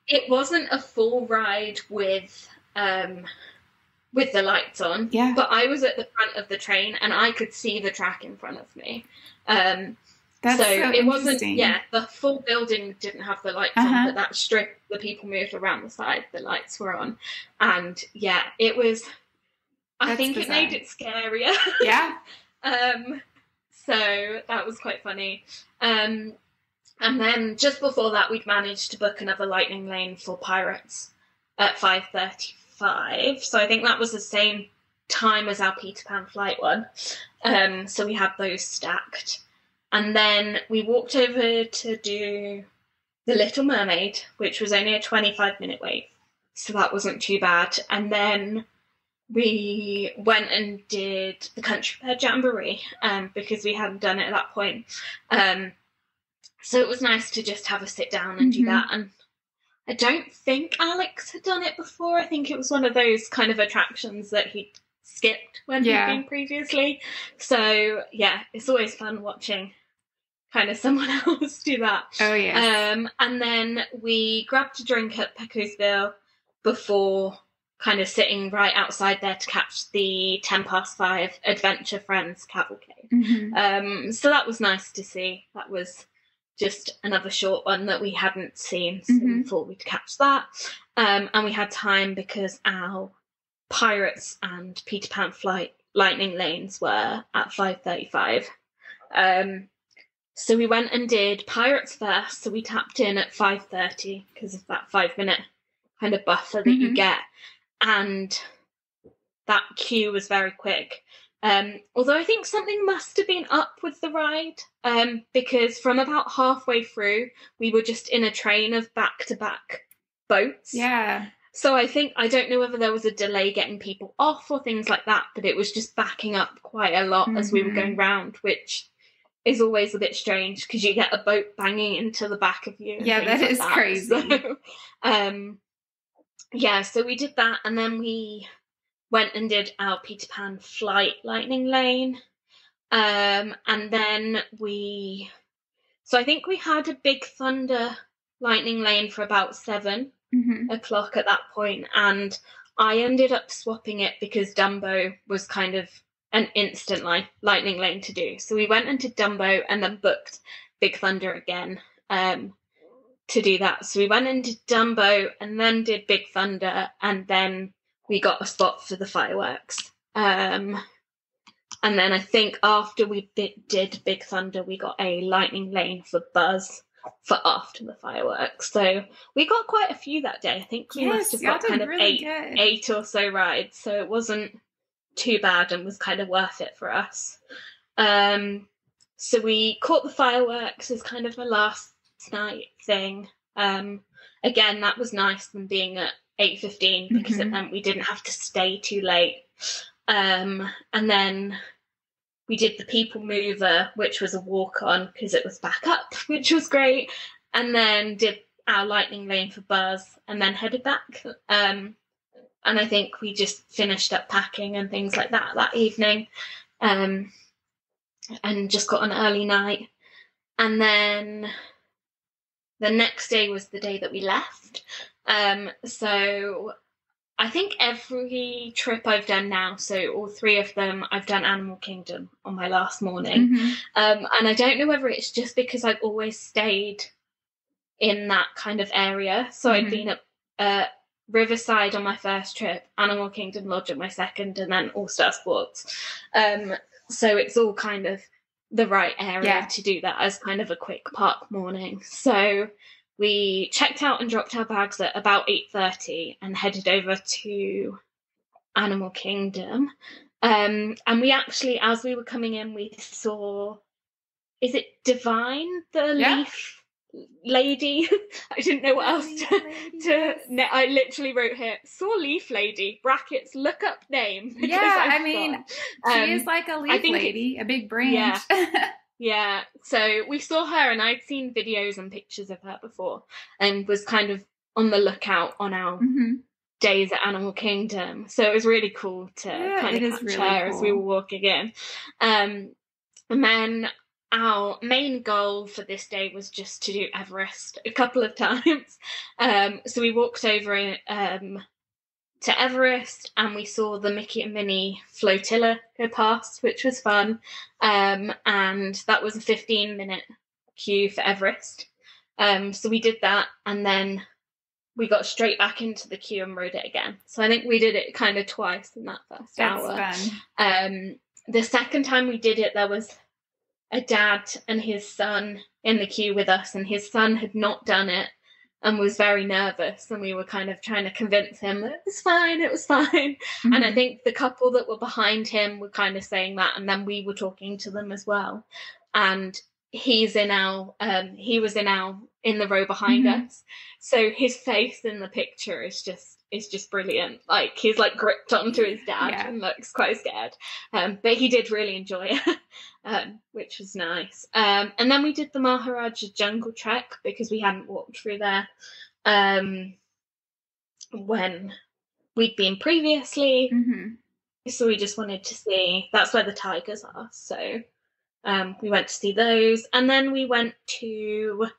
It wasn't a full ride with the lights on, but I was at the front of the train and I could see the track in front of me. That's so it wasn't, interesting. the full building didn't have the lights on, but that strip, the People Mover around the side, the lights were on. And it was, I think bizarre. It made it scarier. Yeah. So that was quite funny. And then just before that, we'd managed to book another Lightning Lane for Pirates at 5:35. So I think that was the same time as our Peter Pan flight one. So we had those stacked. And then we walked over to do The Little Mermaid, which was only a 25-minute wait. So that wasn't too bad. And then we went and did the Country Fair Jamboree, because we hadn't done it at that point. So it was nice to just have a sit down and do that. And I don't think Alex had done it before. I think it was one of those kind of attractions that he skipped when he'd been previously. So it's always fun watching kind of someone else do that. Oh, yeah. And then we grabbed a drink at Pecosville before kind of sitting right outside there to catch the 5:10 Adventure Friends cavalcade. So that was nice to see. That was just another short one that we hadn't seen, so we thought we'd catch that. And we had time because our Pirates and Peter Pan flight Lightning Lanes were at 5:35. So we went and did Pirates first, so we tapped in at 5:30 because of that 5-minute kind of buffer that you get. And that queue was very quick. Although I think something must have been up with the ride, because from about halfway through, we were just in a train of back-to-back boats. Yeah. So I don't know whether there was a delay getting people off or things like that, but it was just backing up quite a lot as we were going round, which is always a bit strange because you get a boat banging into the back of you. Yeah, that is crazy. So, so we did that, and then we went and did our Peter Pan flight Lightning Lane. And then so I think we had a Big Thunder Lightning Lane for about 7 o'clock at that point, and I ended up swapping it because Dumbo was kind of an instant Lightning Lane to do. So we went and did Dumbo and then booked Big Thunder again to do that. So we went and did Dumbo and then did Big Thunder, and then we got a spot for the fireworks. And And then I think after we did Big Thunder, we got a lightning lane for Buzz for after the fireworks. So we got quite a few that day. I think we must have got kind of really eight or so rides. So it wasn't too bad and was kind of worth it for us. So we caught the fireworks as kind of a last night thing. Again, that was nice than being at 8:15 because it meant we didn't have to stay too late. And then we did the People Mover, which was a walk-on because it was back up, which was great. And then did our lightning lane for Buzz and then headed back. And I think we just finished up packing and things like that evening. And just got an early night. And then the next day was the day that we left. So I think every trip I've done now, so all three of them, I've done Animal Kingdom on my last morning. And I don't know whether it's just because I've always stayed in that kind of area. So I'd been at Riverside on my first trip, Animal Kingdom Lodge at my second, and then All Star Sports. So it's all kind of the right area to do that as kind of a quick park morning. So we checked out and dropped our bags at about 8:30 and headed over to Animal Kingdom. And we actually, as we were coming in, we saw, is it Divine, the leaf lady? I didn't know what else I literally wrote here, saw leaf lady, brackets, look up name. She is like a leaf lady, a big branch. Yeah, so we saw her and I'd seen videos and pictures of her before and was kind of on the lookout on our days at Animal Kingdom. So it was really cool to kind of catch her as we were walking in. And then our main goal for this day was just to do Everest a couple of times. So we walked over to Everest and we saw the Mickey and Minnie flotilla go past, which was fun. And that was a 15-minute queue for Everest. So we did that and then we got straight back into the queue and rode it again. So I think we did it kind of twice in that first hour. That's fun. The second time we did it, there was a dad and his son in the queue with us, and his son had not done it and was very nervous, and we were kind of trying to convince him that it was fine. And I think the couple that were behind him were kind of saying that, and then we were talking to them as well. And he was in the row behind us, so his face in the picture is just brilliant. Like, he's like gripped onto his dad and looks quite scared, but he did really enjoy it. Which was nice. And then we did the Maharaja Jungle Trek because we hadn't walked through there when we'd been previously. So we just wanted to see, that's where the tigers are. So we went to see those. And then we went to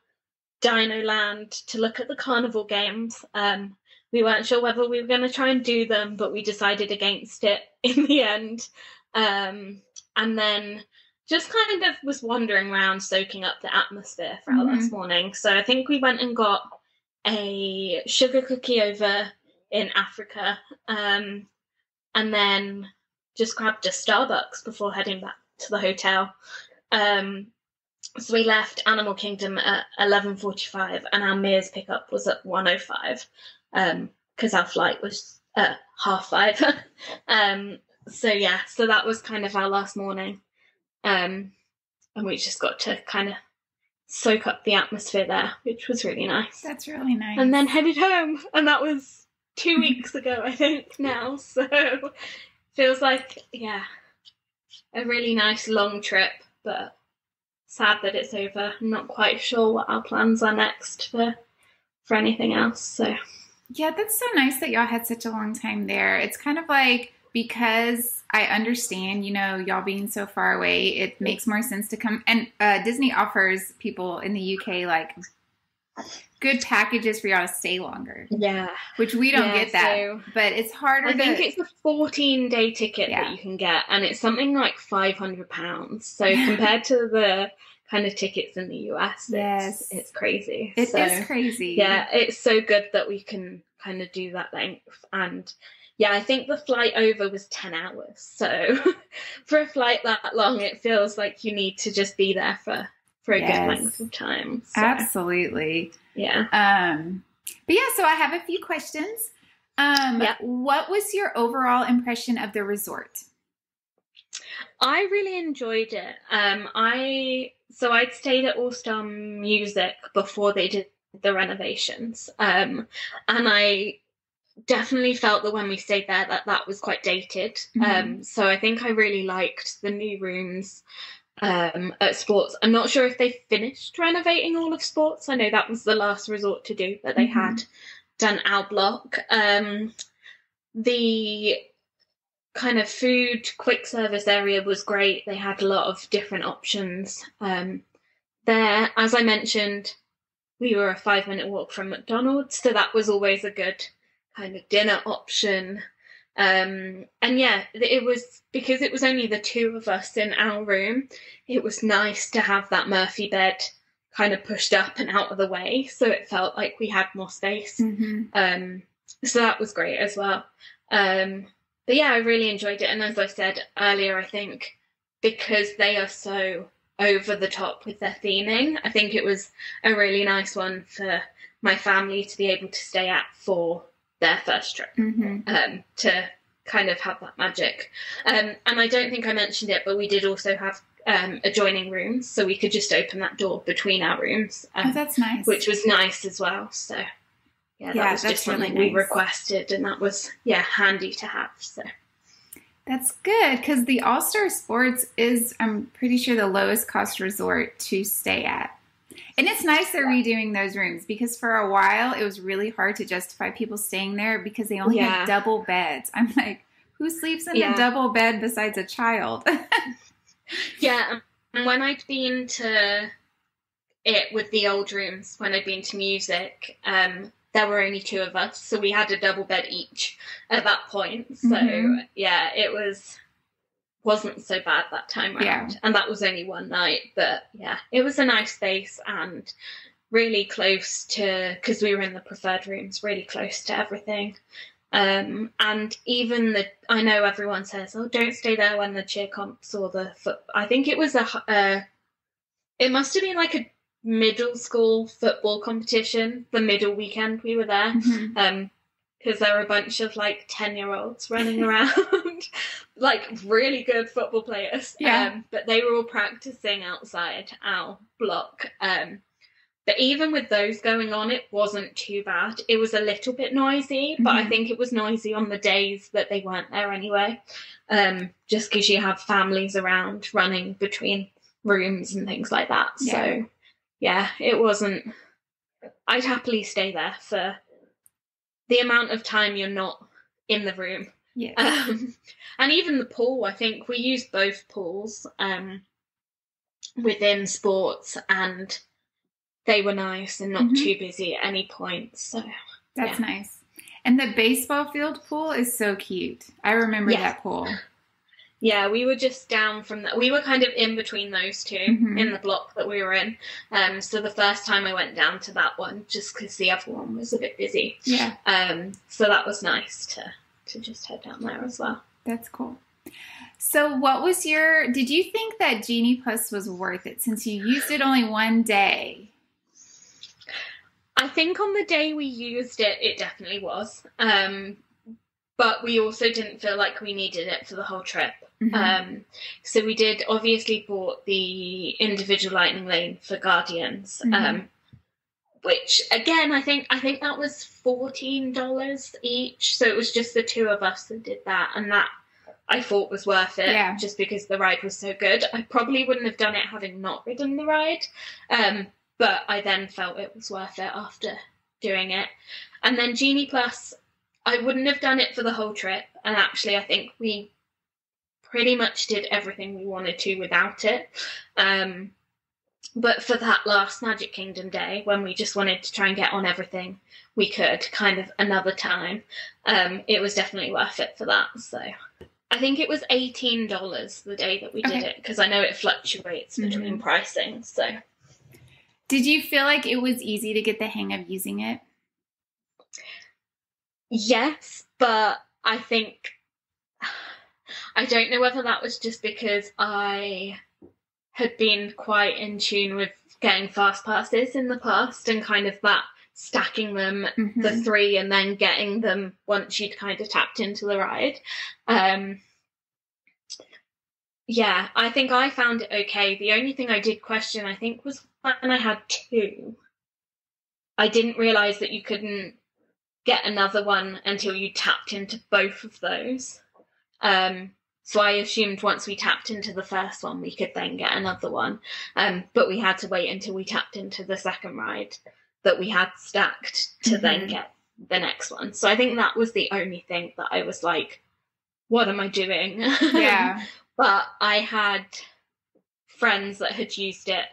Dino Land to look at the carnival games. We weren't sure whether we were going to try and do them, but we decided against it in the end. And then just kind of was wandering around, soaking up the atmosphere for our last morning. So I think we went and got a sugar cookie over in Africa, and then just grabbed a Starbucks before heading back to the hotel. So we left Animal Kingdom at 11:45, and our Mears pickup was at 1:05, because our flight was at 5:30. So that was kind of our last morning. And we just got to kind of soak up the atmosphere there, which was really nice. That's really nice. And then headed home, and that was 2 weeks ago, I think, now. So feels like, a really nice long trip, but sad that it's over. I'm not quite sure what our plans are next for anything else. So yeah, that's so nice that y'all had such a long time there. It's kind of like, because I understand, y'all being so far away, it makes more sense to come. And Disney offers people in the UK like good packages for y'all to stay longer. Yeah. Which we don't get that. But it's harder I think it's a 14-day ticket that you can get, and it's something like £500. So compared to the kind of tickets in the US, it's crazy. It is crazy. Yeah, it's so good that we can kind of do that length. And yeah, I think the flight over was 10 hours. So for a flight that long, it feels like you need to just be there for a good length of time. So, absolutely. Yeah. But yeah, so I have a few questions. What was your overall impression of the resort? I really enjoyed it. I'd stayed at All Star Music before they did the renovations. And I definitely felt that when we stayed there that was quite dated. So I think I really liked the new rooms at Sports. I'm not sure if they finished renovating all of Sports. I know that was the last resort to do, but they had done our block. The kind of food quick service area was great. They had a lot of different options there. As I mentioned, we were a 5-minute walk from McDonald's, so that was always a good kind of dinner option. And yeah, it was, because it was only the two of us in our room, it was nice to have that Murphy bed kind of pushed up and out of the way, so it felt like we had more space. So that was great as well. But yeah, I really enjoyed it. And as I said earlier, I think because they are so over the top with their theming, I think it was a really nice one for my family to be able to stay at for their first trip, to kind of have that magic. And I don't think I mentioned it, but we did also have adjoining rooms, so we could just open that door between our rooms. That's nice. Which was nice as well. So yeah, that was just something we requested, and that was, handy to have. So that's good, because the All-Star Sports is, I'm pretty sure, the lowest cost resort to stay at. And it's nice they're redoing those rooms, because for a while it was really hard to justify people staying there because they only had double beds. I'm like, who sleeps in a double bed besides a child? Yeah, and when I'd been to it with the old rooms, when I'd been to music, there were only two of us, so we had a double bed each at that point. So yeah, it wasn't so bad that time around. And that was only one night, but yeah, it was a nice space and really close to, because we were in the preferred rooms, really close to everything. And even I know everyone says, oh, don't stay there when the cheer comps or the foot. I think it was it must have been like a middle school football competition, the middle weekend we were there, because there were a bunch of like 10-year-olds running around, like really good football players. But they were all practicing outside our block. But even with those going on, it wasn't too bad. It was a little bit noisy, but I think it was noisy on the days that they weren't there anyway, just because you have families around running between rooms and things like that. So yeah, it wasn't, I'd happily stay there for the amount of time you're not in the room. And even the pool, I think we used both pools within Sports, and they were nice and not too busy at any point. So that's nice. And the baseball field pool is so cute. I remember that pool. Yeah, we were just down from that. We were kind of in between those two in the block that we were in. So the first time I went down to that one, just because the other one was a bit busy. So that was nice to just head down there as well. That's cool. So what was did you think that Genie Plus was worth it since you used it only one day? I think on the day we used it, it definitely was. But we also didn't feel like we needed it for the whole trip. So we did obviously bought the individual lightning lane for Guardians, which again, I think that was $14 each. So it was just the two of us that did that. And that I thought was worth it just because the ride was so good. I probably wouldn't have done it having not ridden the ride. But I then felt it was worth it after doing it. And then Genie Plus, I wouldn't have done it for the whole trip. And actually, I think we pretty much did everything we wanted to without it. But for that last Magic Kingdom day, when we just wanted to try and get on everything we could, kind of another time, it was definitely worth it for that. So I think it was $18 the day that we did it, because I know it fluctuates between pricing. So did you feel like it was easy to get the hang of using it? Yes, but I think, I don't know whether that was just because I had been quite in tune with getting fast passes in the past and kind of that stacking them, the 3, and then getting them once you'd kind of tapped into the ride. Yeah, I think I found it okay. The only thing I did question, I think, was when I had 2. I didn't realise that you couldn't get another one until you tapped into both of those. So I assumed once we tapped into the first one, we could then get another one. But we had to wait until we tapped into the second ride that we had stacked to then get the next one. So I think that was the only thing that I was like, what am I doing? Yeah. But I had friends that had used it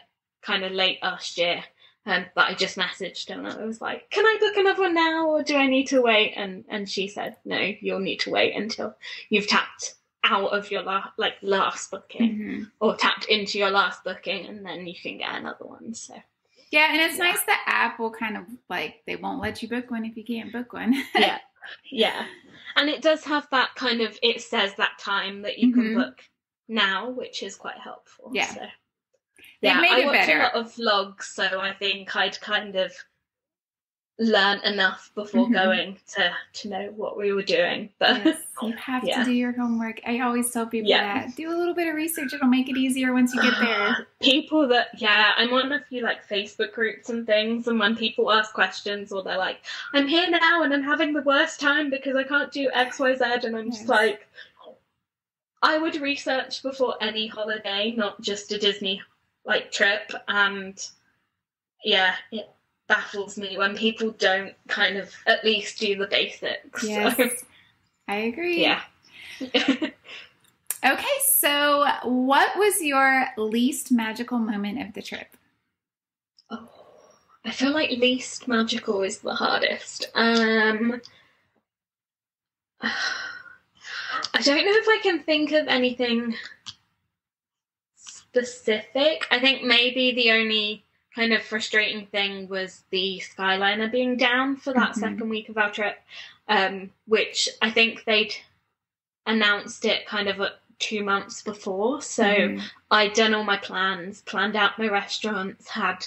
kind of late last year that I just messaged, and I was like, can I book another one now, or do I need to wait? And she said, no, you'll need to wait until you've tapped out of your last booking, or tapped into your last booking, and then you can get another one. So yeah, and it's nice the app will kind of like, they won't let you book one if you can't book one. yeah, and it does have that kind of, it says that time that you can book now, which is quite helpful. Yeah, so yeah, I watch a lot of vlogs, so I think I'd kind of learn enough before going to know what we were doing. But yes, you have to do your homework. I always tell people that. Do a little bit of research. It'll make it easier once you get there. People that, I'm on a few like Facebook groups and things, and when people ask questions or they're like, I'm here now and I'm having the worst time because I can't do XYZ, and I'm just like, I would research before any holiday, not just a Disney like trip. And it baffles me when people don't kind of at least do the basics. Yes, so, I agree. Yeah. Okay, so what was your least magical moment of the trip? Oh, I feel like least magical is the hardest. I don't know if I can think of anything specific. I think maybe the only kind of frustrating thing was the Skyliner being down for that second week of our trip, which I think they'd announced it kind of 2 months before. So I'd done all my plans, planned out my restaurants, had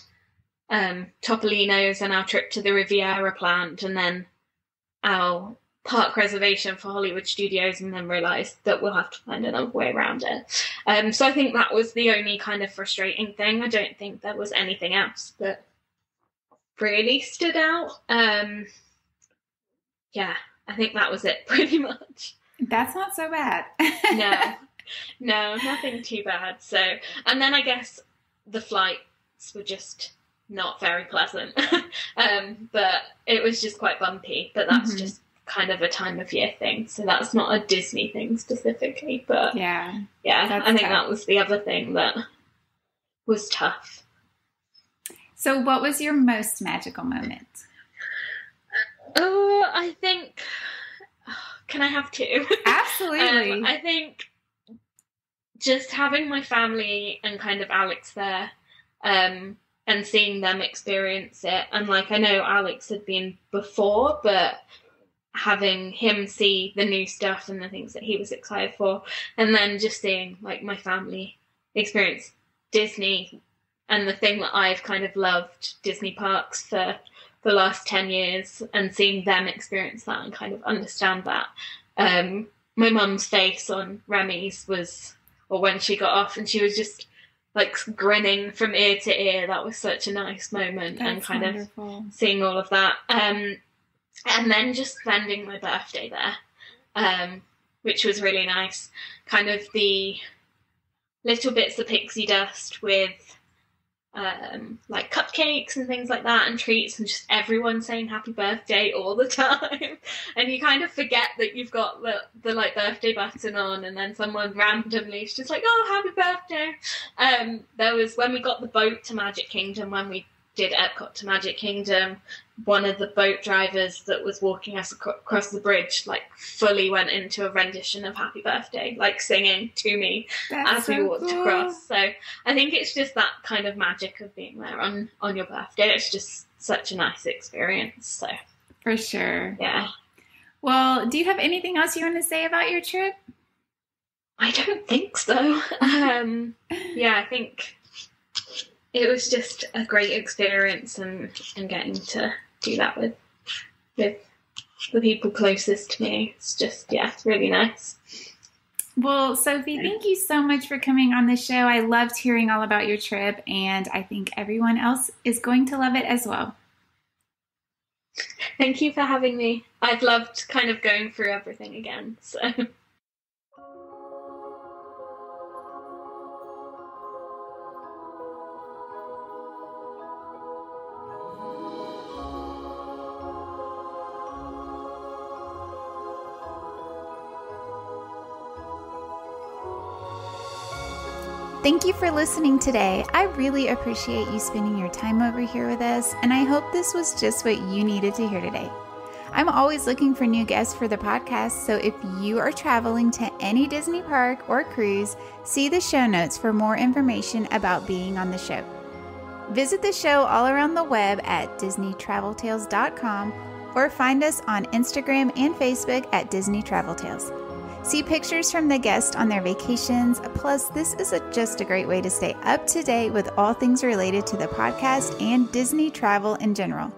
Topolino's and our trip to the Riviera planned, and then our park reservation for Hollywood Studios, and then realised that we'll have to find another way around it. So I think that was the only kind of frustrating thing. I don't think there was anything else that really stood out. Yeah, I think that was it pretty much. That's not so bad. No, nothing too bad. So, and then I guess the flights were just not very pleasant. But it was just quite bumpy, but that's just kind of a time of year thing, so that's not a Disney thing specifically, but I think tough. That was the other thing that was tough. So what was your most magical moment? I think, can I have 2? Absolutely. I think just having my family and kind of Alex there, and seeing them experience it, and like I know Alex had been before, but having him see the new stuff and the things that he was excited for, and then just seeing like my family experience Disney and the thing that I've kind of loved, Disney parks, for the last 10 years, and seeing them experience that and kind of understand that. My mum's face on Remy's was, or when she got off, and she was just like grinning from ear to ear. That was such a nice moment. That's and kind wonderful. Of seeing all of that. And then just spending my birthday there, which was really nice. Kind of the little bits of pixie dust with like cupcakes and things like that, and treats, and just everyone saying happy birthday all the time. And you kind of forget that you've got the like birthday button on, and then someone randomly is just like, oh, happy birthday. There was, when we got the boat to Magic Kingdom, when we did Epcot to Magic Kingdom, one of the boat drivers that was walking us across the bridge like fully went into a rendition of Happy Birthday, like singing to me as we walked across. So I think it's just that kind of magic of being there on your birthday. It's just such a nice experience. So for sure. Yeah. Well, do you have anything else you want to say about your trip? I don't think so. I think it was just a great experience, and getting to do that with the people closest to me. It's just, it's really nice. Well, Sophie, thank you so much for coming on the show. I loved hearing all about your trip, and I think everyone else is going to love it as well. Thank you for having me. I've loved kind of going through everything again. So. Thank you for listening today. I really appreciate you spending your time over here with us, and I hope this was just what you needed to hear today. I'm always looking for new guests for the podcast, so if you are traveling to any Disney park or cruise, see the show notes for more information about being on the show. Visit the show all around the web at DisneyTravelTales.com or find us on Instagram and Facebook at Disney Travel Tales. See pictures from the guests on their vacations, plus this is just a great way to stay up to date with all things related to the podcast and Disney travel in general.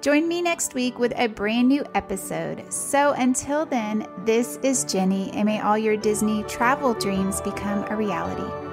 Join me next week with a brand new episode. So until then, this is Jenny, and may all your Disney travel dreams become a reality.